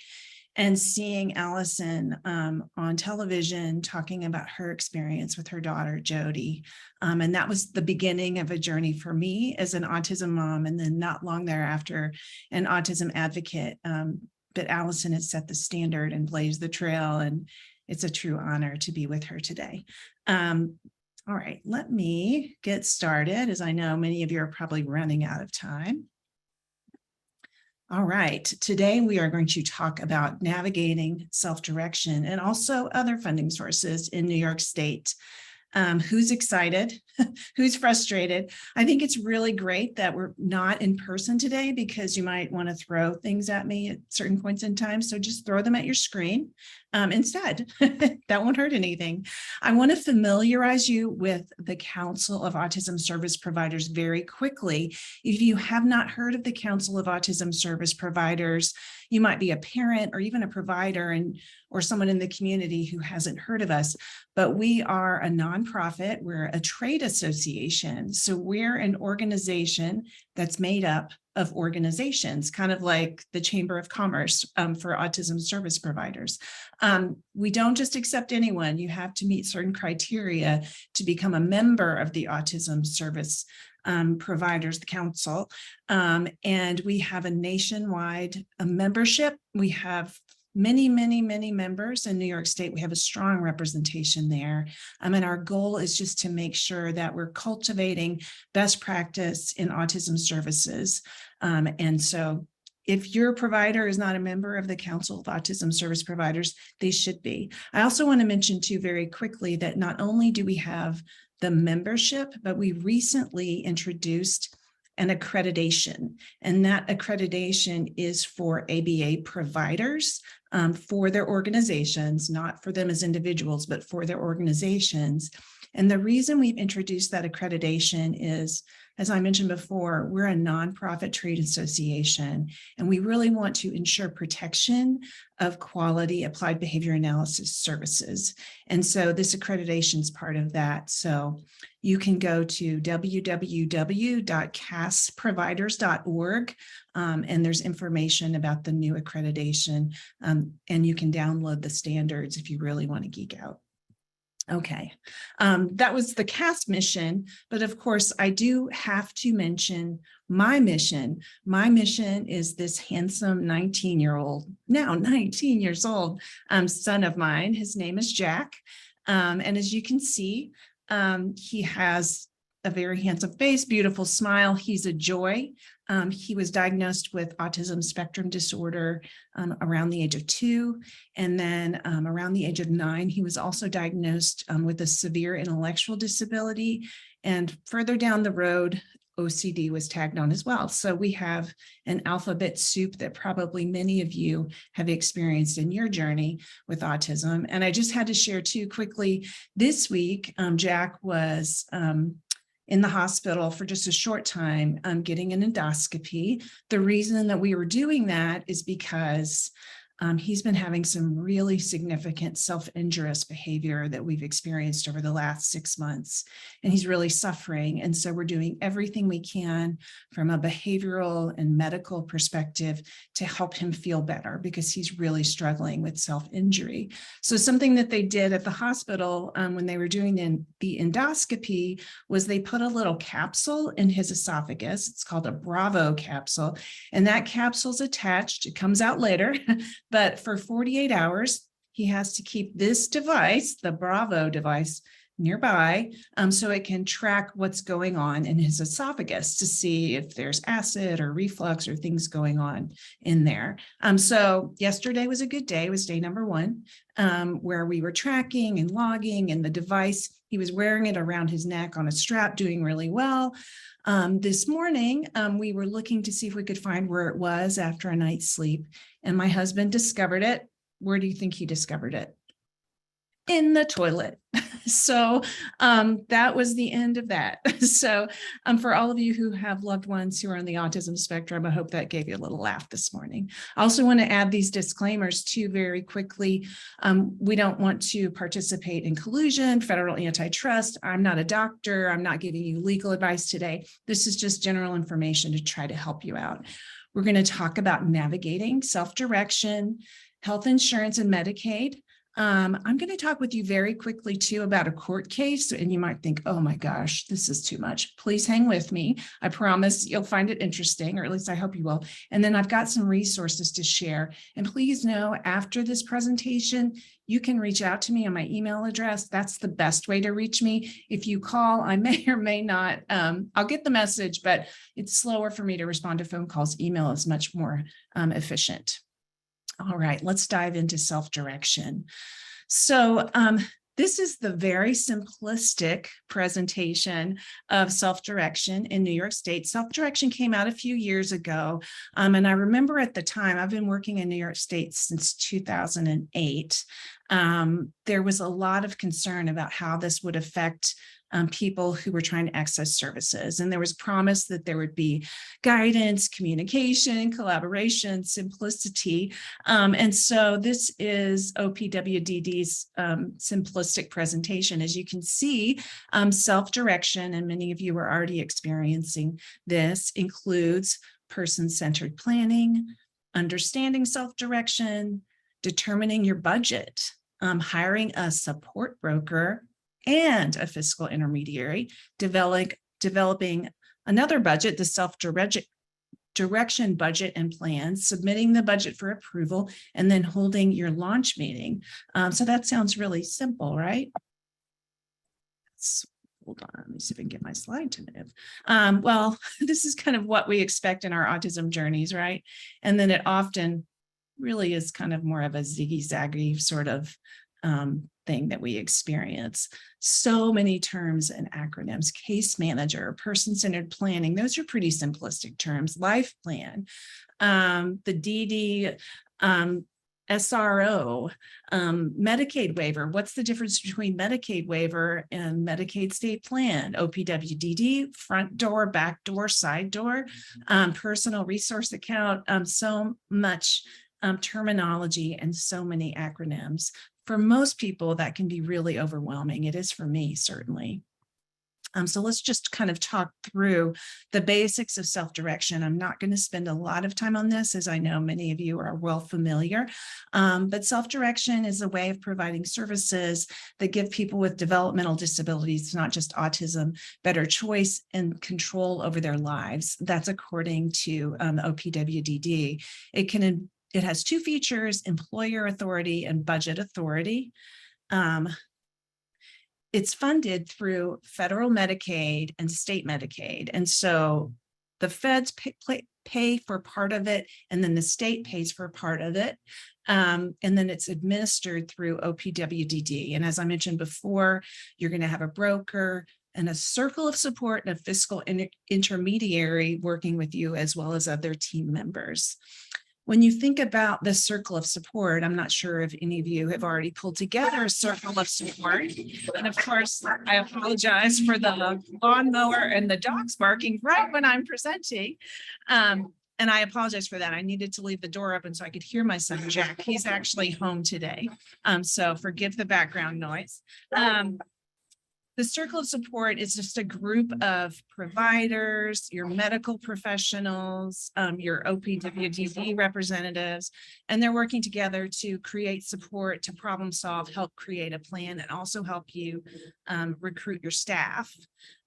and seeing Allison on television talking about her experience with her daughter, Jody. And that was the beginning of a journey for me as an autism mom. And then not long thereafter, an autism advocate. But Allison has set the standard and blazed the trail, and it's a true honor to be with her today. All right, let me get started, as I know many of you are probably running out of time. All right, today we are going to talk about navigating self-direction and also other funding sources in New York State. Who's excited? Who's frustrated? I think it's really great that we're not in person today, because you might want to throw things at me at certain points in time. So just throw them at your screen instead. That won't hurt anything. I want to familiarize you with the Council of Autism Service Providers very quickly. If you have not heard of the Council of Autism Service Providers, you might be a parent or even a provider or someone in the community who hasn't heard of us, but we are a nonprofit. We're a trade association. So we're an organization that's made up of organizations, kind of like the Chamber of Commerce for autism service providers. We don't just accept anyone. You have to meet certain criteria to become a member of the Autism Service Providers, the Council. And we have a nationwide membership. We have many members in New York State. We have a strong representation there. And our goal is just to make sure that we're cultivating best practice in autism services. And so if your provider is not a member of the Council of Autism Service Providers, they should be. I also want to mention too very quickly that not only do we have the membership, but we recently introduced an accreditation, and that accreditation is for ABA providers for their organizations, not for them as individuals, but for their organizations. And the reason we've introduced that accreditation is, as I mentioned before, we're a nonprofit trade association, and we really want to ensure protection of quality applied behavior analysis services. And so this accreditation is part of that. So you can go to www.casproviders.org, and there's information about the new accreditation, and you can download the standards if you really want to geek out. Okay, that was the CAS mission, but of course I do have to mention my mission. My mission is this handsome 19-year-old, now 19 years old, son of mine. His name is Jack. And as you can see, he has a very handsome face, beautiful smile. He's a joy. He was diagnosed with autism spectrum disorder around the age of 2. And then around the age of 9, he was also diagnosed with a severe intellectual disability. And further down the road, OCD was tagged on as well. So we have an alphabet soup that probably many of you have experienced in your journey with autism. And I just had to share too quickly, this week, Jack was in the hospital for just a short time, getting an endoscopy. The reason that we were doing that is because he's been having some really significant self-injurious behavior that we've experienced over the last 6 months, and he's really suffering. And so we're doing everything we can from a behavioral and medical perspective to help him feel better, because he's really struggling with self-injury. So something that they did at the hospital when they were doing the endoscopy was they put a little capsule in his esophagus. It's called a Bravo capsule, and that capsule's attached. It comes out later. But for 48 hours, he has to keep this device, the Bravo device, nearby, so it can track what's going on in his esophagus to see if there's acid or reflux or things going on in there. So yesterday was a good day. It was day number 1, where we were tracking and logging, and the device, he was wearing it around his neck on a strap, doing really well. This morning, we were looking to see if we could find where it was after a night's sleep, and my husband discovered it. Where do you think he discovered it? In the toilet. So that was the end of that. So for all of you who have loved ones who are on the autism spectrum, I hope that gave you a little laugh this morning. I also want to add these disclaimers too very quickly. We don't want to participate in collusion, federal antitrust. I'm not a doctor. I'm not giving you legal advice today. This is just general information to try to help you out. We're going to talk about navigating self-direction, health insurance, and Medicaid. I'm going to talk with you very quickly too about a court case, and you might think, oh my gosh, this is too much. Please hang with me. I promise you'll find it interesting, or at least I hope you will. And then I've got some resources to share. And please know, after this presentation, you can reach out to me on my email address. That's the best way to reach me. If you call, I may or may not, I'll get the message, but it's slower for me to respond to phone calls. Email is much more efficient. All right, let's dive into self-direction. So this is the very simplistic presentation of self-direction in New York State. Self-direction came out a few years ago. And I remember at the time, I've been working in New York State since 2008. There was a lot of concern about how this would affect people who were trying to access services. And there was promise that there would be guidance, communication, collaboration, simplicity. And so this is OPWDD's simplistic presentation. As you can see, self-direction, and many of you are already experiencing this, includes person-centered planning, understanding self-direction, determining your budget, hiring a support broker, and a fiscal intermediary, developing another budget, the self-direction budget and plan, submitting the budget for approval, and then holding your launch meeting. So that sounds really simple, right? Hold on, let me see if I can get my slide to move. Well, this is kind of what we expect in our autism journeys, right? And then it often really is kind of more of a ziggy-zaggy sort of thing that we experience. So many terms and acronyms: case manager, person-centered planning. Those are pretty simplistic terms. Life plan, the DD, SRO, Medicaid waiver. What's the difference between Medicaid waiver and Medicaid state plan? OPWDD, front door, back door, side door, personal resource account. So much terminology and so many acronyms. For most people, that can be really overwhelming. It is for me, certainly. So let's just kind of talk through the basics of self-direction. I'm not going to spend a lot of time on this, as I know many of you are well familiar, but self-direction is a way of providing services that give people with developmental disabilities, not just autism, better choice and control over their lives. That's according to OPWDD. It has 2 features: employer authority and budget authority. It's funded through federal Medicaid and state Medicaid. And so the feds pay for part of it, and then the state pays for part of it. And then it's administered through OPWDD. And as I mentioned before, you're going to have a broker and a circle of support and a fiscal intermediary working with you, as well as other team members. When you think about the circle of support, I'm not sure if any of you have already pulled together a circle of support. And of course, I apologize for the lawnmower and the dogs barking right when I'm presenting. And I apologize for that. I needed to leave the door open so I could hear my son, Jack. He's actually home today. So forgive the background noise. The circle of support is just a group of providers, your medical professionals, your OPWDD representatives, and they're working together to create support, to problem solve, help create a plan, and also help you recruit your staff.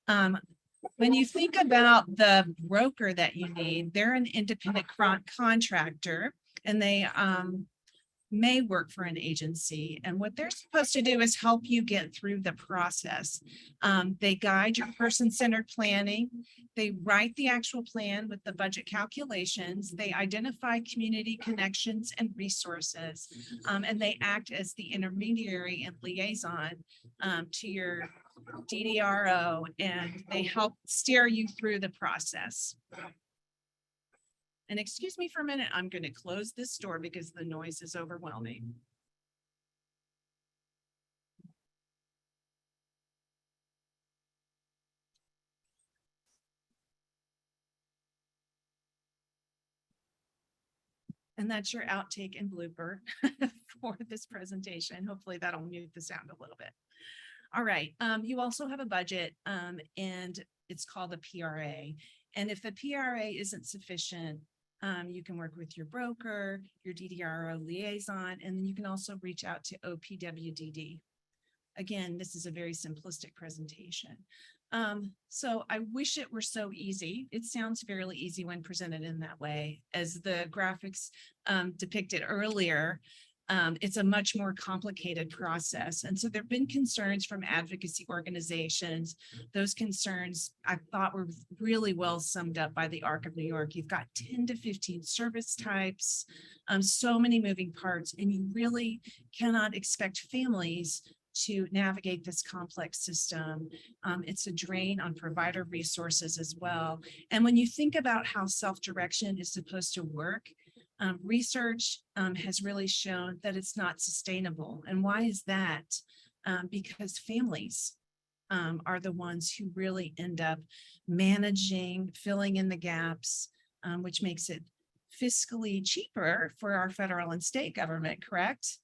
When you think about the broker that you need, they're an independent contractor, and they may work for an agency. And what they're supposed to do is help you get through the process. They guide your person-centered planning. They write the actual plan with the budget calculations. They identify community connections and resources. And they act as the intermediary and liaison to your DDRO, and they help steer you through the process. And excuse me for a minute, I'm going to close this door because the noise is overwhelming. And that's your outtake and blooper for this presentation. Hopefully that'll mute the sound a little bit. All right, you also have a budget and it's called a PRA. And if the PRA isn't sufficient, you can work with your broker, your DDRO liaison, and then you can also reach out to OPWDD. Again, this is a very simplistic presentation. So I wish it were so easy. It sounds fairly easy when presented in that way. As the graphics depicted earlier, it's a much more complicated process. And so there have been concerns from advocacy organizations. Those concerns I thought were really well summed up by the ARC of New York. You've got 10 to 15 service types, so many moving parts, and you really cannot expect families to navigate this complex system. It's a drain on provider resources as well. And when you think about how self-direction is supposed to work, research has really shown that it's not sustainable. And why is that? Because families are the ones who really end up managing, filling in the gaps, which makes it fiscally cheaper for our federal and state government, correct?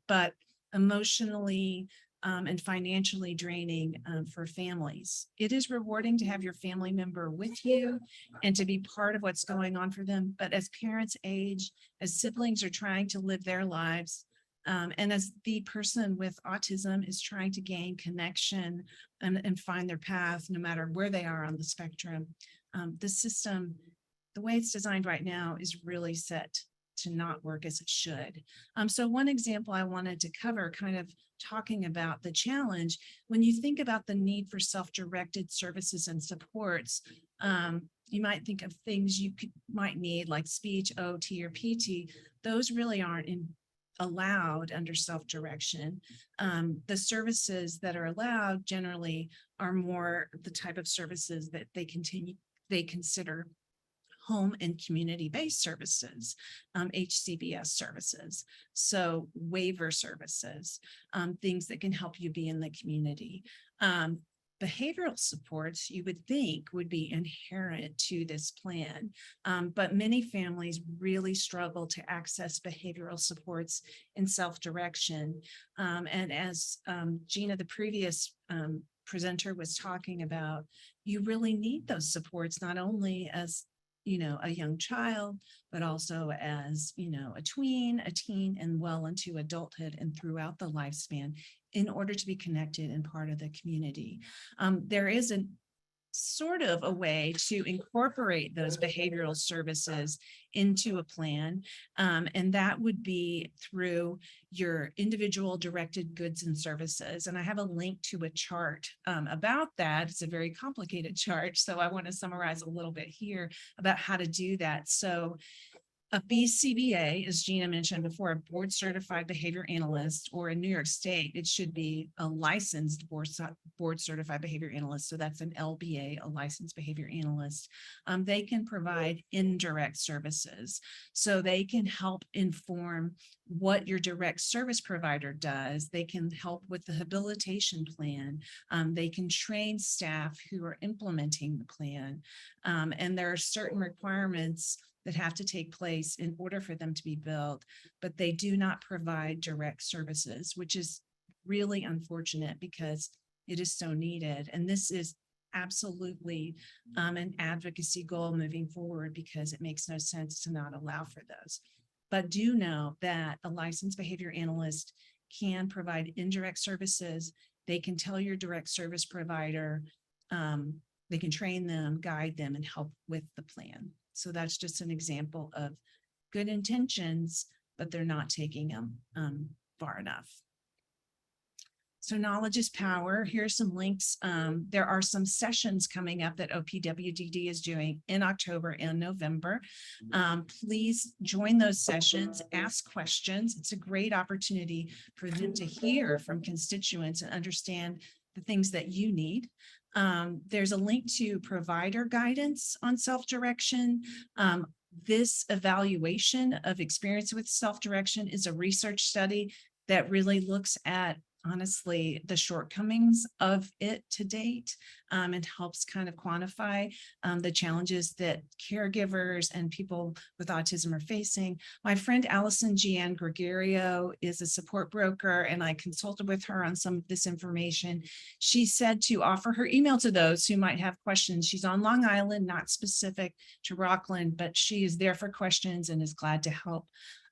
But emotionally and financially draining for families. It is rewarding to have your family member with you and to be part of what's going on for them. But as parents age, as siblings are trying to live their lives, and as the person with autism is trying to gain connection and find their path, no matter where they are on the spectrum, the system, the way it's designed right now, is really set to not work as it should. So one example I wanted to cover, kind of talking about the challenge, when you think about the need for self-directed services and supports, you might think of things you might need like speech, OT, or PT. Those really aren't allowed under self-direction. The services that are allowed generally are more the type of services that they consider home and community-based services, HCBS services, so waiver services, things that can help you be in the community. Behavioral supports, you would think, would be inherent to this plan, but many families really struggle to access behavioral supports in self-direction. And as Gina, the previous presenter, was talking about, you really need those supports, not only as a young child, but also as, a tween, a teen, and well into adulthood and throughout the lifespan, in order to be connected and part of the community. There is a sort of a way to incorporate those behavioral services into a plan. And that would be through your individual directed goods and services. And I have a link to a chart about that. It's a very complicated chart, so I want to summarize a little bit here about how to do that. So a BCBA, as Gina mentioned before, a board certified behavior analyst, or in New York State, it should be a licensed board certified behavior analyst. So that's an LBA, a licensed behavior analyst. They can provide indirect services. So they can help inform what your direct service provider does. They can help with the habilitation plan. They can train staff who are implementing the plan. And there are certain requirements that have to take place in order for them to be built, but they do not provide direct services, which is really unfortunate because it is so needed. And this is absolutely an advocacy goal moving forward, because it makes no sense to not allow for those. But do know that a licensed behavior analyst can provide indirect services. They can tell your direct service provider, they can train them, guide them, and help with the plan. So that's just an example of good intentions, but they're not taking them far enough. So knowledge is power. Here's some links. There are some sessions coming up that OPWDD is doing in October and November. Please join those sessions, ask questions. It's a great opportunity for them to hear from constituents and understand the things that you need. There's a link to provider guidance on self-direction. This evaluation of experience with self-direction is a research study that really looks at, honestly, the shortcomings of it to date, and helps kind of quantify the challenges that caregivers and people with autism are facing. My friend Allison Gian Gregorio is a support broker, and I consulted with her on some of this information. She said to offer her email to those who might have questions. She's on Long Island, not specific to Rockland, but she is there for questions and is glad to help.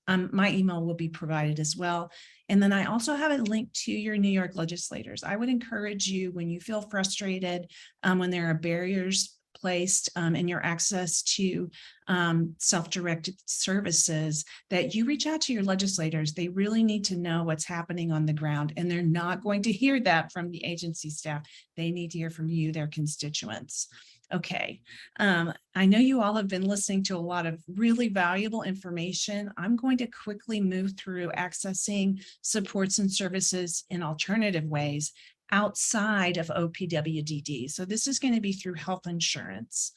My email will be provided as well. And then I also have a link to your New York legislators. I would encourage you, when you feel frustrated, when there are barriers placed in your access to self-directed services, that you reach out to your legislators. They really need to know what's happening on the ground, and they're not going to hear that from the agency staff. They need to hear from you, their constituents. Okay, I know you all have been listening to a lot of really valuable information. I'm going to quickly move through accessing supports and services in alternative ways outside of OPWDD. So this is going to be through health insurance.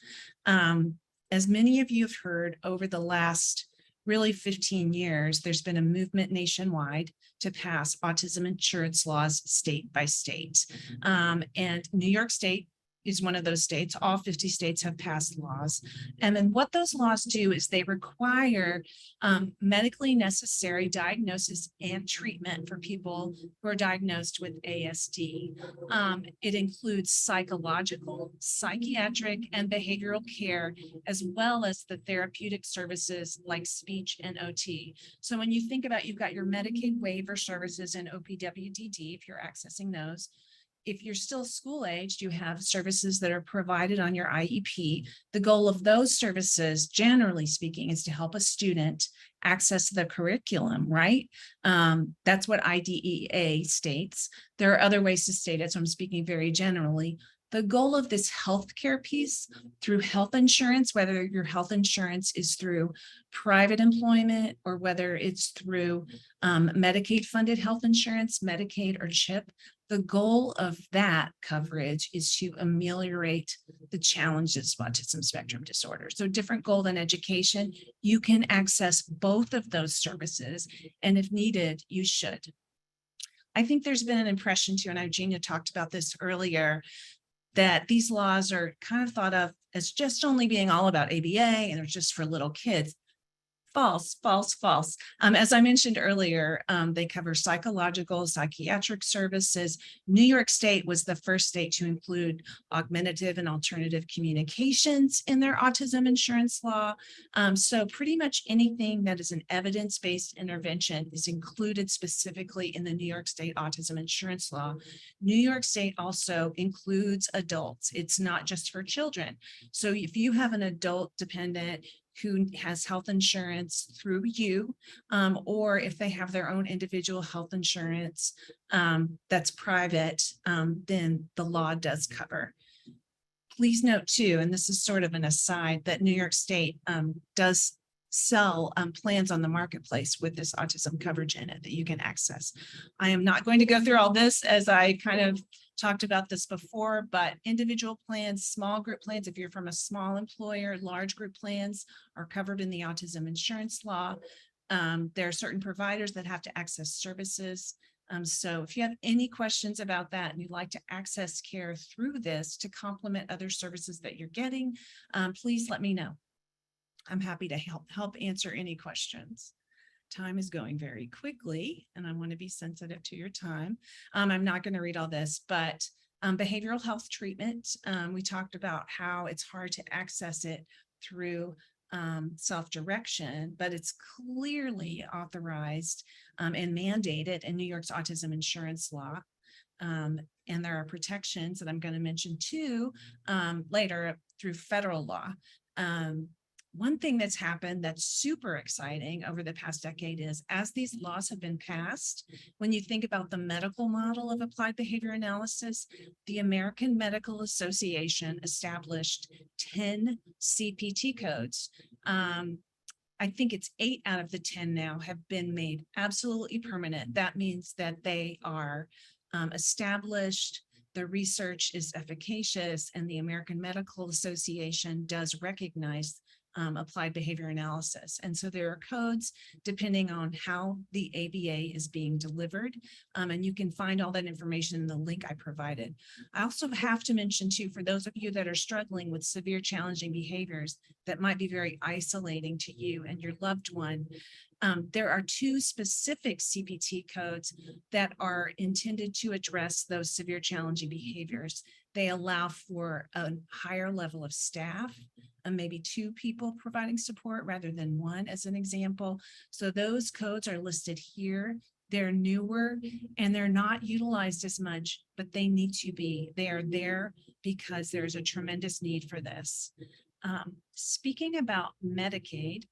As many of you have heard, over the last really 15 years, there's been a movement nationwide to pass autism insurance laws state by state. And New York State is one of those states. All 50 states have passed laws. And then what those laws do is they require medically necessary diagnosis and treatment for people who are diagnosed with ASD. It includes psychological, psychiatric, and behavioral care, as well as the therapeutic services like speech and OT. So when you think about, you've got your Medicaid waiver services and OPWDD, if you're accessing those. If you're still school-aged, you have services that are provided on your IEP. The goal of those services, generally speaking, is to help a student access the curriculum, right? That's what IDEA states. There are other ways to state it, so I'm speaking very generally. The goal of this healthcare piece through health insurance, whether your health insurance is through private employment or whether it's through Medicaid-funded health insurance, Medicaid or CHIP, the goal of that coverage is to ameliorate the challenges of autism spectrum disorder. So different goal than education, you can access both of those services, and if needed, you should. I think there's been an impression too, and Eugenia talked about this earlier, that these laws are kind of thought of as just only being all about ABA and they're just for little kids. False, false, false. As I mentioned earlier, they cover psychological, psychiatric services. New York State was the first state to include augmentative and alternative communications in their autism insurance law. So pretty much anything that is an evidence-based intervention is included specifically in the New York State autism insurance law. New York State also includes adults. It's not just for children. So if you have an adult dependent who has health insurance through you, or if they have their own individual health insurance that's private, then the law does cover. Please note too, and this is sort of an aside, that New York State does sell plans on the marketplace with this autism coverage in it that you can access. I am not going to go through all this, as I kind of talked about this before, but individual plans, small group plans, if you're from a small employer, large group plans are covered in the autism insurance law. There are certain providers that have to access services. So if you have any questions about that and you'd like to access care through this to complement other services that you're getting, please let me know. I'm happy to help answer any questions. Time is going very quickly, and I want to be sensitive to your time. I'm not going to read all this, but behavioral health treatment, we talked about how it's hard to access it through self-direction, but it's clearly authorized and mandated in New York's autism insurance law. And there are protections that I'm going to mention too later through federal law. One thing that's happened that's super exciting over the past decade is as these laws have been passed, when you think about the medical model of applied behavior analysis, the American Medical Association established 10 CPT codes. I think it's 8 out of the 10 now have been made absolutely permanent. That means that they are established, the research is efficacious, and the American Medical Association does recognize applied behavior analysis. And so there are codes depending on how the ABA is being delivered. And you can find all that information in the link I provided. I also have to mention too, for those of you that are struggling with severe challenging behaviors that might be very isolating to you and your loved one, there are 2 specific CPT codes that are intended to address those severe challenging behaviors. They allow for a higher level of staff, and maybe 2 people providing support rather than 1, as an example. So those codes are listed here. They're newer and they're not utilized as much, but they need to be. They are there because there's a tremendous need for this. Speaking about Medicaid,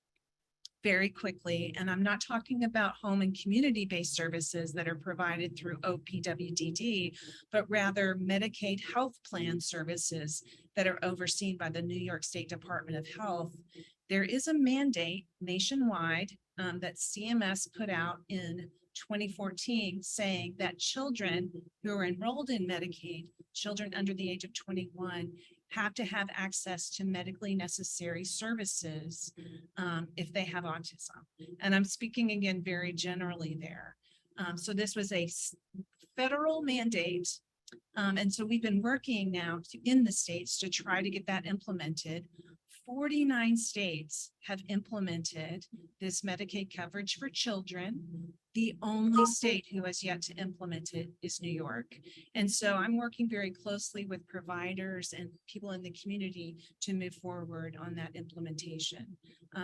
very quickly, and I'm not talking about home and community-based services that are provided through OPWDD, but rather Medicaid health plan services that are overseen by the New York State Department of Health. There is a mandate nationwide that CMS put out in 2014 saying that children who are enrolled in Medicaid, children under the age of 21, have to have access to medically necessary services if they have autism. And I'm speaking again very generally there. So this was a federal mandate. And so we've been working now in the states to try to get that implemented. 49 states have implemented this Medicaid coverage for children. The only state who has yet to implement it is New York. And so I'm working very closely with providers and people in the community to move forward on that implementation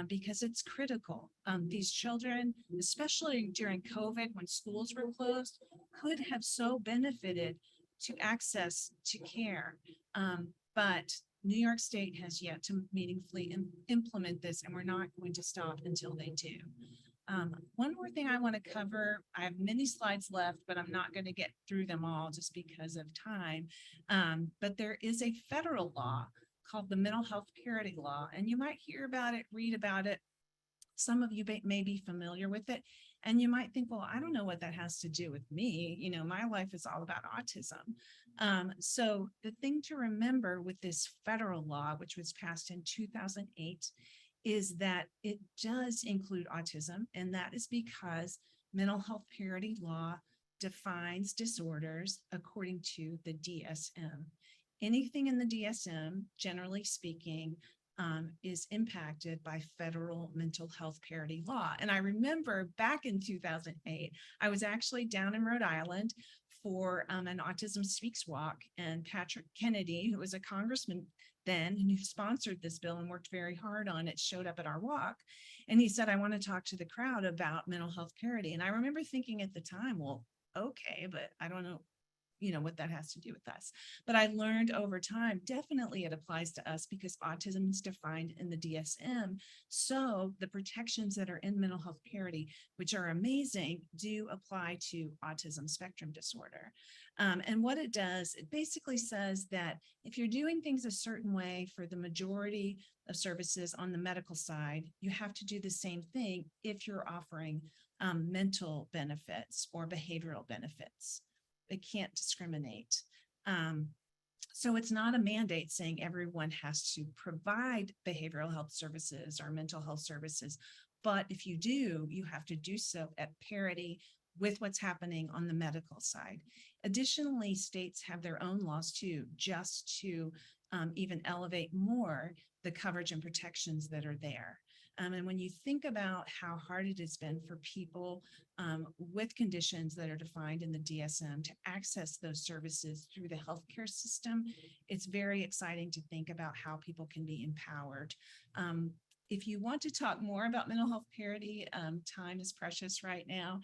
because it's critical. These children, especially during COVID when schools were closed, could have so benefited to access to care. But New York State has yet to meaningfully implement this, and we're not going to stop until they do. One more thing I want to cover, I have many slides left, but I'm not going to get through them all just because of time. But there is a federal law called the Mental Health Parity Law, and you might hear about it, read about it. Some of you may be familiar with it, and you might think, well, I don't know what that has to do with me. You know, my life is all about autism. So the thing to remember with this federal law, which was passed in 2008, is that it does include autism, and that is because mental health parity law defines disorders according to the DSM. Anything in the DSM, generally speaking, is impacted by federal mental health parity law. And I remember back in 2008, I was actually down in Rhode Island for an Autism Speaks walk, and Patrick Kennedy, who was a congressman then and who sponsored this bill and worked very hard on it, showed up at our walk. And he said, I want to talk to the crowd about mental health parity. And I remember thinking at the time, well, okay, but I don't know, you know, what that has to do with us. But I learned over time, definitely it applies to us because autism is defined in the DSM. So the protections that are in mental health parity, which are amazing, do apply to autism spectrum disorder. And what it does, it basically says that if you're doing things a certain way for the majority of services on the medical side, you have to do the same thing if you're offering mental benefits or behavioral benefits. They can't discriminate. So it's not a mandate saying everyone has to provide behavioral health services or mental health services. But if you do, you have to do so at parity with what's happening on the medical side. Additionally, states have their own laws too, just to even elevate more the coverage and protections that are there. And when you think about how hard it has been for people with conditions that are defined in the DSM to access those services through the healthcare system, it's very exciting to think about how people can be empowered. If you want to talk more about mental health parity, time is precious right now.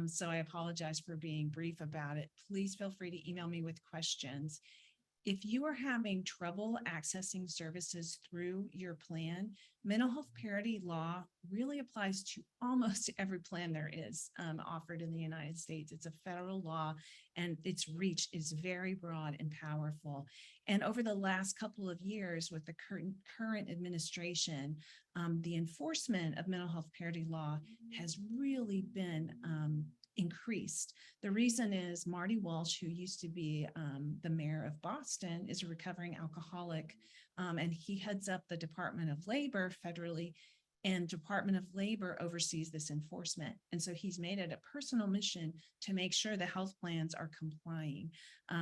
So I apologize for being brief about it. Please feel free to email me with questions. if you are having trouble accessing services through your plan, mental health parity law really applies to almost every plan there is offered in the United States. It's a federal law, and its reach is very broad and powerful. And over the last couple of years with the current administration, the enforcement of mental health parity law has really been increased. The reason is Marty Walsh, who used to be the mayor of Boston, is a recovering alcoholic, and he heads up the Department of Labor federally, and Department of Labor oversees this enforcement. And so he's made it a personal mission to make sure the health plans are complying.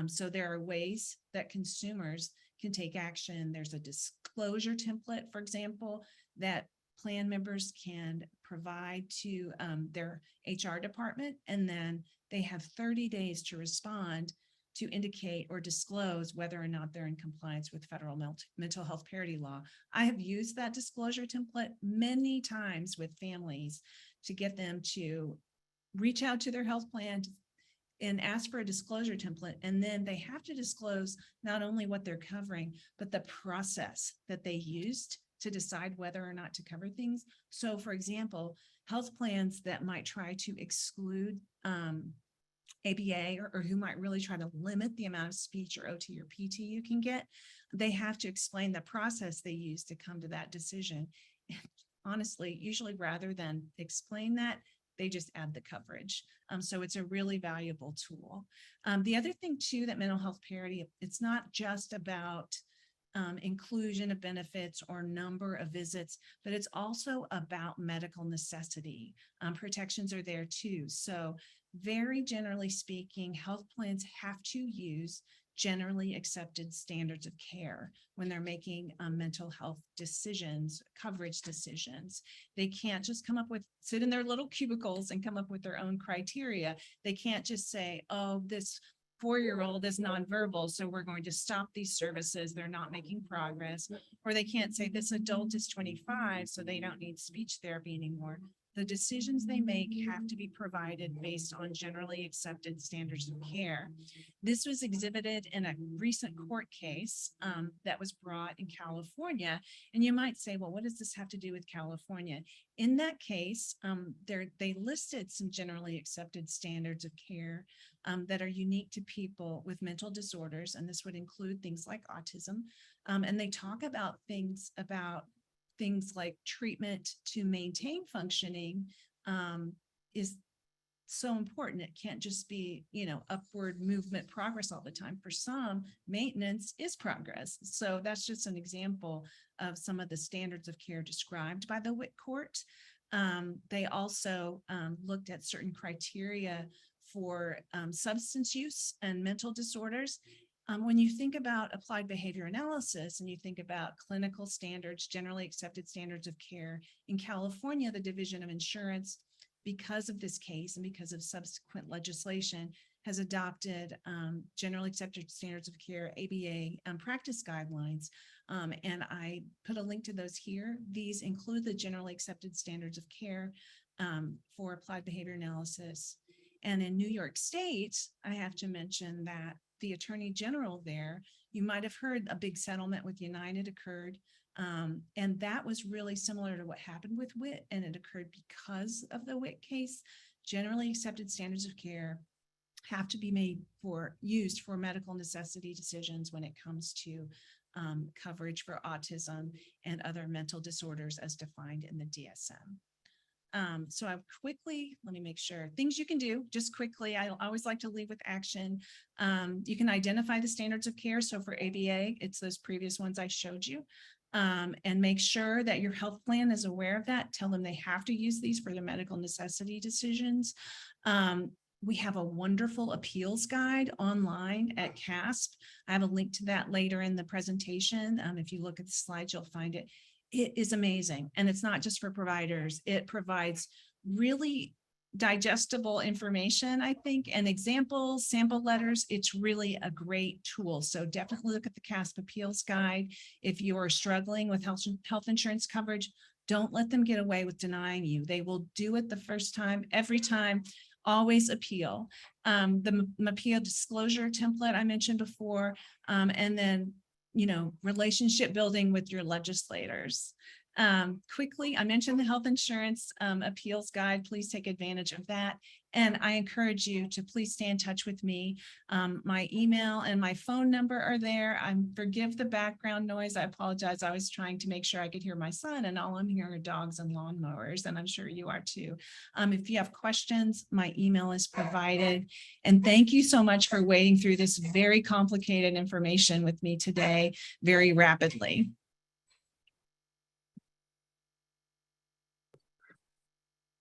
So there are ways that consumers can take action. There's a disclosure template, for example, that plan members can provide to their HR department, and then they have 30 days to respond to indicate or disclose whether or not they're in compliance with federal mental health parity law. I have used that disclosure template many times with families to get them to reach out to their health plan and ask for a disclosure template. And then they have to disclose not only what they're covering, but the process that they used to decide whether or not to cover things. So for example, health plans that might try to exclude ABA, or who might really try to limit the amount of speech or OT or PT you can get, they have to explain the process they use to come to that decision. And honestly, usually rather than explain that, they just add the coverage. So it's a really valuable tool. The other thing too, that mental health parity, it's not just about inclusion of benefits or number of visits, but it's also about medical necessity. Protections are there too. So very generally speaking, health plans have to use generally accepted standards of care when they're making mental health decisions, coverage decisions. They can't just sit in their little cubicles and come up with their own criteria. They can't just say, oh, this 4-year-old is nonverbal, so we're going to stop these services. They're not making progress. Or they can't say this adult is 25, so they don't need speech therapy anymore. The decisions they make have to be provided based on generally accepted standards of care. This was exhibited in a recent court case that was brought in California. And you might say, well, what does this have to do with California? In that case, they listed some generally accepted standards of care that are unique to people with mental disorders. And this would include things like autism. And they talk about things like treatment to maintain functioning is so important. It can't just be, upward movement progress all the time. For some, maintenance is progress. So that's just an example of some of the standards of care described by the WIC court. They also looked at certain criteria for substance use and mental disorders. When you think about applied behavior analysis and you think about clinical standards, generally accepted standards of care, in California, the Division of Insurance, because of this case and because of subsequent legislation, has adopted generally accepted standards of care, ABA practice guidelines. And I put a link to those here. These include the generally accepted standards of care for applied behavior analysis. And in New York State, I have to mention that the Attorney General there, you might have heard a big settlement with United occurred. And that was really similar to what happened with WIT, and it occurred because of the WIT case. Generally accepted standards of care have to be used for medical necessity decisions when it comes to coverage for autism and other mental disorders as defined in the DSM. So I let me make sure things you can do just quickly. I always like to leave with action. You can identify the standards of care. So for ABA, it's those previous ones I showed you, and make sure that your health plan is aware of that. Tell them they have to use these for their medical necessity decisions. We have a wonderful appeals guide online at CASP. I have a link to that later in the presentation. If you look at the slides, you'll find it. It is amazing. And it's not just for providers. It provides really digestible information, I think, and examples, sample letters. It's really a great tool. So definitely look at the CASP appeals guide. If you are struggling with health insurance coverage, don't let them get away with denying you. They will do it the first time, every time. always appeal. The appeal disclosure template I mentioned before, and then, relationship building with your legislators. Quickly, I mentioned the health insurance appeals guide. Please take advantage of that. And I encourage you to please stay in touch with me. My email and my phone number are there. Forgive the background noise. I apologize. I was trying to make sure I could hear my son, and all I'm hearing are dogs and lawnmowers, and I'm sure you are too. If you have questions, my email is provided. And thank you so much for wading through this very complicated information with me today very rapidly.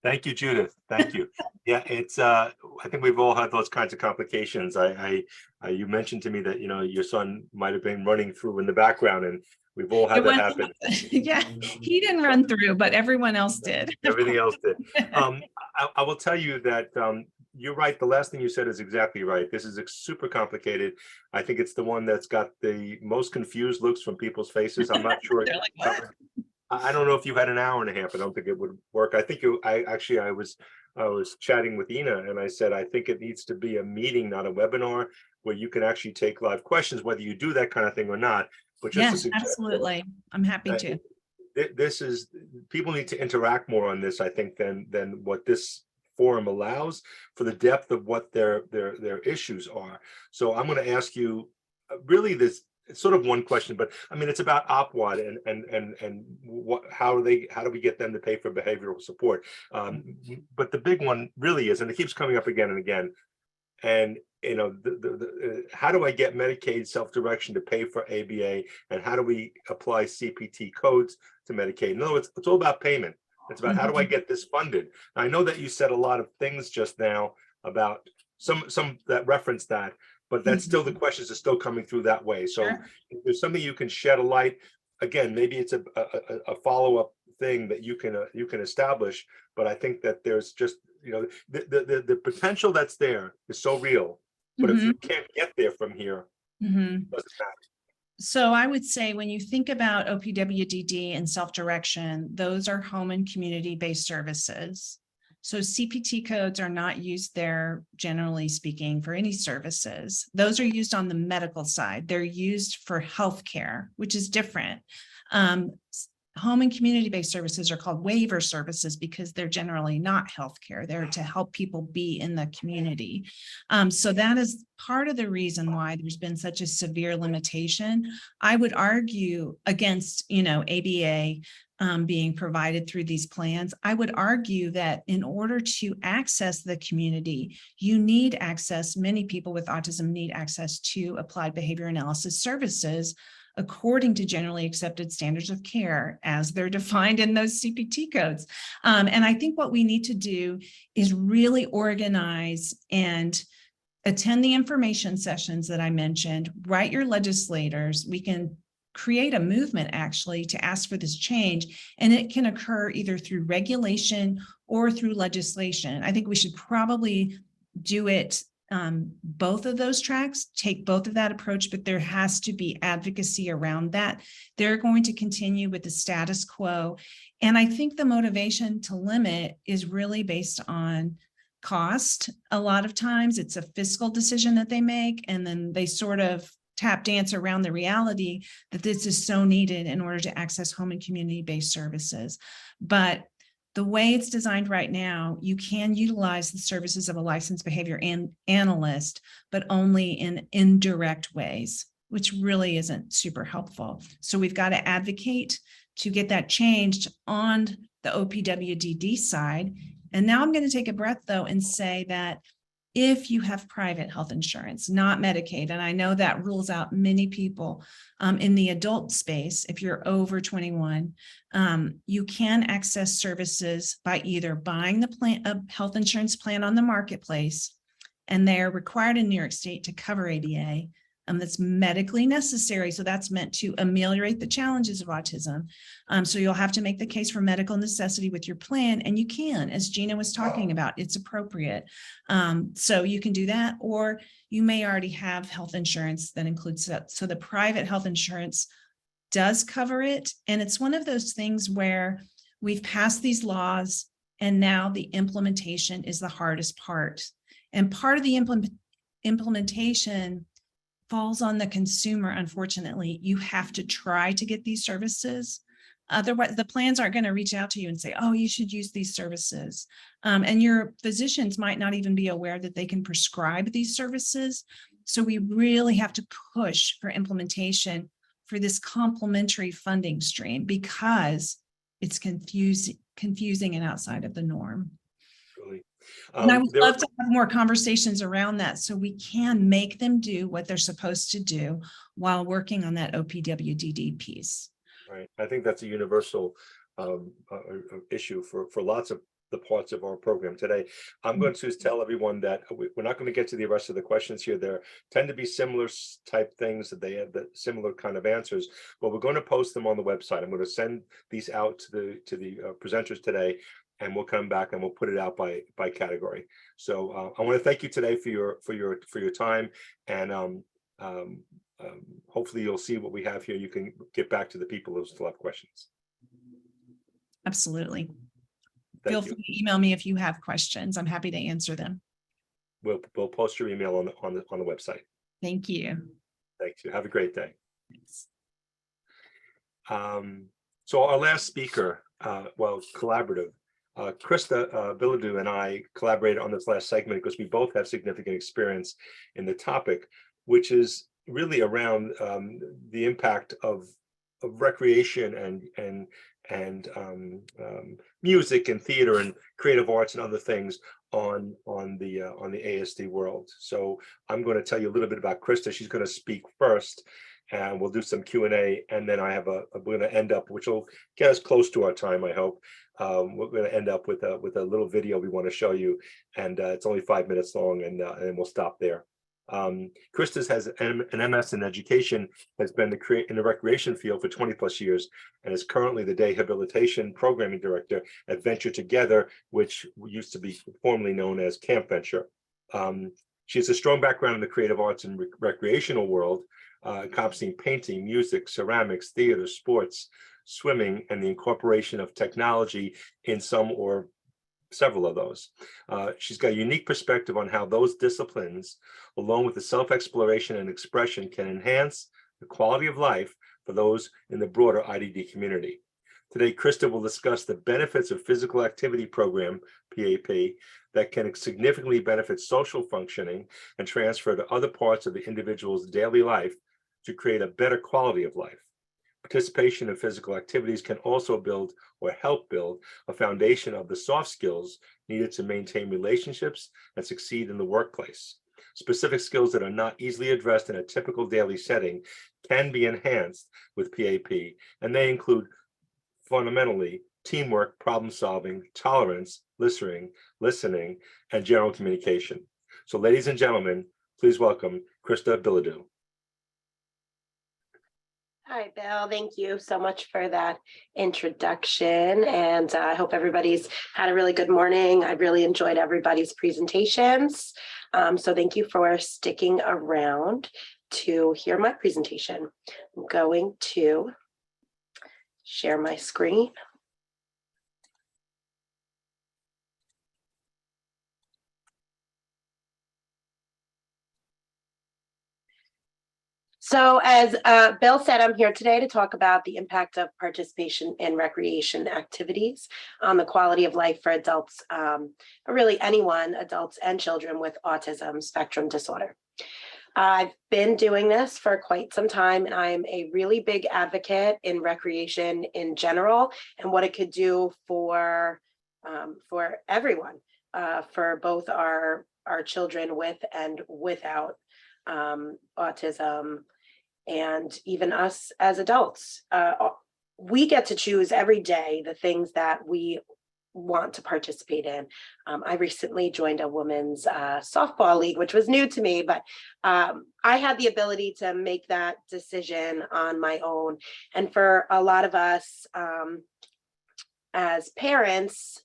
Thank you, Judith. Thank you. Yeah, it's I think we've all had those kinds of complications. You mentioned to me that your son might have been running through in the background, and we've all had that happen. Yeah, he didn't run through, but everyone else did. Everything else did. I will tell you that you're right. The last thing you said is exactly right. This is super complicated. I think it's the one that's got the most confused looks from people's faces. I'm not sure. They're like, what? I don't know if you had an hour and a half. I don't think it would work. I think I was chatting with Ina, and I said, I think it needs to be a meeting, not a webinar, where you can actually take live questions, whether you do that kind of thing or not. But just yes, absolutely. I'm happy to. This is, people need to interact more on this, I think, than what this forum allows, for the depth of what their issues are. So I'm going to ask you really this. It's sort of one question, but I mean, it's about OPWAD and what, how do we get them to pay for behavioral support? But the big one really is, and it keeps coming up again and again. And how do I get Medicaid self-direction to pay for ABA, and how do we apply CPT codes to Medicaid? In other words, it's all about payment. It's about how do I get this funded? I know that you said a lot of things just now about some that reference that. But that's still, the questions are still coming through that way. So if there's something you can shed a light, again, maybe it's a follow-up thing that you can establish. But I think that there's just, the potential that's there is so real. But if you can't get there from here, it doesn't matter. So I would say when you think about OPWDD and self-direction, those are home and community-based services. So CPT codes are not used there, generally speaking, for any services. Those are used on the medical side. They're used for healthcare, which is different. Home and community-based services are called waiver services because they're generally not healthcare. They're to help people be in the community. So that is part of the reason why there's been such a severe limitation. I would argue against, ABA being provided through these plans. I would argue that in order to access the community, you need access. Many people with autism need access to applied behavior analysis services according to generally accepted standards of care as they're defined in those CPT codes. And I think what we need to do is really organize and attend the information sessions that I mentioned, write your legislators. We can create a movement actually to ask for this change, and it can occur either through regulation or through legislation. I think we should probably do it both of those tracks, take both of that approach, but there has to be advocacy around that. They're going to continue with the status quo. And I think the motivation to limit is really based on cost. A lot of times it's a fiscal decision that they make, and then they sort of tap dance around the reality that this is so needed in order to access home and community-based services. But the way it's designed right now, you can utilize the services of a licensed behavior analyst, but only in indirect ways, which really isn't super helpful. So we've got to advocate to get that changed on the OPWDD side. And now I'm going to take a breath, though, and say that if you have private health insurance, not Medicaid, and I know that rules out many people in the adult space, if you're over 21, you can access services by either buying the plan, a health insurance plan on the marketplace, and they're required in New York State to cover ADA, that's medically necessary. So that's meant to ameliorate the challenges of autism. So you'll have to make the case for medical necessity with your plan, and you can, as Gina was talking about, it's appropriate. So you can do that, or you may already have health insurance that includes that. So the private health insurance does cover it. And it's one of those things where we've passed these laws And now the implementation is the hardest part. And part of the implementation falls on the consumer, unfortunately. You have to try to get these services. Otherwise, the plans aren't going to reach out to you and say, oh, you should use these services. And your physicians might not even be aware that they can prescribe these services. So we really have to push for implementation for this complementary funding stream because it's confusing and outside of the norm. Really. And I would love to have more conversations around that so we can make them do what they're supposed to do while working on that OPWDD piece. Right. I think that's a universal issue for lots of the parts of our program today. I'm going to tell everyone that we're not going to get to the rest of the questions here. There tend to be similar type things that they have the similar kind of answers, but we're going to post them on the website. I'm going to send these out to the presenters today, and we'll come back and we'll put it out by category. So I want to thank you today for your time, and hopefully you'll see what we have here. You can get back to the people who still have questions. Absolutely. Thank Feel you. free to email me if you have questions. I'm happy to answer them. We'll post your email on the website. Thank you. Thank you. Have a great day. Thanks. So our last speaker, collaborative, Krista Bilodeau and I collaborated on this last segment because we both have significant experience in the topic, which is really around the impact of recreation and music and theater and creative arts and other things on the ASD world. So I'm going to tell you a little bit about Krista. She's going to speak first, and we'll do some Q&A, and then we're going to end up, which will get us close to our time, I hope. We're going to end up with a little video we want to show you, and it's only 5 minutes long, and we'll stop there. Krista has an MS in education, has been in the recreation field for 20 plus years, and is currently the rehabilitation programming director at Venture Together, which used to be formerly known as Camp Venture. She has a strong background in the creative arts and recreational world, encompassing painting, music, ceramics, theater, sports, swimming, and the incorporation of technology in some or several of those. She's got a unique perspective on how those disciplines, along with the self-exploration and expression, can enhance the quality of life for those in the broader IDD community. Today, Krista will discuss the benefits of physical activity program, PAP, that can significantly benefit social functioning and transfer to other parts of the individual's daily life to create a better quality of life. Participation in physical activities can also build or help build a foundation of the soft skills needed to maintain relationships and succeed in the workplace. Specific skills that are not easily addressed in a typical daily setting can be enhanced with PAP, and they include fundamentally teamwork, problem solving, tolerance, listening, and general communication. So ladies and gentlemen, please welcome Krista Bilodeau. Hi, Bill. Thank you so much for that introduction. And I hope everybody's had a really good morning. I really enjoyed everybody's presentations. So thank you for sticking around to hear my presentation. I'm going to share my screen. So as Bill said, I'm here today to talk about the impact of participation in recreation activities on the quality of life for adults, or really anyone, adults and children with autism spectrum disorder. I've been doing this for quite some time, and I'm a really big advocate in recreation in general and what it could do for everyone, for both our children with and without autism, and even us as adults. We get to choose every day the things that we want to participate in. I recently joined a women's softball league, which was new to me, but I had the ability to make that decision on my own. And for a lot of us as parents,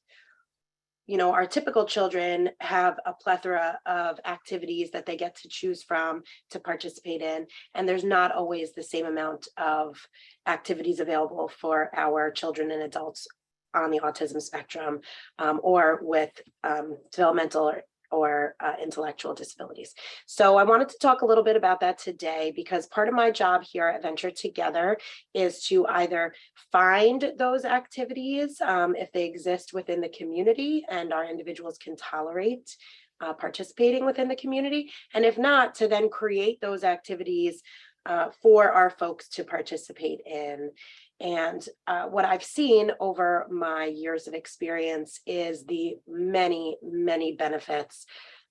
you know, our typical children have a plethora of activities that they get to choose from to participate in. And there's not always the same amount of activities available for our children and adults on the autism spectrum or with developmental or intellectual disabilities. So I wanted to talk a little bit about that today, because part of my job here at Venture Together is to either find those activities if they exist within the community and our individuals can tolerate participating within the community, and if not, to then create those activities for our folks to participate in. And what I've seen over my years of experience is the many, many benefits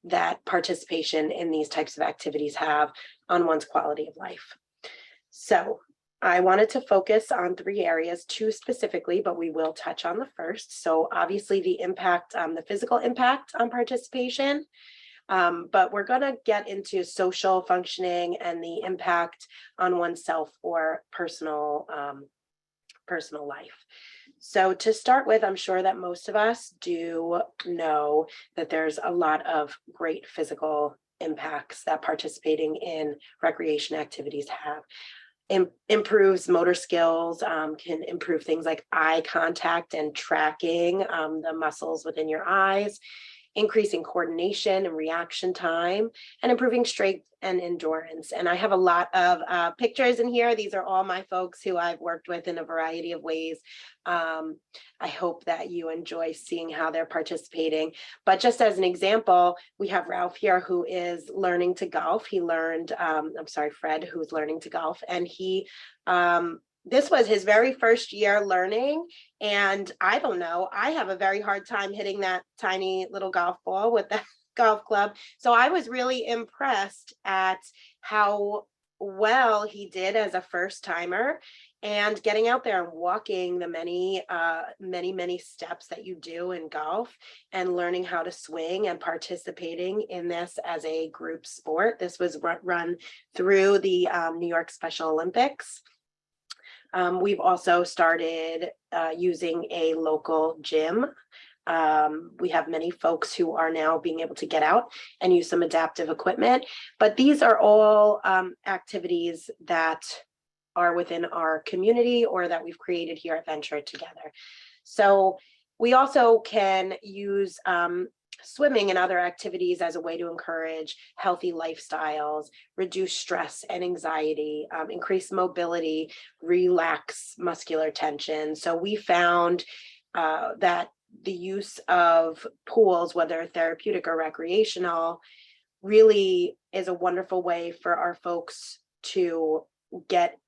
that participation in these types of activities have on one's quality of life. So I wanted to focus on 3 areas, 2 specifically, but we will touch on the first. So obviously the impact, the physical impact on participation, but we're going to get into social functioning and the impact on oneself or personal life. So to start with, I'm sure that most of us do know that there's a lot of great physical impacts that participating in recreation activities have. Improves motor skills, can improve things like eye contact and tracking the muscles within your eyes, increasing coordination and reaction time, and improving strength and endurance. And I have a lot of pictures in here. These are all my folks who I've worked with in a variety of ways. I hope that you enjoy seeing how they're participating. But just as an example, we have Ralph here who is learning to golf. He learned, Fred, who's learning to golf, and he, this was his very first year learning. And I don't know, I have a very hard time hitting that tiny little golf ball with that golf club. So I was really impressed at how well he did as a first timer, and getting out there and walking the many steps that you do in golf, and learning how to swing and participating in this as a group sport. This was run through the New York Special Olympics. We've also started using a local gym. We have many folks who are now being able to get out and use some adaptive equipment, but these are all activities that are within our community or that we've created here at Venture Together. So we also can use swimming and other activities as a way to encourage healthy lifestyles, reduce stress and anxiety, increase mobility, relax muscular tension. So we found that the use of pools, whether therapeutic or recreational, really is a wonderful way for our folks to get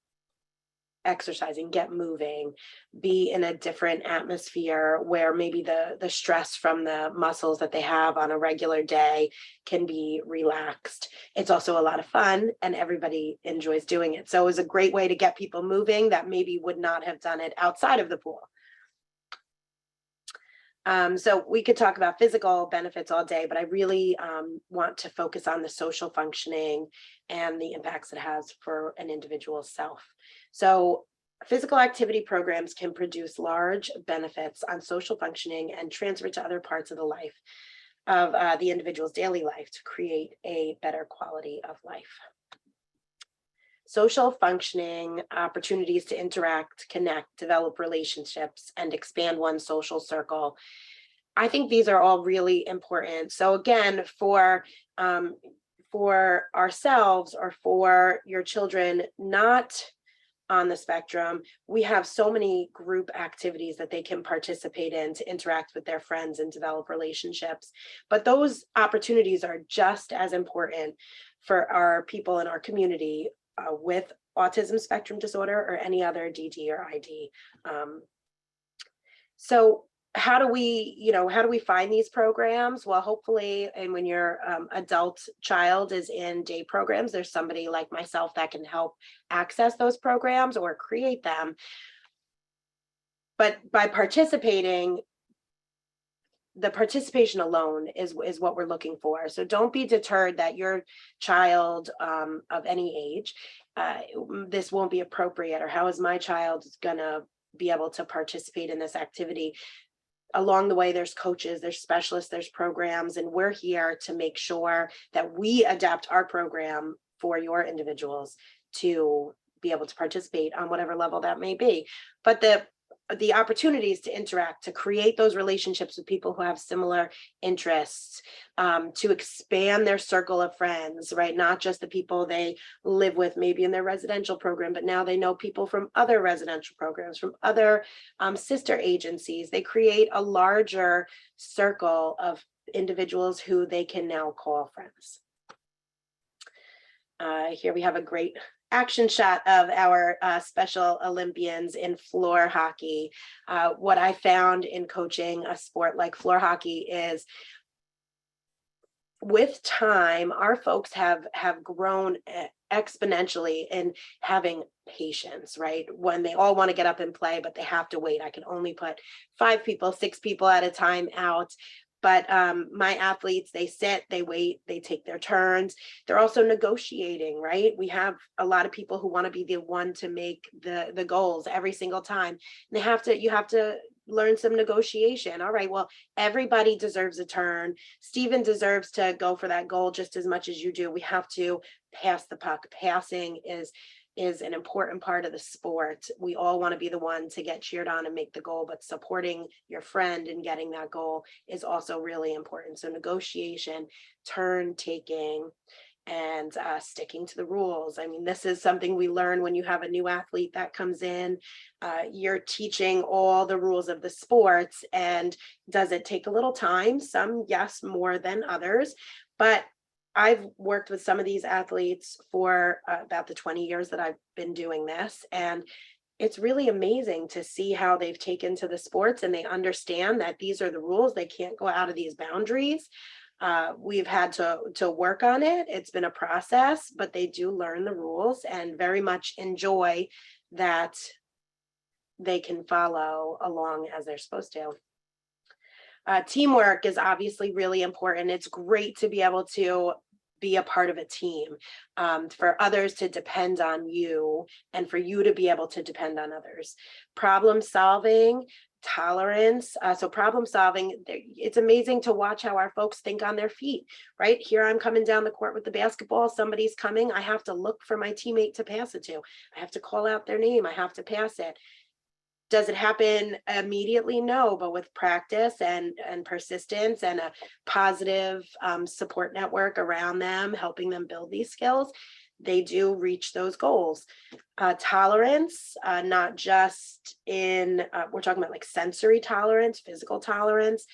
exercising, get moving, be in a different atmosphere where maybe the stress from the muscles that they have on a regular day can be relaxed. It's also a lot of fun and everybody enjoys doing it. So it was a great way to get people moving that maybe would not have done it outside of the pool. So we could talk about physical benefits all day, but I really want to focus on the social functioning and the impacts it has for an individual's self. So physical activity programs can produce large benefits on social functioning and transfer to other parts of the life of the individual's daily life to create a better quality of life. Social functioning, opportunities to interact, connect, develop relationships, and expand one's social circle. I think these are all really important. So again, for ourselves or for your children not on the spectrum, we have so many group activities that they can participate in to interact with their friends and develop relationships. But those opportunities are just as important for our people in our community with autism spectrum disorder or any other DD or ID. So how do we find these programs? Well, hopefully, and when your adult child is in day programs, there's somebody like myself that can help access those programs or create them. But by participating, the participation alone is what we're looking for. So don't be deterred that your child of any age, this won't be appropriate, or how is my child gonna be able to participate in this activity? Along the way, there's coaches, there's specialists, there's programs, and we're here to make sure that we adapt our program for your individuals to be able to participate on whatever level that may be. But the opportunities to interact, to create those relationships with people who have similar interests, to expand their circle of friends, right? Not just the people they live with maybe in their residential program, but now they know people from other residential programs, from other sister agencies. They create a larger circle of individuals who they can now call friends. Here we have a great action shot of our Special Olympians in floor hockey. What I found in coaching a sport like floor hockey is, with time, our folks have grown exponentially in having patience, right? When they all want to get up and play, but they have to wait. I can only put 5 people, 6 people at a time out. But my athletes, they sit, they wait, they take their turns. They're also negotiating, right? We have a lot of people who want to be the one to make the goals every single time. And you have to learn some negotiation. All right, well, everybody deserves a turn. Steven deserves to go for that goal just as much as you do. We have to pass the puck. Passing is an important part of the sport. We all want to be the one to get cheered on and make the goal, but supporting your friend in getting that goal is also really important. So negotiation, turn taking, and sticking to the rules. I mean, this is something we learn when you have a new athlete that comes in. You're teaching all the rules of the sports, and does it take a little time? Some, yes, more than others, but I've worked with some of these athletes for about the 20 years that I've been doing this, and it's really amazing to see how they've taken to the sports, and they understand that these are the rules. They can't go out of these boundaries. We've had to work on it. It's been a process, but they do learn the rules and very much enjoy that they can follow along as they're supposed to. Teamwork is obviously really important. It's great to be able to be a part of a team, for others to depend on you and for you to be able to depend on others. Problem solving, tolerance. So problem solving, it's amazing to watch how our folks think on their feet, right? Here I'm coming down the court with the basketball, somebody's coming, I have to look for my teammate to pass it to. I have to call out their name, I have to pass it. Does it happen immediately? No, but with practice and persistence and a positive support network around them, helping them build these skills, they do reach those goals. Tolerance, not just in, we're talking about like sensory tolerance, physical tolerance.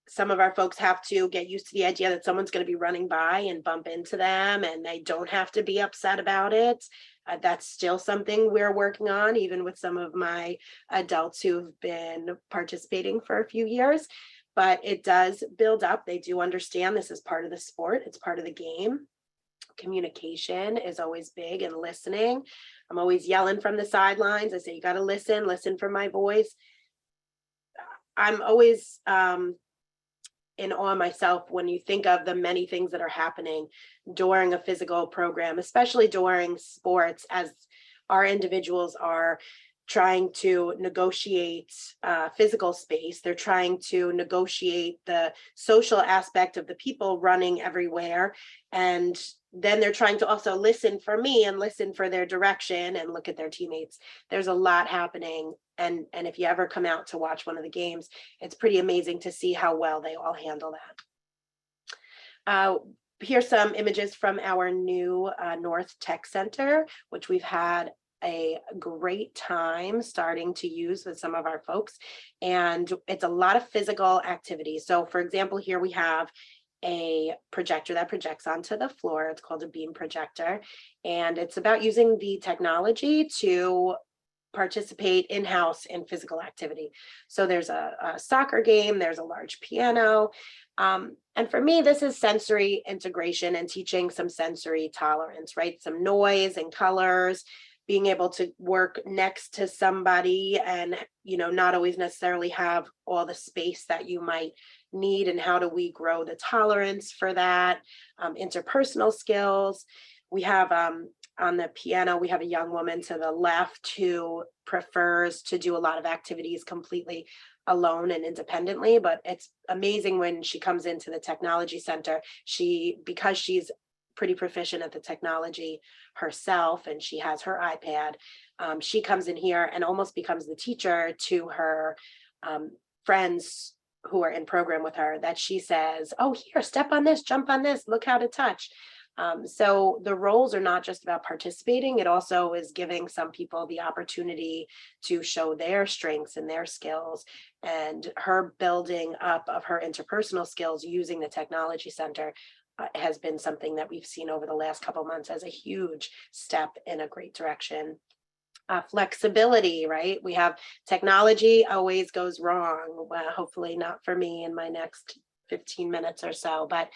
Some of our folks have to get used to the idea that someone's going to be running by and bump into them, and they don't have to be upset about it. That's still something we're working on, even with some of my adults who've been participating for a few years. But it does build up. They do understand this is part of the sport. It's part of the game. Communication is always big, and listening. I'm always yelling from the sidelines. I say, you got to listen for my voice. I'm always in awe myself when you think of the many things that are happening during a physical program, especially during sports, as our individuals are trying to negotiate physical space. They're trying to negotiate the social aspect of the people running everywhere. And then they're trying to also listen for me and listen for their direction and look at their teammates. There's a lot happening. And if you ever come out to watch one of the games, it's pretty amazing to see how well they all handle that. Here's some images from our new North Tech Center, which we've had a great time starting to use with some of our folks. And it's a lot of physical activity. So for example, here we have a projector that projects onto the floor. It's called a beam projector. And it's about using the technology to participate in-house in physical activity. So there's a soccer game, there's a large piano. And for me, this is sensory integration and teaching some sensory tolerance, right? Some noise and colors, being able to work next to somebody and, not always necessarily have all the space that you might need, and how do we grow the tolerance for that? Interpersonal skills. We have on the piano, we have a young woman to the left who prefers to do a lot of activities completely alone and independently, but it's amazing when she comes into the technology center, because she's pretty proficient at the technology herself, and she has her iPad. She comes in here and almost becomes the teacher to her friends who are in program with her, that she says, oh, here, step on this, jump on this, look how to touch. So the roles are not just about participating, it also is giving some people the opportunity to show their strengths and their skills, and her building up of her interpersonal skills using the technology center has been something that we've seen over the last couple of months as a huge step in a great direction. Flexibility, right? We have technology always goes wrong. Well, hopefully not for me in my next 15 minutes or so, but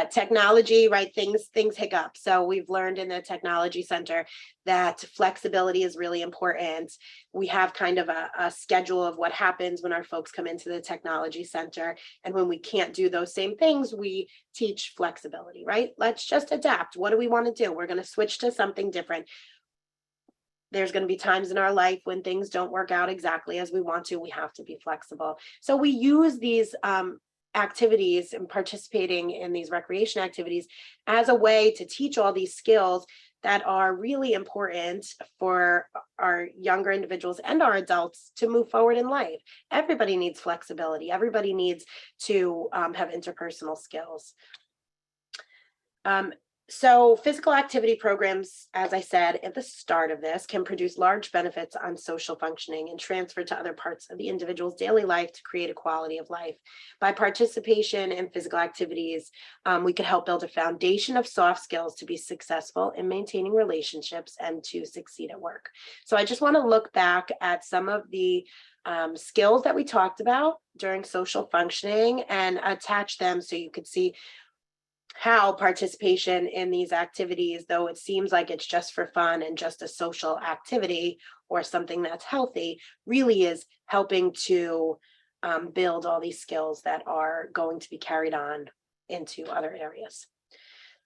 technology, right? Things hiccup. So we've learned in the technology center that flexibility is really important. We have kind of a schedule of what happens when our folks come into the technology center. And when we can't do those same things, we teach flexibility, right? Let's just adapt. What do we want to do? We're going to switch to something different. There's going to be times in our life when things don't work out exactly as we want to. We have to be flexible. So we use these activities and participating in these recreation activities as a way to teach all these skills that are really important for our younger individuals and our adults to move forward in life. Everybody needs flexibility. Everybody needs to have interpersonal skills. So physical activity programs, as I said at the start of this, can produce large benefits on social functioning and transfer to other parts of the individual's daily life to create a quality of life. By participation in physical activities, we could help build a foundation of soft skills to be successful in maintaining relationships and to succeed at work. So I just want to look back at some of the skills that we talked about during social functioning and attach them so you could see how participation in these activities, though it seems like it's just for fun and just a social activity or something that's healthy, really is helping to build all these skills that are going to be carried on into other areas.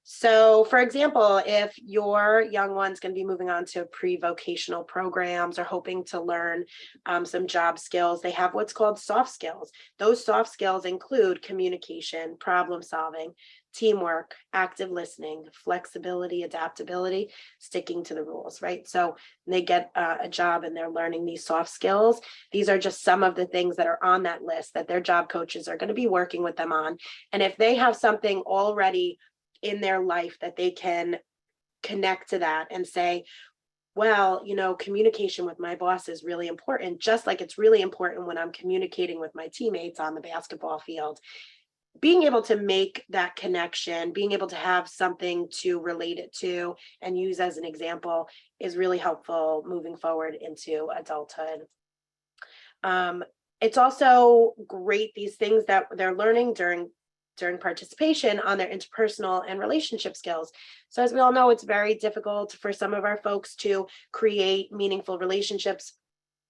So, for example, if your young one's going to be moving on to pre-vocational programs or hoping to learn some job skills, they have what's called soft skills. Those soft skills include communication, problem solving, teamwork, active listening, flexibility, adaptability, sticking to the rules, right? So they get a job and they're learning these soft skills. These are just some of the things that are on that list that their job coaches are going to be working with them on. And if they have something already in their life that they can connect to that and say, well, you know, communication with my boss is really important, just like it's really important when I'm communicating with my teammates on the basketball field. Being able to make that connection, being able to have something to relate it to and use as an example is really helpful moving forward into adulthood. It's also great, these things that they're learning during participation on their interpersonal and relationship skills. So as we all know, it's very difficult for some of our folks to create meaningful relationships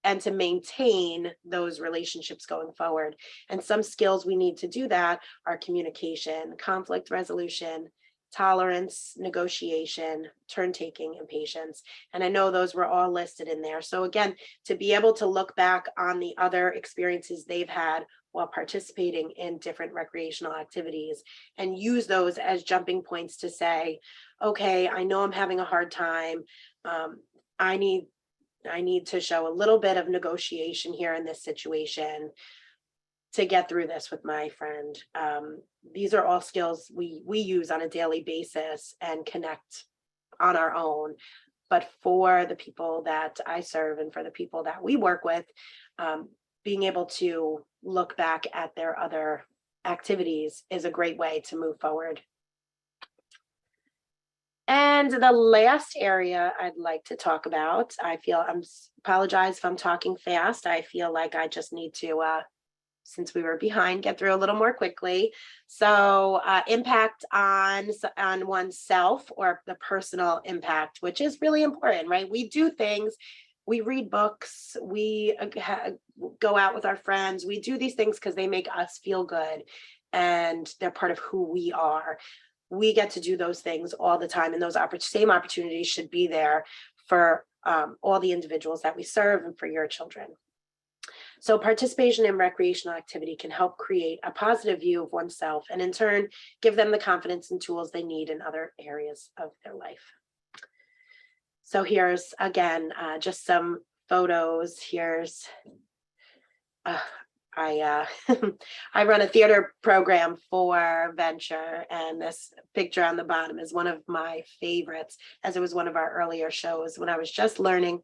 and to maintain those relationships going forward. And some skills we need to do that are communication, conflict resolution, tolerance, negotiation, turn taking, and patience. And I know those were all listed in there. So again, to be able to look back on the other experiences they've had while participating in different recreational activities and use those as jumping points to say, okay, I know I'm having a hard time. I need to show a little bit of negotiation here in this situation to get through this with my friend. These are all skills we use on a daily basis and connect on our own. But for the people that I serve and for the people that we work with, being able to look back at their other activities is a great way to move forward. And the last area I'd like to talk about, apologize if I'm talking fast. I feel like I just need to, since we were behind, get through a little more quickly. So impact on oneself, or the personal impact, which is really important, right? We do things, we read books, we go out with our friends, we do these things because they make us feel good and they're part of who we are. We get to do those things all the time, and those same opportunities should be there for all the individuals that we serve and for your children. So participation in recreational activity can help create a positive view of oneself and in turn, give them the confidence and tools they need in other areas of their life. So here's again, just some photos. Here's, I run a theater program for Venture, and this picture on the bottom is one of my favorites, as it was one of our earlier shows when I was just learning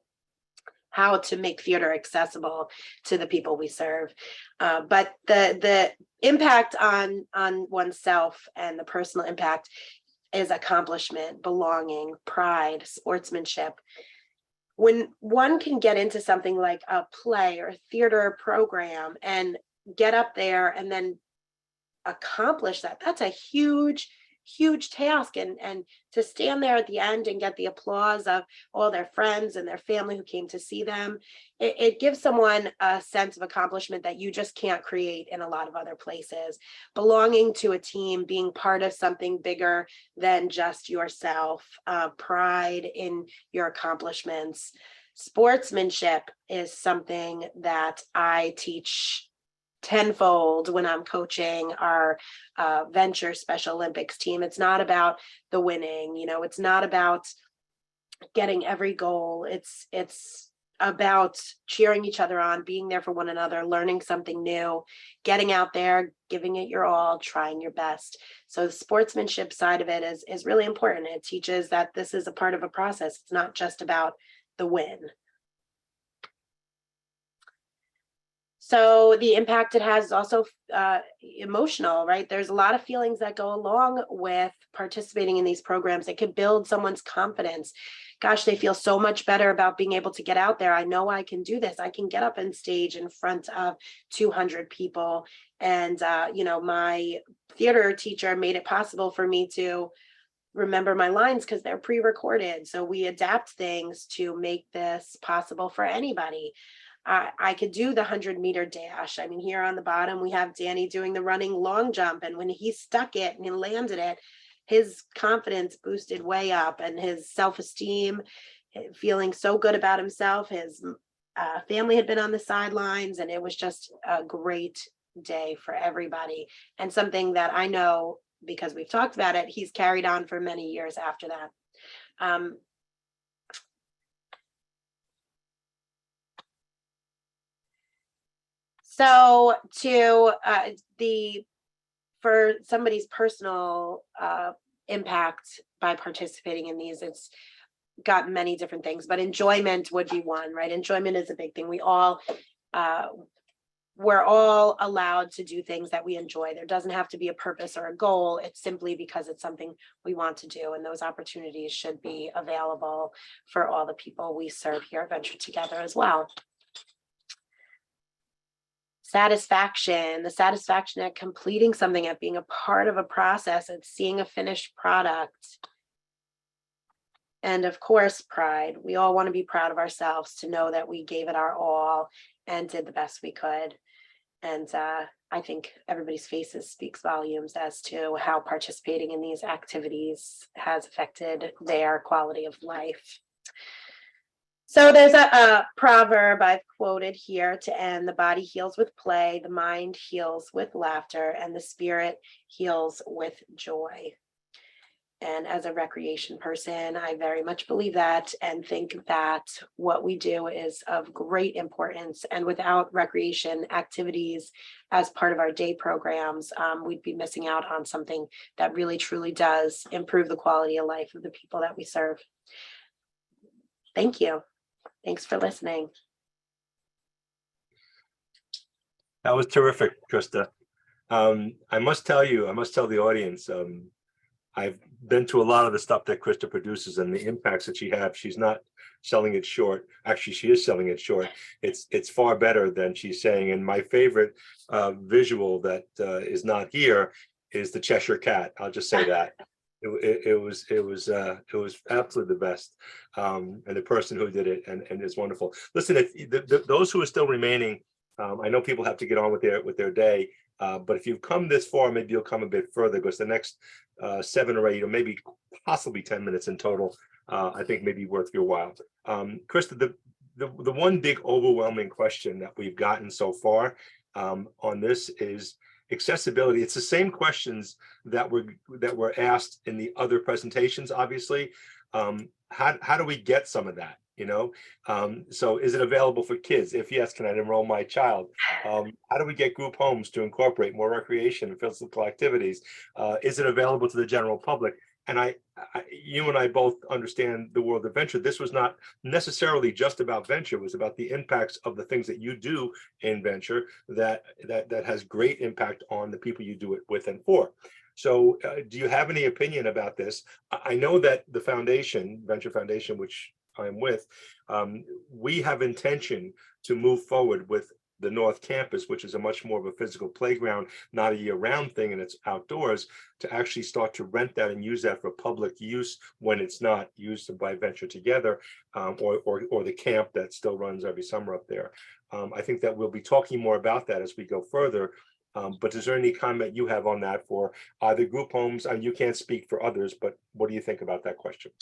how to make theater accessible to the people we serve. But the impact on oneself and the personal impact is accomplishment, belonging, pride, sportsmanship. When one can get into something like a play or a theater program and get up there and then accomplish that, that's a huge task. And to stand there at the end and get the applause of all their friends and their family who came to see them, it gives someone a sense of accomplishment that you just can't create in a lot of other places. Belonging to a team, being part of something bigger than just yourself, pride in your accomplishments. Sportsmanship is something that I teach tenfold when I'm coaching our Venture Special Olympics team. It's not about the winning, it's not about getting every goal. It's about cheering each other on, being there for one another, learning something new, getting out there, giving it your all, trying your best. So the sportsmanship side of it is really important. It teaches that this is a part of a process. It's not just about the win. So the impact it has is also emotional, right? There's a lot of feelings that go along with participating in these programs. It can build someone's confidence. Gosh, they feel so much better about being able to get out there. I know I can do this. I can get up on stage in front of 200 people. And, my theater teacher made it possible for me to remember my lines because they're pre-recorded. So we adapt things to make this possible for anybody. I could do the 100-meter dash. I mean, here on the bottom, we have Danny doing the running long jump. And when he stuck it and he landed it, his confidence boosted way up and his self-esteem, feeling so good about himself. His family had been on the sidelines, and it was just a great day for everybody. And something that I know, because we've talked about it, he's carried on for many years after that. So for somebody's personal impact by participating in these, it's got many different things, but enjoyment would be one, right? Enjoyment is a big thing. We're all allowed to do things that we enjoy. There doesn't have to be a purpose or a goal. It's simply because it's something we want to do. And those opportunities should be available for all the people we serve here at Venture Together as well. Satisfaction, the satisfaction at completing something, at being a part of a process, at seeing a finished product. And of course, pride. We all want to be proud of ourselves, to know that we gave it our all and did the best we could. And I think everybody's faces speaks volumes as to how participating in these activities has affected their quality of life. So there's a proverb I've quoted here to end: the body heals with play, the mind heals with laughter, and the spirit heals with joy. And as a recreation person, I very much believe that and think that what we do is of great importance. And without recreation activities as part of our day programs, we'd be missing out on something that really truly does improve the quality of life of the people that we serve. Thank you. Thanks for listening. That was terrific, Krista. I must tell the audience, I've been to a lot of the stuff that Krista produces and the impacts that she has. She's not selling it short. Actually, she is selling it short. It's far better than she's saying. And my favorite visual that is not here is the Cheshire Cat. I'll just say that. It was absolutely the best, and the person who did it, and it's wonderful. Listen, if those who are still remaining, I know people have to get on with their day, but if you've come this far, maybe you'll come a bit further, because the next 7 or 8 or maybe possibly 10 minutes in total, I think may be worth your while. Krista, the one big overwhelming question that we've gotten so far on this is accessibility. It's the same questions that were asked in the other presentations, obviously. How do we get some of that? So is it available for kids? If yes, can I enroll my child? How do we get group homes to incorporate more recreation and physical activities? Is it available to the general public? And you and I both understand the world of venture. This was not necessarily just about venture. It was about the impacts of the things that you do in venture that has great impact on the people you do it with and for. So do you have any opinion about this? I know that the foundation, Venture Foundation, which I'm with, we have intention to move forward with the North Campus, which is a much more of a physical playground, not a year-round thing, and it's outdoors, to actually start to rent that and use that for public use when it's not used by Venture Together, or the camp that still runs every summer up there. I think that we'll be talking more about that as we go further. But is there any comment you have on that for either group homes? You can't speak for others, but what do you think about that question?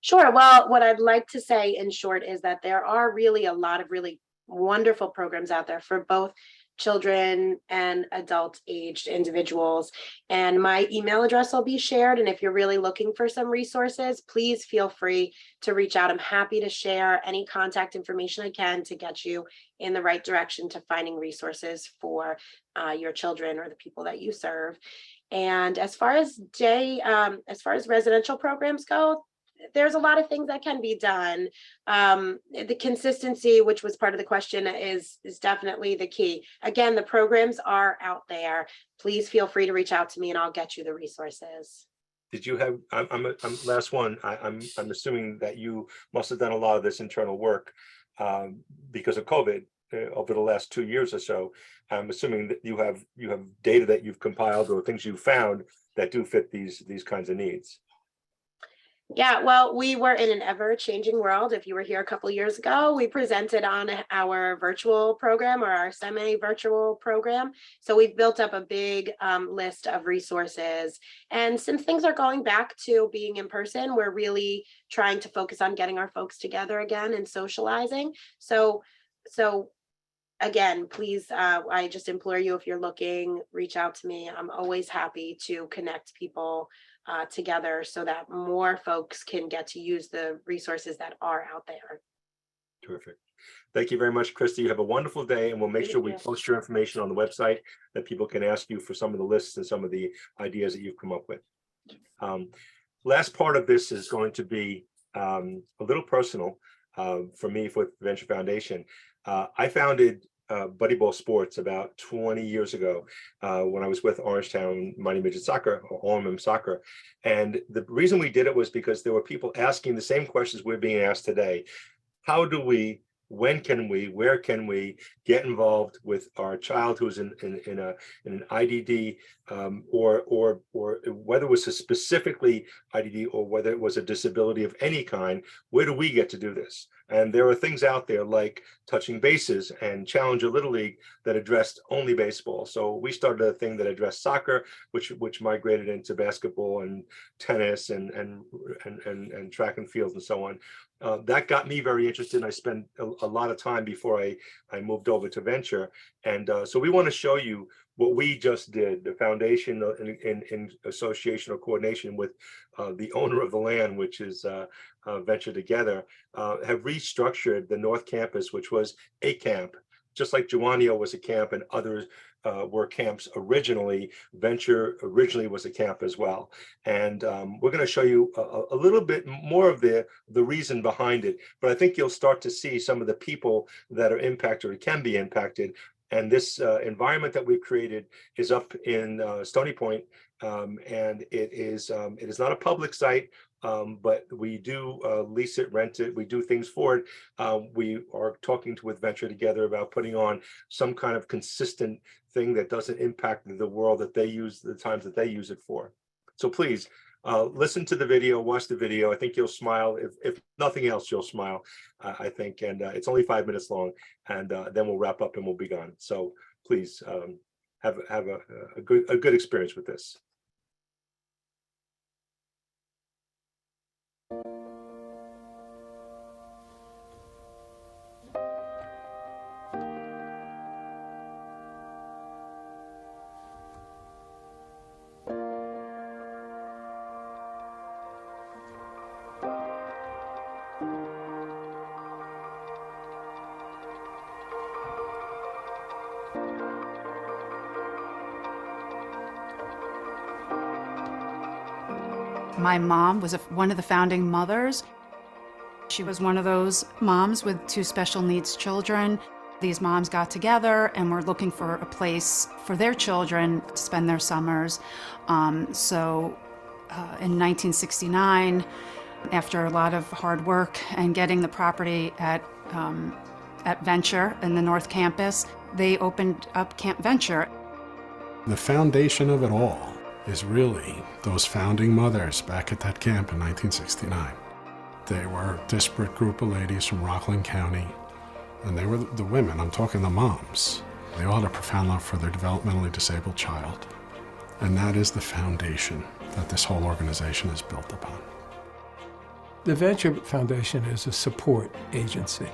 Sure. Well, what I'd like to say in short is that there are really a lot of really wonderful programs out there for both children and adult aged individuals. And my email address will be shared. And if you're really looking for some resources, please feel free to reach out. I'm happy to share any contact information I can to get you in the right direction to finding resources for your children or the people that you serve. And as far as residential programs go, there's a lot of things that can be done. The consistency, which was part of the question, is definitely the key. Again, the programs are out there. Please feel free to reach out to me and I'll get you the resources. Did you have, I'm last one, I'm assuming that you must have done a lot of this internal work because of COVID over the last 2 years or so. I'm assuming that you have data that you've compiled or things you've found that do fit these kinds of needs. Yeah, well, we were in an ever-changing world. If you were here a couple of years ago, we presented on our virtual program or our semi-virtual program. So we've built up a big list of resources. And since things are going back to being in person, we're really trying to focus on getting our folks together again and socializing. So again, please, I just implore you, if you're looking, reach out to me. I'm always happy to connect people together so that more folks can get to use the resources that are out there. Terrific. Thank you very much, Christy. You have a wonderful day, and we'll make sure we post your information on the website that people can ask you for some of the lists and some of the ideas that you've come up with. Last part of this is going to be a little personal for me with Venture Foundation. I founded Buddy Ball Sports about 20 years ago when I was with Orangetown Mighty Midget Soccer, or OMM Soccer. And the reason we did it was because there were people asking the same questions we're being asked today. How do we, when can we, where can we get involved with our child who's in an IDD, or whether it was a specifically IDD or whether it was a disability of any kind, where do we get to do this? And there are things out there like Touching Bases and Challenger Little League that addressed only baseball. So we started a thing that addressed soccer, which migrated into basketball and tennis and track and field and so on. That got me very interested, and I spent a lot of time before I moved over to Venture. And so we want to show you what we just did. The foundation in association or coordination with the owner of the land, which is Venture Together, have restructured the North Campus, which was a camp. Just like Juanio was a camp and others were camps originally, Venture originally was a camp as well. And we're going to show you a little bit more of the reason behind it. But I think you'll start to see some of the people that are impacted or can be impacted. And this environment that we've created is up in Stony Point, and it is not a public site. But we do lease it, rent it, we do things for it. We are talking with Venture Together about putting on some kind of consistent thing that doesn't impact the world that they use, the times that they use it for. So please listen to the video, watch the video. I think you'll smile. If nothing else, you'll smile, I think. And it's only 5 minutes long, and then we'll wrap up and we'll be gone. So please have a good experience with this. My mom was one of the founding mothers. She was one of those moms with 2 special needs children. These moms got together and were looking for a place for their children to spend their summers. In 1969, after a lot of hard work and getting the property at Venture in the North Campus, they opened up Camp Venture. The foundation of it all is really those founding mothers back at that camp in 1969. They were a disparate group of ladies from Rockland County, and they were the women, I'm talking the moms. They all had a profound love for their developmentally disabled child. And that is the foundation that this whole organization is built upon. The Venture Foundation is a support agency.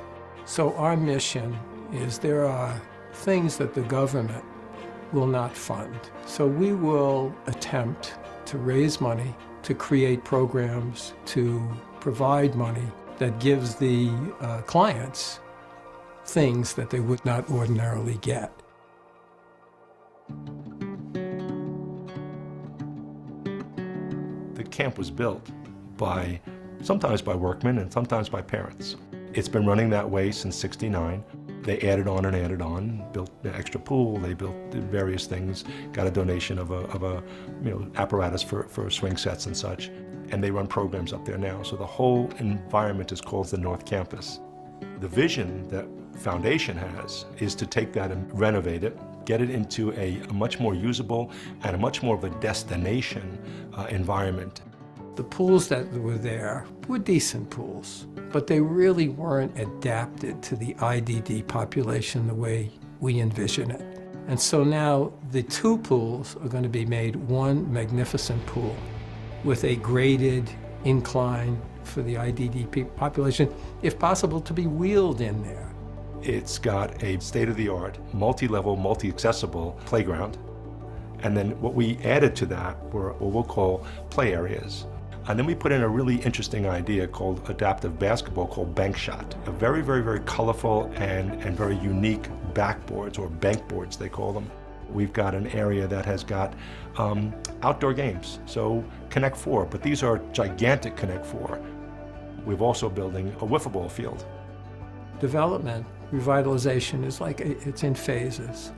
So our mission is there are things that the government will not fund. So we will attempt to raise money, to create programs, to provide money that gives the clients things that they would not ordinarily get. The camp was built sometimes by workmen and sometimes by parents. It's been running that way since '69. They added on, built an extra pool, they built various things, got a donation of a apparatus for swing sets and such, and they run programs up there now. So the whole environment is called the North Campus. The vision that Foundation has is to take that and renovate it, get it into a much more usable and a much more of a destination environment. The pools that were there were decent pools, but they really weren't adapted to the IDD population the way we envision it. And so now the 2 pools are going to be made one magnificent pool with a graded incline for the IDD population, if possible, to be wheeled in there. It's got a state-of-the-art, multi-level, multi-accessible playground. And then what we added to that were what we'll call play areas. And then we put in a really interesting idea called adaptive basketball called bank shot. A very, very, very colorful and very unique backboards, or bank boards they call them. We've got an area that has got outdoor games, so Connect Four, but these are gigantic Connect Four. We're also building a wiffle ball field. Development, revitalization is it's in phases.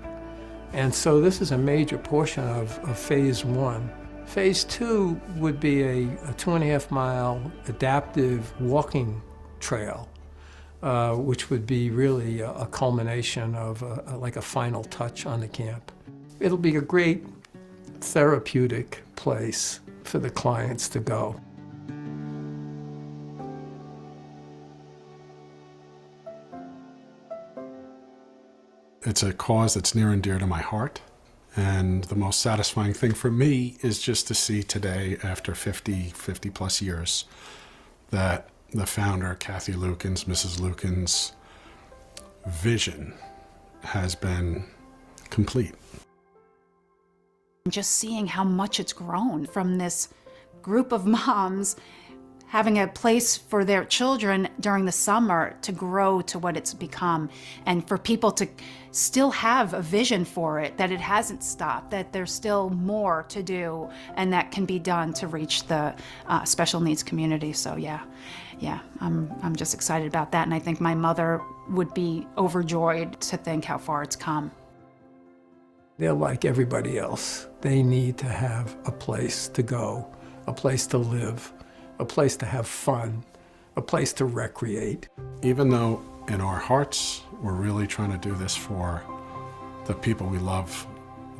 And so this is a major portion of phase 1. Phase 2 would be a 2.5-mile adaptive walking trail, which would be really a culmination of a final touch on the camp. It'll be a great therapeutic place for the clients to go. It's a cause that's near and dear to my heart. And the most satisfying thing for me is just to see today, after 50 plus years, that the founder, Kathy Lukens, Mrs. Lukens' vision has been complete. Just seeing how much it's grown from this group of moms having a place for their children during the summer to grow to what it's become, and for people to still have a vision for it, that it hasn't stopped, that there's still more to do and that can be done to reach the special needs community. So yeah, I'm just excited about that, and I think my mother would be overjoyed to think how far it's come. They're like everybody else. They need to have a place to go, a place to live, a place to have fun, a place to recreate. Even though in our hearts, we're really trying to do this for the people we love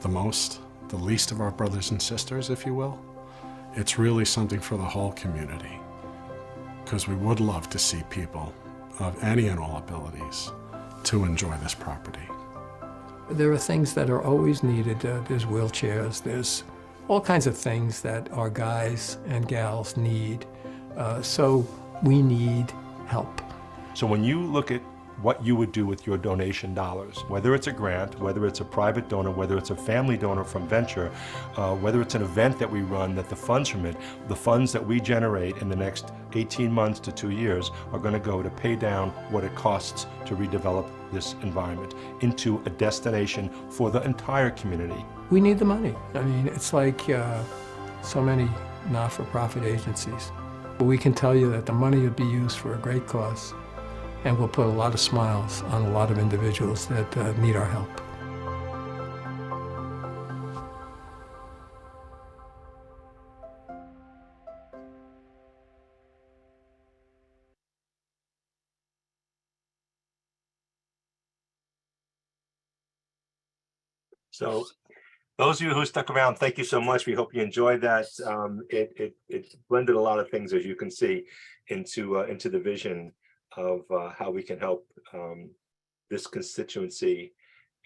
the most, the least of our brothers and sisters, if you will, it's really something for the whole community. Because we would love to see people of any and all abilities to enjoy this property. There are things that are always needed. There's wheelchairs, there's all kinds of things that our guys and gals need. So we need help. So when you look at what you would do with your donation dollars, whether it's a grant, whether it's a private donor, whether it's a family donor from Venture, whether it's an event that we run that the funds from it, the funds that we generate in the next 18 months to 2 years are going to go to pay down what it costs to redevelop this environment into a destination for the entire community. We need the money. I mean, it's like so many not-for-profit agencies. But we can tell you that the money would be used for a great cause and will put a lot of smiles on a lot of individuals that need our help. So those of you who stuck around, thank you so much. We hope you enjoyed that. It blended a lot of things, as you can see, into the vision of how we can help this constituency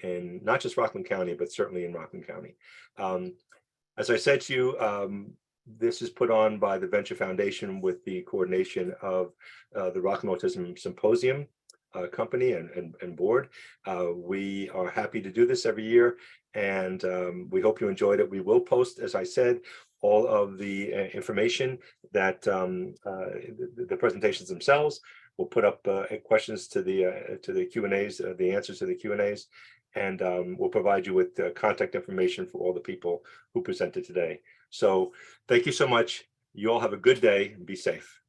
in not just Rockland County, but certainly in Rockland County. As I said to you, this is put on by the Venture Foundation with the coordination of the Rockland Autism Symposium company and board. We are happy to do this every year, and we hope you enjoyed it. We will post, as I said, all of the information that the presentations themselves. We'll put up questions to the Q&As, the answers to the Q&As, and we'll provide you with contact information for all the people who presented today. So thank you so much. You all have a good day and be safe.